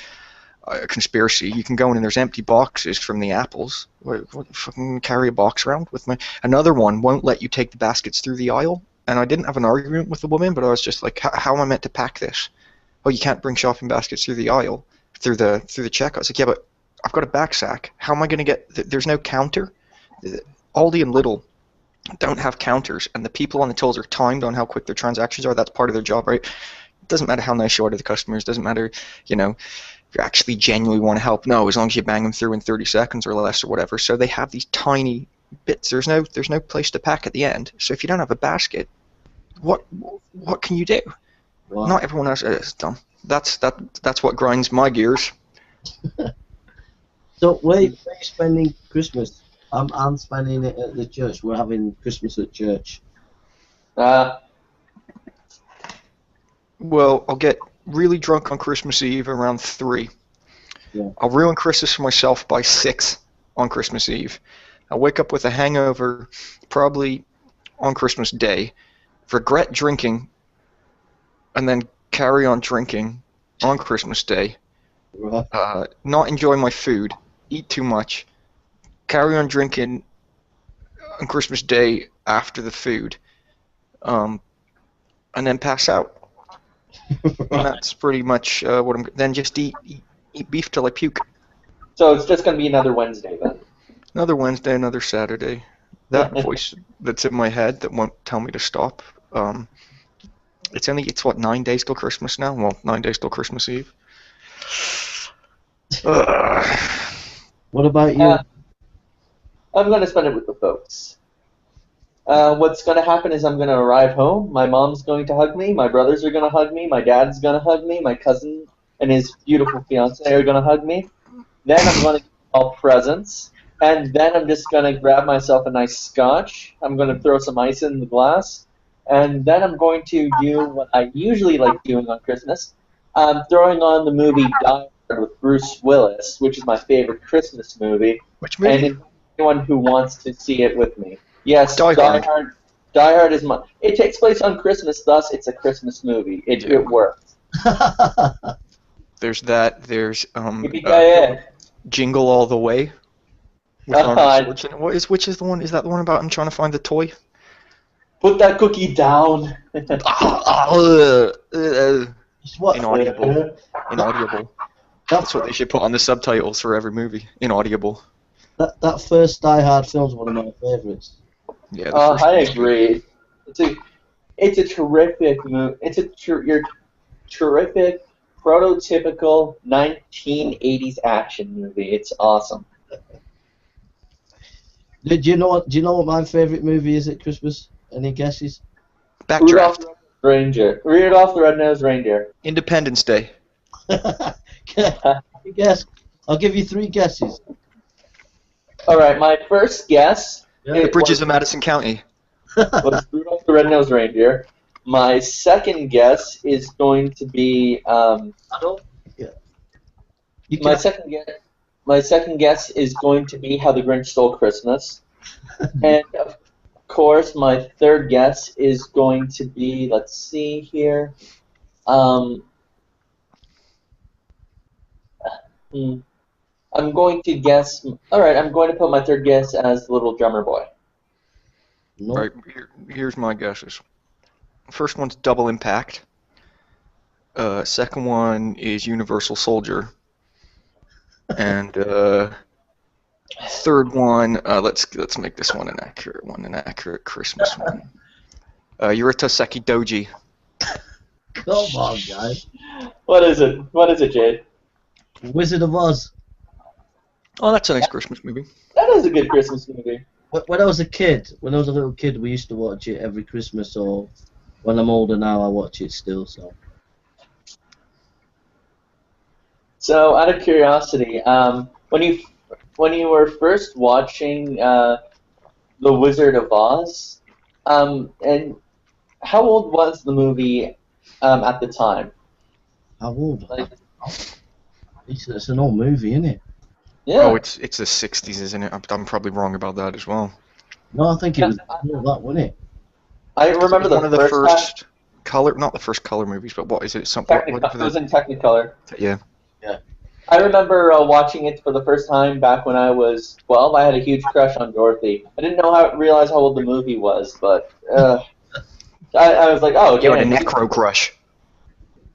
Speaker 6: conspiracy. You can go in and there's empty boxes from the apples. What fucking carry a box around with me? Another one won't let you take the baskets through the aisle. And I didn't have an argument with the woman, but I was just like, how am I meant to pack this? Oh, you can't bring shopping baskets through the aisle, through the checkout. It's like, yeah, but I've got a back sack. How am I going to get? There's no counter. Aldi and Lidl don't have counters, and the people on the tills are timed on how quick their transactions are. That's part of their job, right? It doesn't matter how nice you are to the customers. It doesn't matter, if you actually genuinely want to help. No, as long as you bang them through in 30 seconds or less or whatever. So they have these tiny bits. There's no place to pack at the end. So if you don't have a basket, what can you do? Wow. Not everyone else is dumb. That's what grinds my gears.
Speaker 1: So where are you spending Christmas? I'm spending it at the church. We're having Christmas at church.
Speaker 6: Well, I'll get really drunk on Christmas Eve around 3.
Speaker 1: Yeah.
Speaker 6: I'll ruin Christmas for myself by 6 on Christmas Eve. I'll wake up with a hangover probably on Christmas Day, regret drinking, and then carry on drinking on Christmas Day,
Speaker 1: Right.
Speaker 6: not enjoy my food, eat too much, carry on drinking on Christmas Day after the food, and then pass out. And that's pretty much what I'm. Then just eat beef till I puke.
Speaker 5: So it's just going to be another Wednesday then.
Speaker 6: Another Wednesday, another Saturday. That voice that's in my head that won't tell me to stop. It's what, 9 days till Christmas now? Well, 9 days till Christmas Eve.
Speaker 1: What about you?
Speaker 5: I'm going to spend it with the folks. What's going to happen is I'm going to arrive home. My mom's going to hug me. My brothers are going to hug me. My dad's going to hug me. My cousin and his beautiful fiance are going to hug me. Then I'm going to get all presents. And then I'm just going to grab myself a nice scotch. I'm going to throw some ice in the glass. And then I'm going to do what I usually like doing on Christmas. I'm throwing on the movie Die Hard with Bruce Willis, which is my favorite Christmas movie.
Speaker 6: Which movie?
Speaker 5: And invite anyone who wants to see it with me. Yes,
Speaker 6: Die Hard.
Speaker 5: Die Hard is my. It takes place on Christmas, thus it's a Christmas movie. It works.
Speaker 6: There's that. There's
Speaker 5: Yippee-ki-yay.
Speaker 6: Jingle All the Way. With
Speaker 5: Uh-huh.
Speaker 6: Arnold Schwarzenegger. Which is the one? Is that the one about him trying to find the toy?
Speaker 5: Put that cookie down.
Speaker 1: It's what?
Speaker 6: Inaudible. Inaudible. That's what they should put on the subtitles for every movie. Inaudible.
Speaker 1: That first Die Hard film's one of my favourites.
Speaker 6: Yeah.
Speaker 5: I agree. It's a terrific movie. It's your terrific prototypical 1980s action movie. It's awesome.
Speaker 1: Do you know what my favourite movie is at Christmas? Any guesses?
Speaker 6: Backdraft.
Speaker 5: Rudolph the Red-Nosed Reindeer.
Speaker 6: Independence Day.
Speaker 1: Guess. I'll give you 3 guesses.
Speaker 5: All right, my first guess
Speaker 6: The Bridges of Madison County.
Speaker 5: was Rudolph the Red-Nosed Reindeer. My second guess is going to be my second guess is going to be How the Grinch Stole Christmas, and of course my third guess is going to be, let's see here, I'm going to guess. All right, I'm going to put my third guess as the Little Drummer Boy.
Speaker 1: No.
Speaker 6: Right. Here's my guesses. First one's Double Impact. Second one is Universal Soldier. And third one, let's make this one an accurate Christmas one. Yuritoseki Doji.
Speaker 1: Come on, guys.
Speaker 5: What is it? What is it, Jade?
Speaker 1: Wizard of Oz.
Speaker 6: Oh, that's a nice Christmas movie.
Speaker 5: That is a good Christmas movie.
Speaker 1: When I was a little kid, we used to watch it every Christmas. Or when I'm older now, I watch it still.
Speaker 5: So, out of curiosity, when you were first watching The Wizard of Oz, and how old was the movie at the time?
Speaker 1: How old? It's an old movie, isn't it?
Speaker 5: Yeah.
Speaker 6: Oh, it's the 60s, isn't it? I'm probably wrong about that as well.
Speaker 1: No, I think it was before that, wasn't it?
Speaker 5: I remember
Speaker 6: one of the
Speaker 5: first
Speaker 6: first color, not the first color movies, but what is it? Something.
Speaker 5: It was in Technicolor.
Speaker 6: Yeah.
Speaker 5: I remember watching it for the first time back when I was 12. I had a huge crush on Dorothy. I didn't realize how old the movie was, but I was like, oh,
Speaker 6: You had a
Speaker 5: damn.
Speaker 6: necro crush.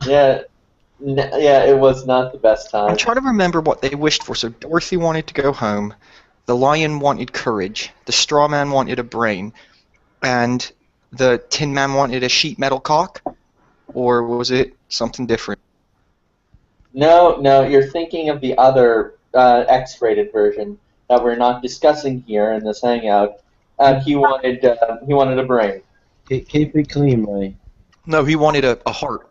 Speaker 5: Yeah, it was not the best time.
Speaker 6: I'm trying to remember what they wished for. So Dorothy wanted to go home, the lion wanted courage, the straw man wanted a brain, and the tin man wanted a sheet metal cock? Or was it something different?
Speaker 5: No, you're thinking of the other X-rated version that we're not discussing here in this hangout. He wanted a brain.
Speaker 1: Keep it clean, Ray.
Speaker 6: No, he wanted a heart.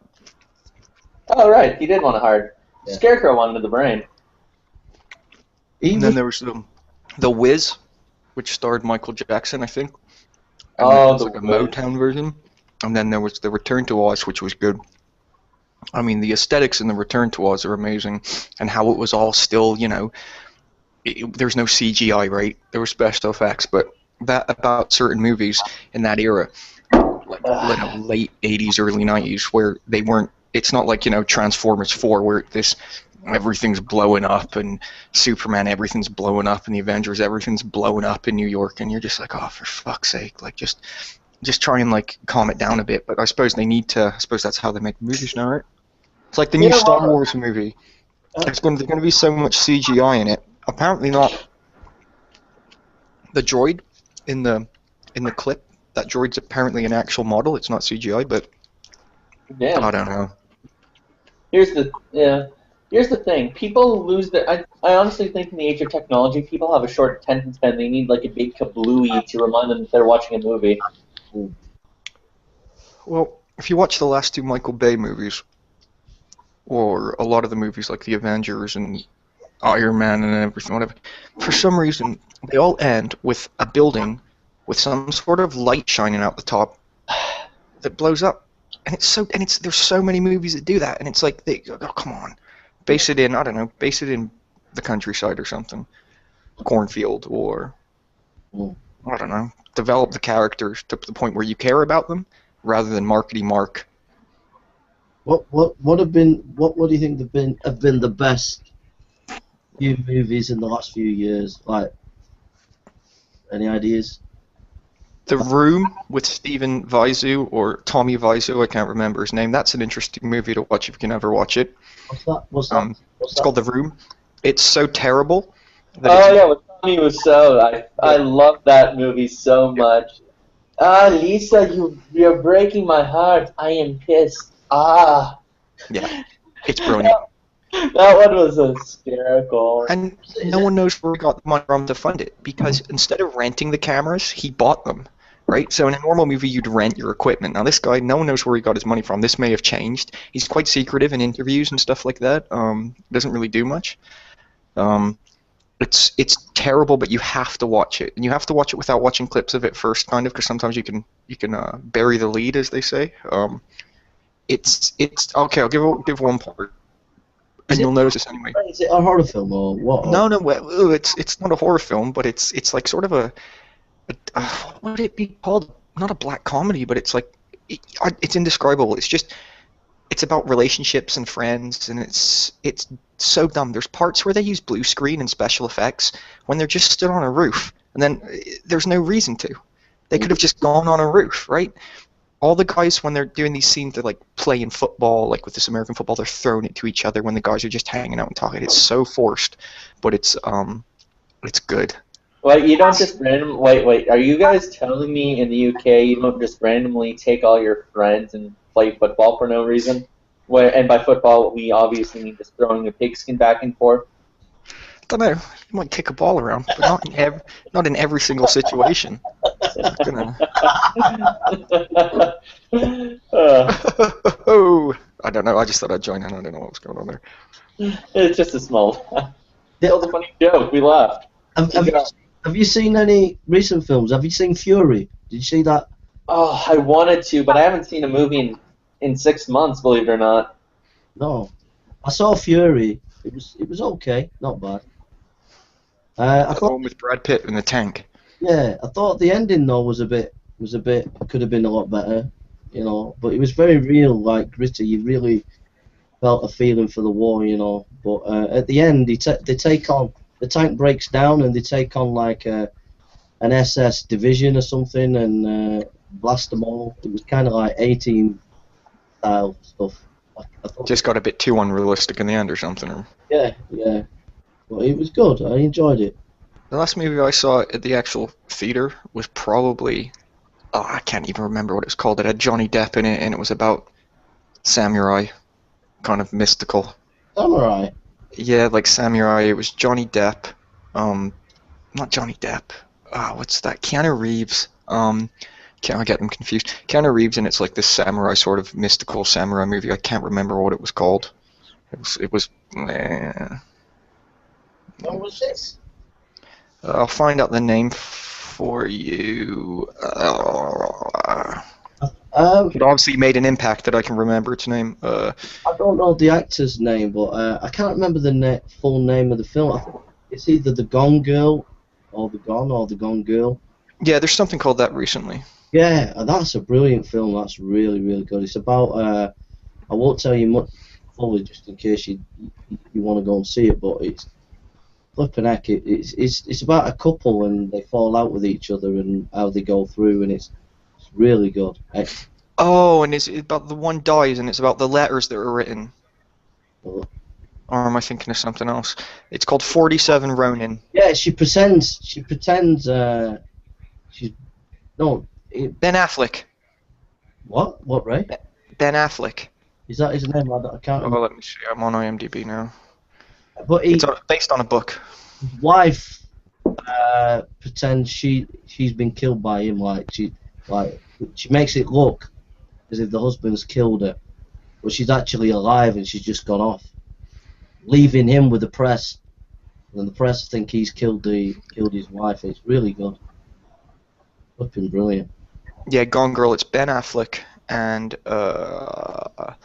Speaker 5: Oh, right, he did want a heart.
Speaker 1: Yeah.
Speaker 5: Scarecrow wanted the brain.
Speaker 6: And then there was the Wiz, which starred Michael Jackson, I think. And
Speaker 5: Oh,
Speaker 6: it was
Speaker 5: the
Speaker 6: like a
Speaker 5: Wiz.
Speaker 6: Motown version. And then there was the Return to Oz, which was good. I mean, the aesthetics in the Return to Oz are amazing, and how it was all still, there's no CGI, right? There were special effects, but that about certain movies in that era, like late 80s, early 90s, where they weren't. It's not like Transformers 4, where everything's blowing up, and Superman, everything's blowing up, and the Avengers, everything's blowing up in New York, and you're just like, oh, for fuck's sake, like just try and like calm it down a bit. But I suppose they need to. I suppose that's how they make movies now, right? It's like the new Star Wars movie. There's going to be so much CGI in it. Apparently not. The droid in the clip. That droid's apparently an actual model. It's not CGI, but
Speaker 5: Damn.
Speaker 6: I don't know.
Speaker 5: Here's the thing. People lose their. I honestly think in the age of technology, people have a short attention span. They need like a big kablooey to remind them that they're watching a movie.
Speaker 6: Well, if you watch the last two Michael Bay movies, or a lot of the movies like The Avengers and Iron Man and everything, whatever, for some reason they all end with a building with some sort of light shining out the top that blows up, and there's so many movies that do that, and it's like oh, come on, base it in the countryside or something, cornfield, or I don't know, develop the characters to the point where you care about them rather than markety mark.
Speaker 1: What do you think have been the best few movies in the last few years? Like, any ideas?
Speaker 6: The Room with Stephen Vizu, or Tommy Wiseau, I can't remember his name. That's an interesting movie to watch if you can ever watch it.
Speaker 1: What's that?
Speaker 6: It's called The Room. It's so terrible.
Speaker 5: With Tommy Wiseau, I love that movie so much. Lisa, you're breaking my heart. I am pissed.
Speaker 6: Yeah, it's brilliant.
Speaker 5: That one was hysterical.
Speaker 6: And no one knows where he got the money from to fund it, because instead of renting the cameras, he bought them, right? So in a normal movie, you'd rent your equipment. Now this guy, no one knows where he got his money from. This may have changed. He's quite secretive in interviews and stuff like that. Doesn't really do much. It's terrible, but you have to watch it, and you have to watch it without watching clips of it first, kind of, because sometimes you can bury the lead, as they say. It's okay. I'll give one part, and you'll notice this anyway.
Speaker 1: Is it a horror film or what?
Speaker 6: No, it's not a horror film, but it's like sort of a what would it be called? Not a black comedy, but it's like it's indescribable. It's about relationships and friends, and it's so dumb. There's parts where they use blue screen and special effects when they're just stood on a roof, and then there's no reason to. They could have just gone on a roof, right? All the guys, when they're doing these scenes, they're like playing football, like with this American football, they're throwing it to each other when the guys are just hanging out and talking. It's so forced, but it's good.
Speaker 5: Wait, you don't just wait. Are you guys telling me in the UK you don't just randomly take all your friends and play football for no reason? And by football, we obviously mean just throwing a pigskin back and forth.
Speaker 6: I don't know. You might kick a ball around, but not in every single situation. Oh, I don't know. I just thought I'd join in. I don't know what was going on there.
Speaker 5: It's just a small. That was a funny joke. We laughed.
Speaker 1: Have you seen any recent films? Have you seen Fury? Did you see that?
Speaker 5: Oh, I wanted to, but I haven't seen a movie in 6 months. Believe it or not.
Speaker 1: No, I saw Fury. It was okay, not bad. I
Speaker 6: The one with Brad Pitt in the tank.
Speaker 1: Yeah, I thought the ending though was a bit could have been a lot better, But it was very real, like gritty. You really felt a feeling for the war, But at the end, they take on the tank breaks down and they take on like an SS division or something and blast them all. It was kind of like 18 style stuff. I thought,
Speaker 6: Just got a bit too unrealistic in the end or something.
Speaker 1: yeah. But it was good. I enjoyed it.
Speaker 6: The last movie I saw at the actual theater was probably, I can't even remember what it was called. It had Johnny Depp in it, and it was about samurai, kind of mystical.
Speaker 1: Samurai?
Speaker 6: Yeah, like samurai. It was Johnny Depp. Not Johnny Depp. What's that? Keanu Reeves. Can't I get them confused? Keanu Reeves, and it's like this samurai sort of mystical samurai movie. I can't remember what it was called. It was.
Speaker 1: What was this?
Speaker 6: I'll find out the name for you.
Speaker 1: I
Speaker 6: It obviously made an impact that I can remember its name.
Speaker 1: I don't know the actor's name, but I can't remember the full name of the film. I think it's either The Gone Girl or The Gone Girl.
Speaker 6: Yeah, there's something called that recently.
Speaker 1: Yeah, that's a brilliant film. That's really, really good. It's about I won't tell you much fully just in case you want to go and see it, but it's flipping heck. It's about a couple and they fall out with each other and how they go through, and it's really good.
Speaker 6: Oh, and it's about the one dies, and it's about the letters that were written.
Speaker 1: Oh.
Speaker 6: Or am I thinking of something else? It's called 47 Ronin.
Speaker 1: Yeah, she pretends. She's no.
Speaker 6: Ben Affleck.
Speaker 1: What, Ray?
Speaker 6: Ben Affleck.
Speaker 1: Is that his name? I can't
Speaker 6: Oh,
Speaker 1: remember.
Speaker 6: let me see. I'm on IMDb now.
Speaker 1: But
Speaker 6: It's based on a book.
Speaker 1: his wife pretends she's been killed by him. She makes it look as if the husband's killed her, but she's actually alive and she's just gone off, leaving him with the press. And the press think he's killed his wife. It's really good. Flipping brilliant.
Speaker 6: Yeah, Gone Girl. It's Ben Affleck and
Speaker 1: I'll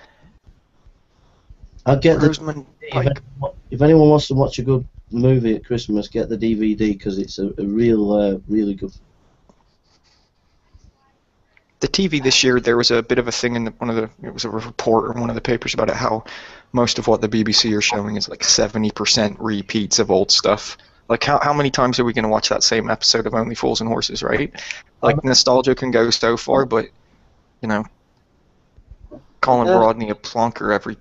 Speaker 1: get
Speaker 6: Rosamund Pike.
Speaker 1: if anyone wants to watch a good movie at Christmas, get the DVD because it's a real really good.
Speaker 6: The TV this year, there was a bit of a thing in it was a report in one of the papers about it, how most of what the BBC are showing is like 70% repeats of old stuff. Like, how many times are we going to watch that same episode of Only Fools and Horses, right? Like, nostalgia can go so far, but, you know, calling Rodney a plonker every,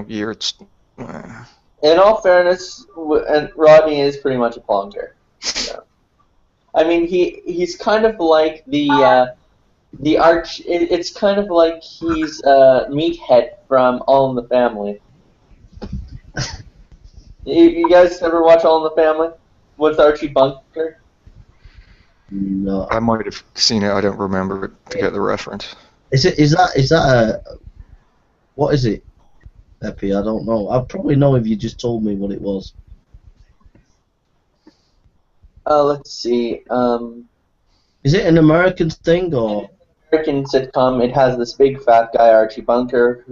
Speaker 6: year, it's...
Speaker 5: In all fairness, and Rodney is pretty much a plonker. I mean, he's kind of like the arch. It's kind of like he's Meathead from All in the Family. You guys ever watch All in the Family with Archie Bunker?
Speaker 1: No.
Speaker 6: I might have seen it. I don't remember it to get the reference.
Speaker 1: Is that a what is it, Epi? I don't know. I'd probably know if you just told me what it was.
Speaker 5: Let's see.
Speaker 1: Is it an American thing or?
Speaker 5: American sitcom. It has this big fat guy Archie Bunker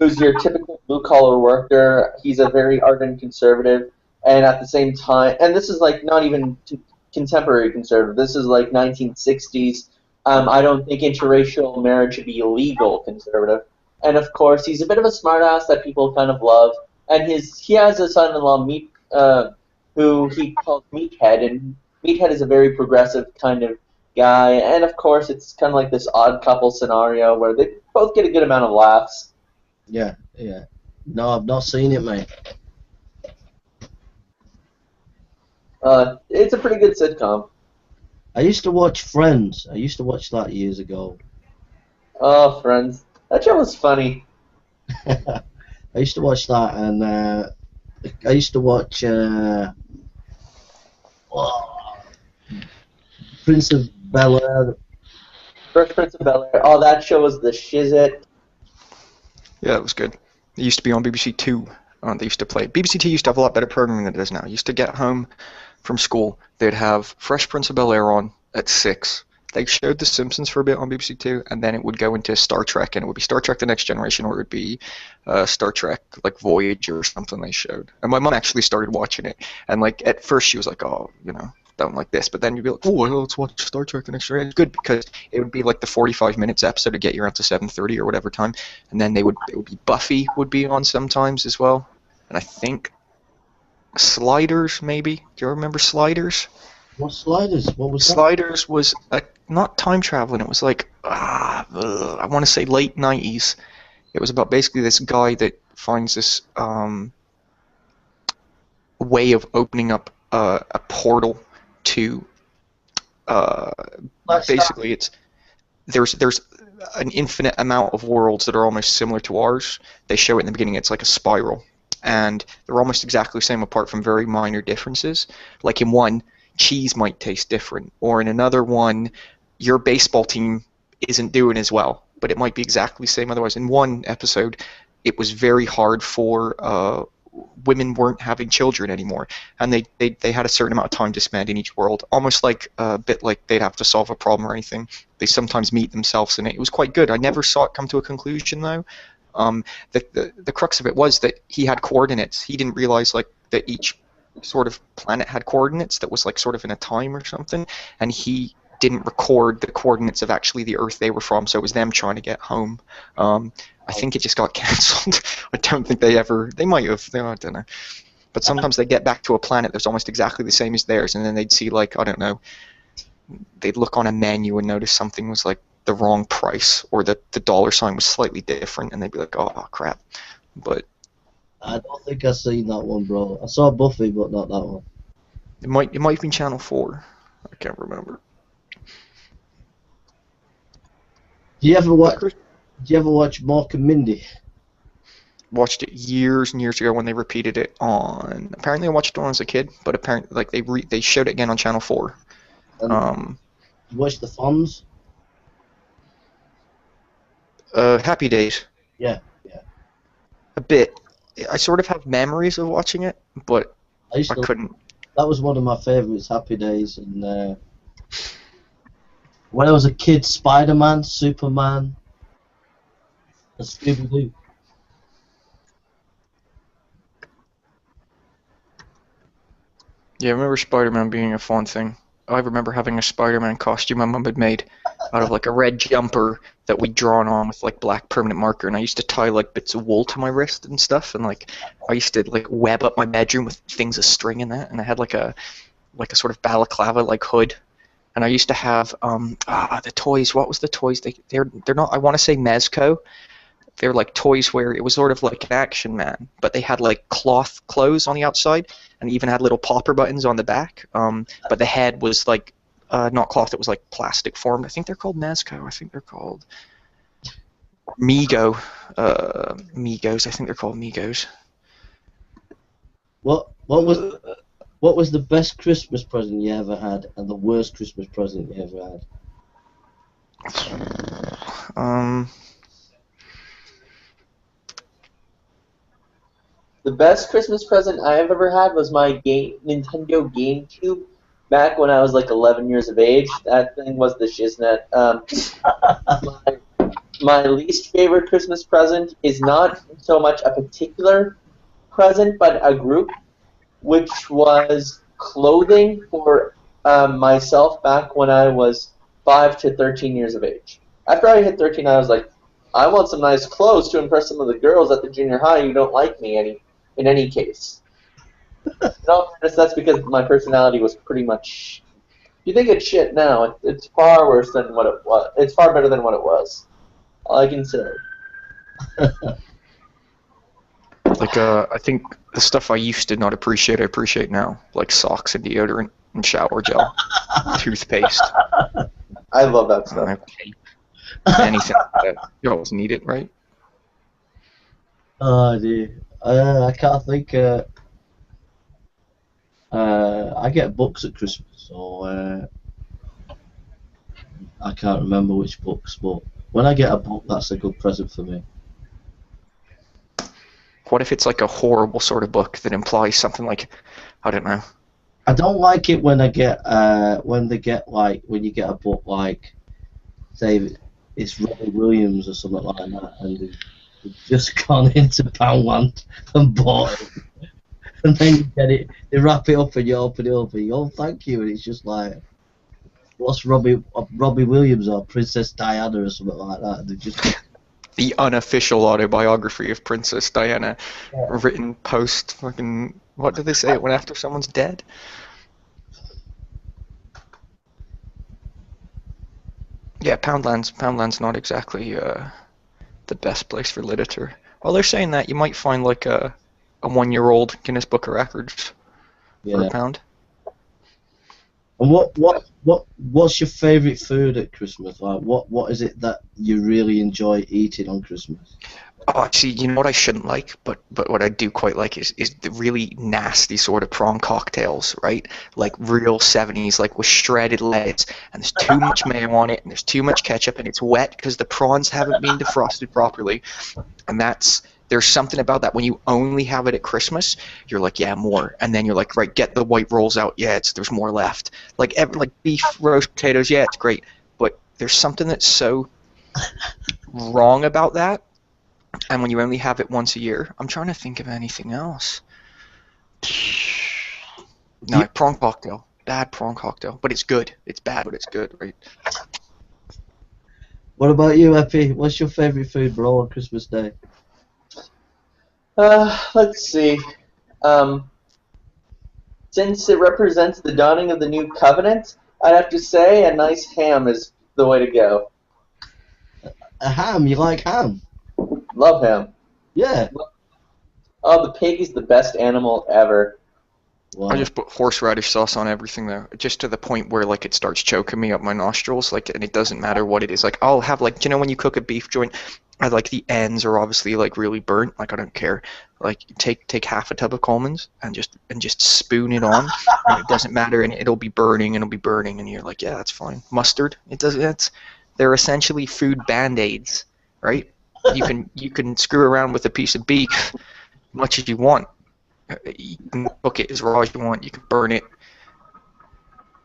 Speaker 5: who's your typical blue collar worker. He's a very ardent conservative, and at the same time, and this is like not even contemporary conservative. This is like 1960s. I don't think interracial marriage should be illegal conservative. And of course, he's a bit of a smartass that people kind of love. And he has a son-in-law, who he calls Meathead, and Meathead is a very progressive kind of guy. And of course, it's kind of like this odd couple scenario where they both get a good amount of laughs.
Speaker 1: Yeah. No, I've not seen it, mate.
Speaker 5: It's a pretty good sitcom.
Speaker 1: I used to watch Friends. I used to watch that years ago.
Speaker 5: Oh, Friends. That show was funny.
Speaker 1: I used to watch that, and I used to watch Prince of Bel-Air.
Speaker 5: First Prince of Bel-Air. Oh, that show was the shizit.
Speaker 6: Yeah, it was good. It used to be on BBC Two. They used to play. BBC Two used to have a lot better programming than it does now. I used to get home from school. They'd have Fresh Prince of Bel-Air on at 6. They showed The Simpsons for a bit on BBC Two, and then it would go into Star Trek, and it would be Star Trek The Next Generation, or it would be Star Trek, like Voyager or something they showed. And my mom actually started watching it, and like at first she was like, oh, don't like this, but then you'd be like, oh, well, let's watch Star Trek The Next Generation. It's good because it would be like the 45 minutes episode to get you around to 7:30 or whatever time, and then it would be Buffy would be on sometimes as well, and I think Sliders maybe. Do you remember Sliders?
Speaker 1: What Sliders? What was that?
Speaker 6: Sliders was not time traveling. It was like I want to say late 90s. It was about basically this guy that finds this way of opening up a portal to basically there's an infinite amount of worlds that are almost similar to ours. They show it in the beginning. It's like a spiral, and they're almost exactly the same apart from very minor differences. Like in one, cheese might taste different, or in another one, your baseball team isn't doing as well, but it might be exactly the same otherwise. In one episode, it was very hard for women weren't having children anymore, and they had a certain amount of time to spend in each world, almost like a bit like they'd have to solve a problem or anything. They sometimes meet themselves in it. It was quite good. I never saw it come to a conclusion though. The crux of it was that he had coordinates. He didn't realize like that each sort of planet had coordinates that was like sort of in a time or something, and he didn't record the coordinates of actually the Earth they were from, so it was them trying to get home. I think it just got cancelled. I don't think they might have, I don't know. But sometimes they get back to a planet that's almost exactly the same as theirs, and then they'd see like, I don't know, they'd look on a menu and notice something was like the wrong price, or that the dollar sign was slightly different, and they'd be like, oh crap. But
Speaker 1: I don't think I've seen that one, bro. I saw Buffy, but not that one.
Speaker 6: it might have been Channel 4. I can't remember.
Speaker 1: Do you ever watch Mork and Mindy?
Speaker 6: Watched it years and years ago when they repeated it on. Apparently, I watched it when I was a kid, but apparently, like they showed it again on Channel 4.
Speaker 1: You watch the Fonz?
Speaker 6: Happy Days.
Speaker 1: Yeah.
Speaker 6: A bit. I sort of have memories of watching it, but I couldn't.
Speaker 1: That was one of my favourites, Happy Days, and when I was a kid, Spider-Man, Superman, and Scooby-Doo.
Speaker 6: Yeah, I remember Spider-Man being a fun thing. I remember having a Spider-Man costume my mum had made out of like a red jumper that we'd drawn on with like black permanent marker, and I used to tie like bits of wool to my wrist and stuff, and like I used to like web up my bedroom with things of string in that, and I had like a sort of balaclava like hood, and I used to have the toys. What was the toys? They're not. I want to say Mezco. They're like toys where it was sort of like an Action Man, but they had like cloth clothes on the outside, and even had little popper buttons on the back. But the head was like not cloth; it was like plastic formed. I think they're called Mezco. I think they're called Mego. Migos. I think they're called Migos.
Speaker 1: What was the best Christmas present you ever had, and the worst Christmas present you ever had?
Speaker 5: The best Christmas present I've ever had was my Nintendo GameCube back when I was like 11 years of age. That thing was the shiznit. My least favorite Christmas present is not so much a particular present, but a group, which was clothing for myself back when I was 5 to 13 years of age. After I hit 13, I was like, I want some nice clothes to impress some of the girls at the junior high who don't like me in any case. No, that's because my personality was pretty much... You think it's shit now, it's far worse than what it was. It's far better than what it was. All I can say.
Speaker 6: Like, I think the stuff I used to not appreciate, I appreciate now. Like socks and deodorant and shower gel, toothpaste.
Speaker 5: I love that stuff.
Speaker 6: Anything like that. You always need it, right?
Speaker 1: Oh, dude. I can't think. I get books at Christmas, so I can't remember which books, but when I get a book, that's a good present for me.
Speaker 6: What if it's like a horrible sort of book that implies something like, I don't know.
Speaker 1: I don't like it when I get when you get a book like, say, it's Robbie Williams or something like that, and they've just gone into Poundland and bought it, and then you get it, they wrap it up and you open it up and you go, thank you, and it's just like, what's Robbie Williams or Princess Diana or something like that, and they just...
Speaker 6: The unofficial autobiography of Princess Diana, written post fucking, what do they say it when after someone's dead? Yeah, Poundland's not exactly the best place for literature. Well, they're saying that you might find like a 1-year-old Guinness Book of Records for a pound.
Speaker 1: And what's your favourite food at Christmas? Like, what is it that you really enjoy eating on Christmas?
Speaker 6: Oh, see, you know what I shouldn't like, but what I do quite like is the really nasty sort of prawn cocktails, right? Like real 70s, like with shredded lettuce, and there's too much mayo on it, and there's too much ketchup, and it's wet because the prawns haven't been defrosted properly, and that's There's something about that when you only have it at Christmas, you're like, yeah, more. And then you're like, right, get the white rolls out. Yeah, there's more left. Like beef, roast potatoes, yeah, it's great. But there's something that's so wrong about that. And when you only have it once a year, I'm trying to think of anything else. No, prawn cocktail. Bad prawn cocktail. But it's good. It's bad, but it's good, right?
Speaker 1: What about you, Epi? What's your favourite food, bro, on Christmas Day?
Speaker 5: Let's see. Since it represents the dawning of the new covenant, I'd have to say a nice ham is the way to go.
Speaker 1: A ham? You like ham?
Speaker 5: Love ham.
Speaker 1: Yeah.
Speaker 5: Oh, the pig is the best animal ever.
Speaker 1: Wow.
Speaker 6: I just put horseradish sauce on everything though, just to the point where like it starts choking me up my nostrils, like, and it doesn't matter what it is. Like I'll have like, do you know when you cook a beef joint, I like the ends are obviously like really burnt. Like I don't care. Like take half a tub of Coleman's and just spoon it on, and it doesn't matter, and it'll be burning and it'll be burning, and you're like, yeah, that's fine. Mustard, it does. They're essentially food band-aids, right? You can screw around with a piece of beef much as you want. You can cook it as raw as you want. You can burn it.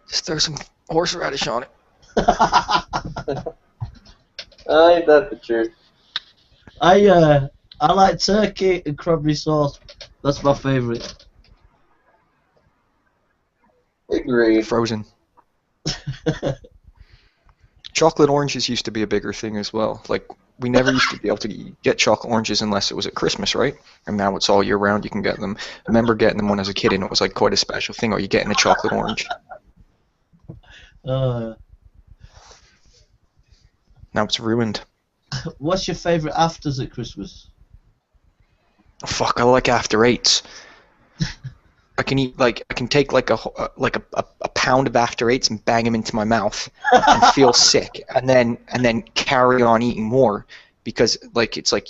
Speaker 6: Just throw some horseradish on it.
Speaker 5: Ain't that the truth?
Speaker 1: I like turkey and cranberry sauce. That's my favourite.
Speaker 5: Agreed.
Speaker 6: Frozen. Chocolate oranges used to be a bigger thing as well. Like, we never used to be able to get chocolate oranges unless it was at Christmas, right? And now it's all year round. You can get them. I remember getting them when I was a kid, and it was like quite a special thing. Are you getting a chocolate orange?
Speaker 1: Uh,
Speaker 6: Now it's ruined.
Speaker 1: what's your favourite afters at Christmas?
Speaker 6: Fuck, I like after eights. I can take like a pound of after eights and bang them into my mouth and feel sick, and then carry on eating more, because like it's like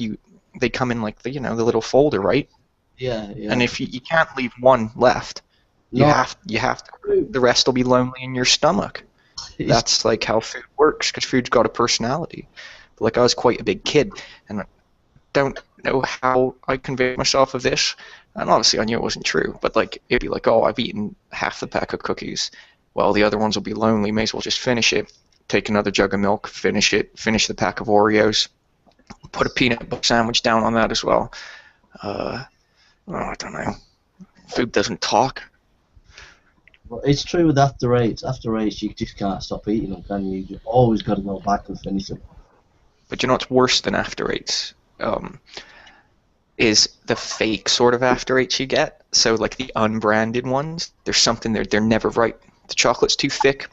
Speaker 6: they come in like the little folder, right?
Speaker 1: Yeah.
Speaker 6: And if you can't leave one left, you have to. The rest will be lonely in your stomach. That's like how food works, because food's got a personality. But like I was quite a big kid, and I don't know how I conveyed myself of this. And obviously I knew it wasn't true, but like it'd be like, oh, I've eaten half the pack of cookies. Well, the other ones will be lonely. May as well just finish it. Take another jug of milk, finish it. Finish the pack of Oreos. Put a peanut butter sandwich down on that as well. I don't know. Food doesn't talk.
Speaker 1: Well, it's true with after eights. After eights, you just can't stop eating them, can you? You always got to go back and finish them.
Speaker 6: But you know what's worse than after eights? Is the fake sort of after eights you get. So like the unbranded ones, there's something there. They're never right. The chocolate's too thick,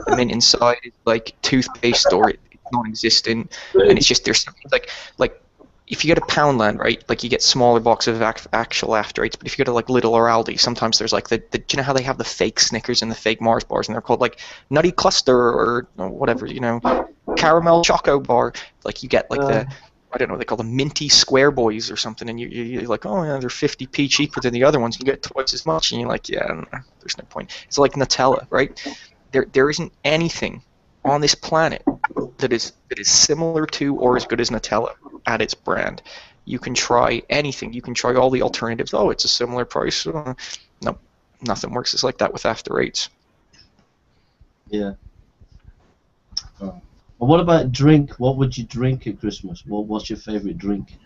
Speaker 6: and then inside is like toothpaste or it's non-existent, and it's just there's something like if you get a Poundland, right? Like you get smaller boxes of actual after eights, but if you go to like Lidl or Aldi, sometimes there's like the do you know how they have the fake Snickers and the fake Mars bars, and they're called like Nutty Cluster or whatever, caramel choco bar. Like you get like the I don't know, they call them minty square boys or something, and you're like, oh yeah, they're 50p cheaper than the other ones. You get twice as much, and you're like, yeah, no, there's no point. It's like Nutella, right? There isn't anything on this planet that is similar to or as good as Nutella at its brand. You can try anything. You can try all the alternatives. Oh, it's a similar price. No, nothing works. It's like that with after eights.
Speaker 1: Yeah. Well, what about drink? What would you drink at Christmas? What's your favourite drink?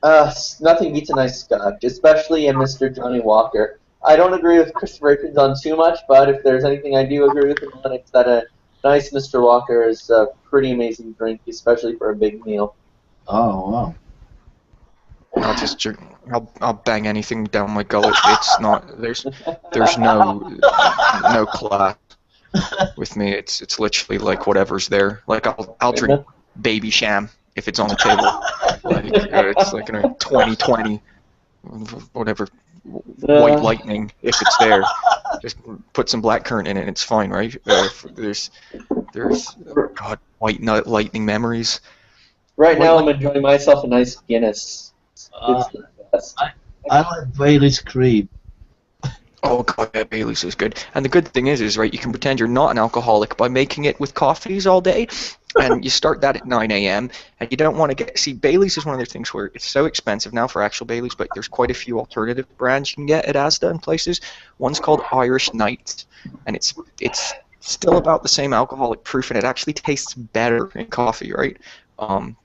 Speaker 5: Nothing beats a nice scotch, especially a Mr. Johnny Walker. I don't agree with Christopher Hitchens on too much, but if there's anything I do agree with him on, it's that a nice Mr. Walker is a pretty amazing drink, especially for a big meal.
Speaker 1: Oh, wow.
Speaker 6: I'll bang anything down my gullet. It's not there's no class with me. It's literally like whatever's there. Like I'll drink Baby Sham if it's on the table. Like it's like 2020 whatever White Lightning if it's there. Just put some blackcurrant in it and it's fine, right? There's God, White Lightning memories.
Speaker 5: Right now, I'm enjoying myself a nice Guinness. It's the best.
Speaker 1: I like Bailey's cream.
Speaker 6: Oh god, yeah, Bailey's is good. And the good thing is right, you can pretend you're not an alcoholic by making it with coffees all day, And you start that at 9 a.m. and you don't want to see, Bailey's is one of those things where it's so expensive now for actual Bailey's, but there's quite a few alternative brands you can get at Asda and places. One's called Irish Nights, and it's still about the same alcoholic proof, and it actually tastes better in coffee, right?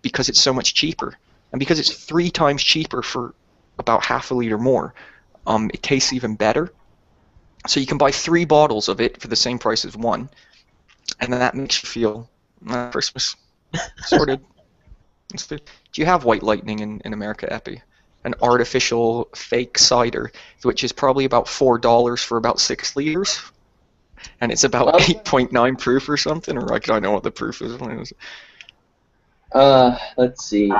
Speaker 6: Because it's so much cheaper, and because it's 3 times cheaper for about half a liter more, it tastes even better. So you can buy 3 bottles of it for the same price as one, and then that makes you feel Christmas sorted. Do you have White Lightning in America, Epi? An artificial fake cider, which is probably about $4 for about 6 liters, and it's about 8.9 proof or something, or I don't know what the proof is.
Speaker 5: Let's see.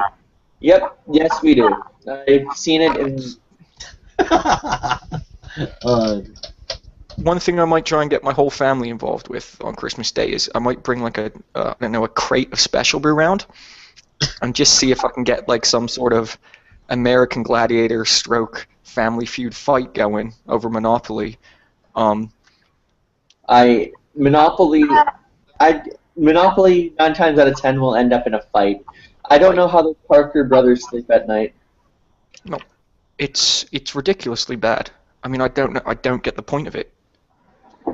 Speaker 5: Yep, yes we do. I've seen it in...
Speaker 6: One thing I might try and get my whole family involved with on Christmas Day is I might bring like a crate of Special Brew round, and just see if I can get like some sort of American Gladiator stroke Family Feud fight going over Monopoly.
Speaker 5: Monopoly 9 times out of 10 will end up in a fight. I don't know how the Parker brothers sleep at night.
Speaker 6: No, it's ridiculously bad. I mean, I don't get the point of it.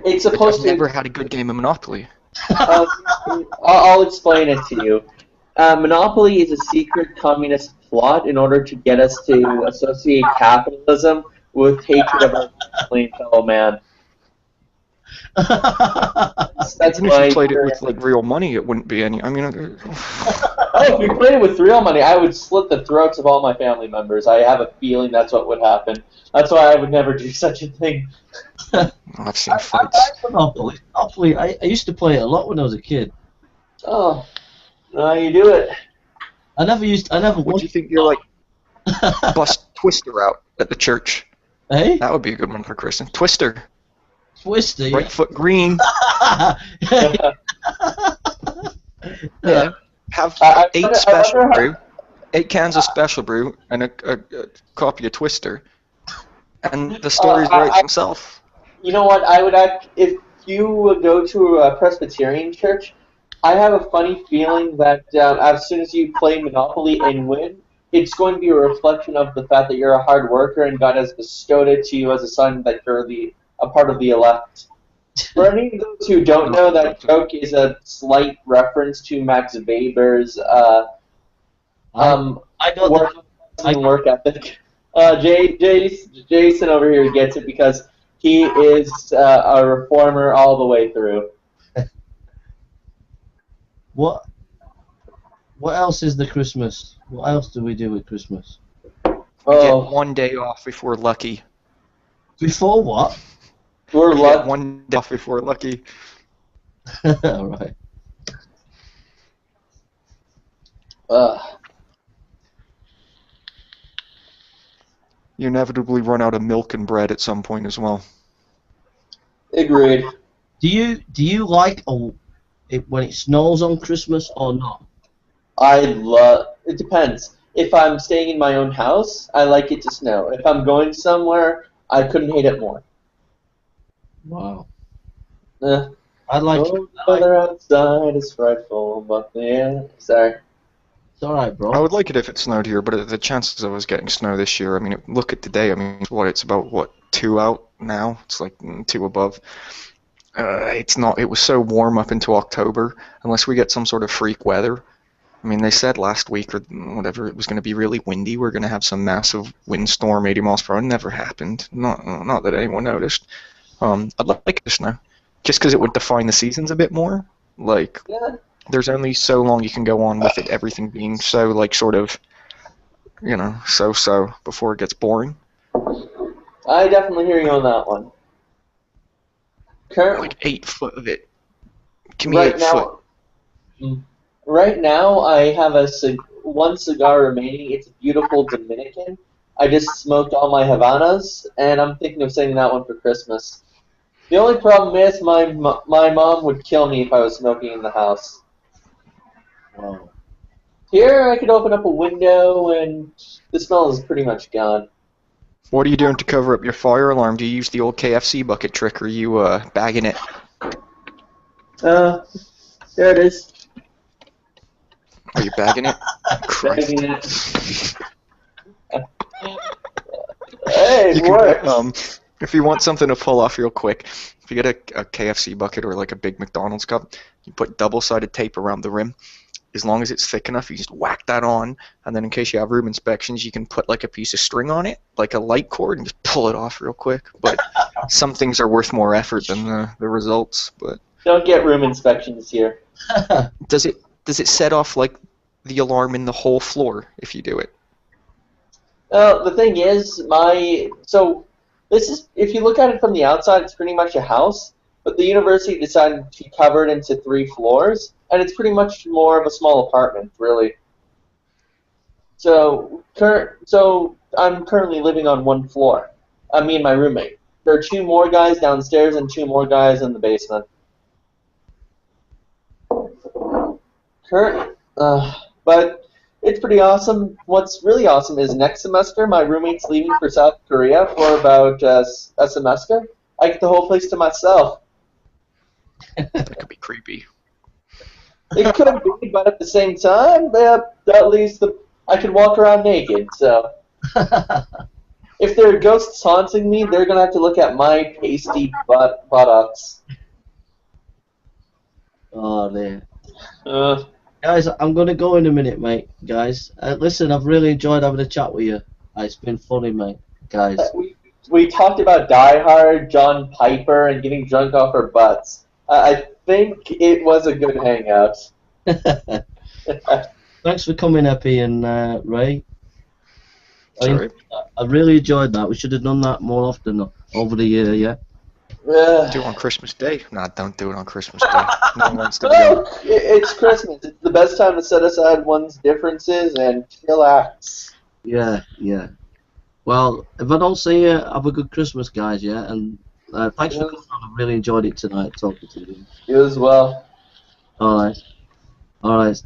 Speaker 5: It's supposed
Speaker 6: I've never had a good game of Monopoly.
Speaker 5: I'll explain it to you. Monopoly is a secret communist plot in order to get us to associate capitalism with hatred of our fellow man. That's
Speaker 6: Even if you played it with like real money, it wouldn't be any. I mean,
Speaker 5: if you played it with real money, I would slit the throats of all my family members. I have a feeling that's what would happen. That's why I would never do such a thing.
Speaker 6: I've seen fights.
Speaker 1: Monopoly. I used to play it a lot when I was a kid.
Speaker 5: Oh, now you do it.
Speaker 1: I never.
Speaker 6: What do you think you're like? Bust Twister out at the church.
Speaker 1: Hey?
Speaker 6: That would be a good one for Kristen. Twister.
Speaker 1: Twister.
Speaker 6: Right foot green. Yeah. Have 8 Special Brew, 8 cans of Special Brew, and a copy of Twister. And the stories write themselves.
Speaker 5: You know what? I would if you would go to a Presbyterian church, I have a funny feeling that as soon as you play Monopoly and win, it's going to be a reflection of the fact that you're a hard worker and God has bestowed it to you as a sign that you're a part of the elect. For any of those who don't know, that joke is a slight reference to Max Weber's work ethic. Jason over here gets it because he is a reformer all the way through.
Speaker 1: What else is the Christmas? What else do we do with Christmas?
Speaker 6: We get 1 day off if we're lucky.
Speaker 1: Before what?
Speaker 5: We're lucky.
Speaker 6: 1 day off if we're lucky.
Speaker 1: All right.
Speaker 6: You inevitably run out of milk and bread at some point as well.
Speaker 5: Agreed.
Speaker 1: Do you like it when it snows on Christmas or not?
Speaker 5: It depends. If I'm staying in my own house, I like it to snow. If I'm going somewhere, I couldn't hate it more.
Speaker 1: Wow.
Speaker 5: I like it. Weather outside is frightful, but sorry.
Speaker 1: It's alright, bro.
Speaker 6: I would like it if it snowed here, but the chances of us getting snow this year, I mean, look at today. I mean, it's about 2 out now? It's like 2 above. It's not. It was so warm up into October, unless we get some sort of freak weather. I mean, they said last week or whatever it was going to be really windy. We're going to have some massive windstorm, 80 miles per hour. It never happened. Not that anyone noticed. I'd like it to snow, just because it would define the seasons a bit more. Like, there's only so long you can go on with it, everything being so, like, sort of, so before it gets boring.
Speaker 5: I definitely hear you on that one.
Speaker 6: Like 8 foot of it. Give me 8 foot.
Speaker 5: Right now, I have one cigar remaining. It's a beautiful Dominican. I just smoked all my Havanas, and I'm thinking of saving that one for Christmas. The only problem is my mom would kill me if I was smoking in the house.
Speaker 1: Wow.
Speaker 5: Here, I could open up a window, and the smell is pretty much gone.
Speaker 6: What are you doing to cover up your fire alarm? Do you use the old KFC bucket trick, or are you bagging it?
Speaker 5: There it is.
Speaker 6: Are you bagging it? Christ.
Speaker 5: Bagging it. Hey,
Speaker 6: You
Speaker 5: it
Speaker 6: can
Speaker 5: works.
Speaker 6: get, if you want something to pull off real quick, if you get a KFC bucket or like a big McDonald's cup, you put double-sided tape around the rim. As long as it's thick enough, you just whack that on, and then in case you have room inspections, you can put like a piece of string on it, like a light cord, and just pull it off real quick. But some things are worth more effort than the results. But
Speaker 5: Don't get room inspections here.
Speaker 6: does it set off like the alarm in the whole floor if you do it?
Speaker 5: The thing is, this is, if you look at it from the outside, it's pretty much a house, but the university decided to cover it into 3 floors, and it's pretty much more of a small apartment, really. So I'm currently living on 1 floor. Me and my roommate. There are 2 more guys downstairs and 2 more guys in the basement. But it's pretty awesome. What's really awesome is next semester my roommate's leaving for South Korea for about a semester. I get the whole place to myself.
Speaker 6: That could be creepy.
Speaker 5: It could be, but at the same time, at least I can walk around naked. So if there are ghosts haunting me, they're gonna have to look at my pasty buttocks.
Speaker 1: Oh, dear.
Speaker 5: Uh,
Speaker 1: Guys, I'm going to go in a minute, mate. Guys, listen, I've really enjoyed having a chat with you. It's been funny, mate. Guys.
Speaker 5: we talked about Die Hard, John Piper, and getting drunk off our butts. I think it was a good hangout.
Speaker 1: Thanks for coming, Epi and Ray.
Speaker 6: Sorry.
Speaker 1: I really enjoyed that. We should have done that more often over the year, yeah?
Speaker 6: Do it on Christmas Day. Nah, don't do it on Christmas Day. No one wants to be
Speaker 5: Well, it's Christmas. It's the best time to set aside one's differences and chillax.
Speaker 1: Yeah, yeah. Well, if I don't see you, have a good Christmas, guys, yeah? And thanks for coming on. I really enjoyed it tonight, talking to you.
Speaker 5: You as well.
Speaker 1: Alright. Alright.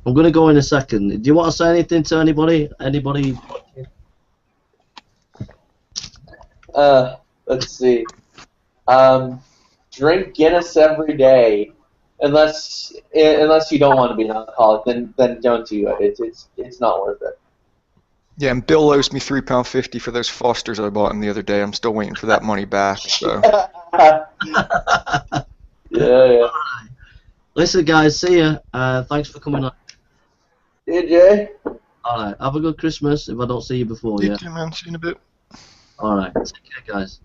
Speaker 1: I'm going to go in a second. Do you want to say anything to anybody? Anybody?
Speaker 5: Let's see. Drink Guinness every day, unless you don't want to be an alcoholic. Then don't do it. It's not worth it.
Speaker 6: Yeah, and Bill owes me £3.50 for those Fosters I bought him the other day. I'm still waiting for that money back. So.
Speaker 5: Yeah.
Speaker 1: Listen, guys, see ya. Thanks for coming on.
Speaker 5: Hey, Jay.
Speaker 1: Alright, have a good Christmas if I don't see you before, yeah?
Speaker 6: You too, man. See you in a bit.
Speaker 1: Alright, take care, guys.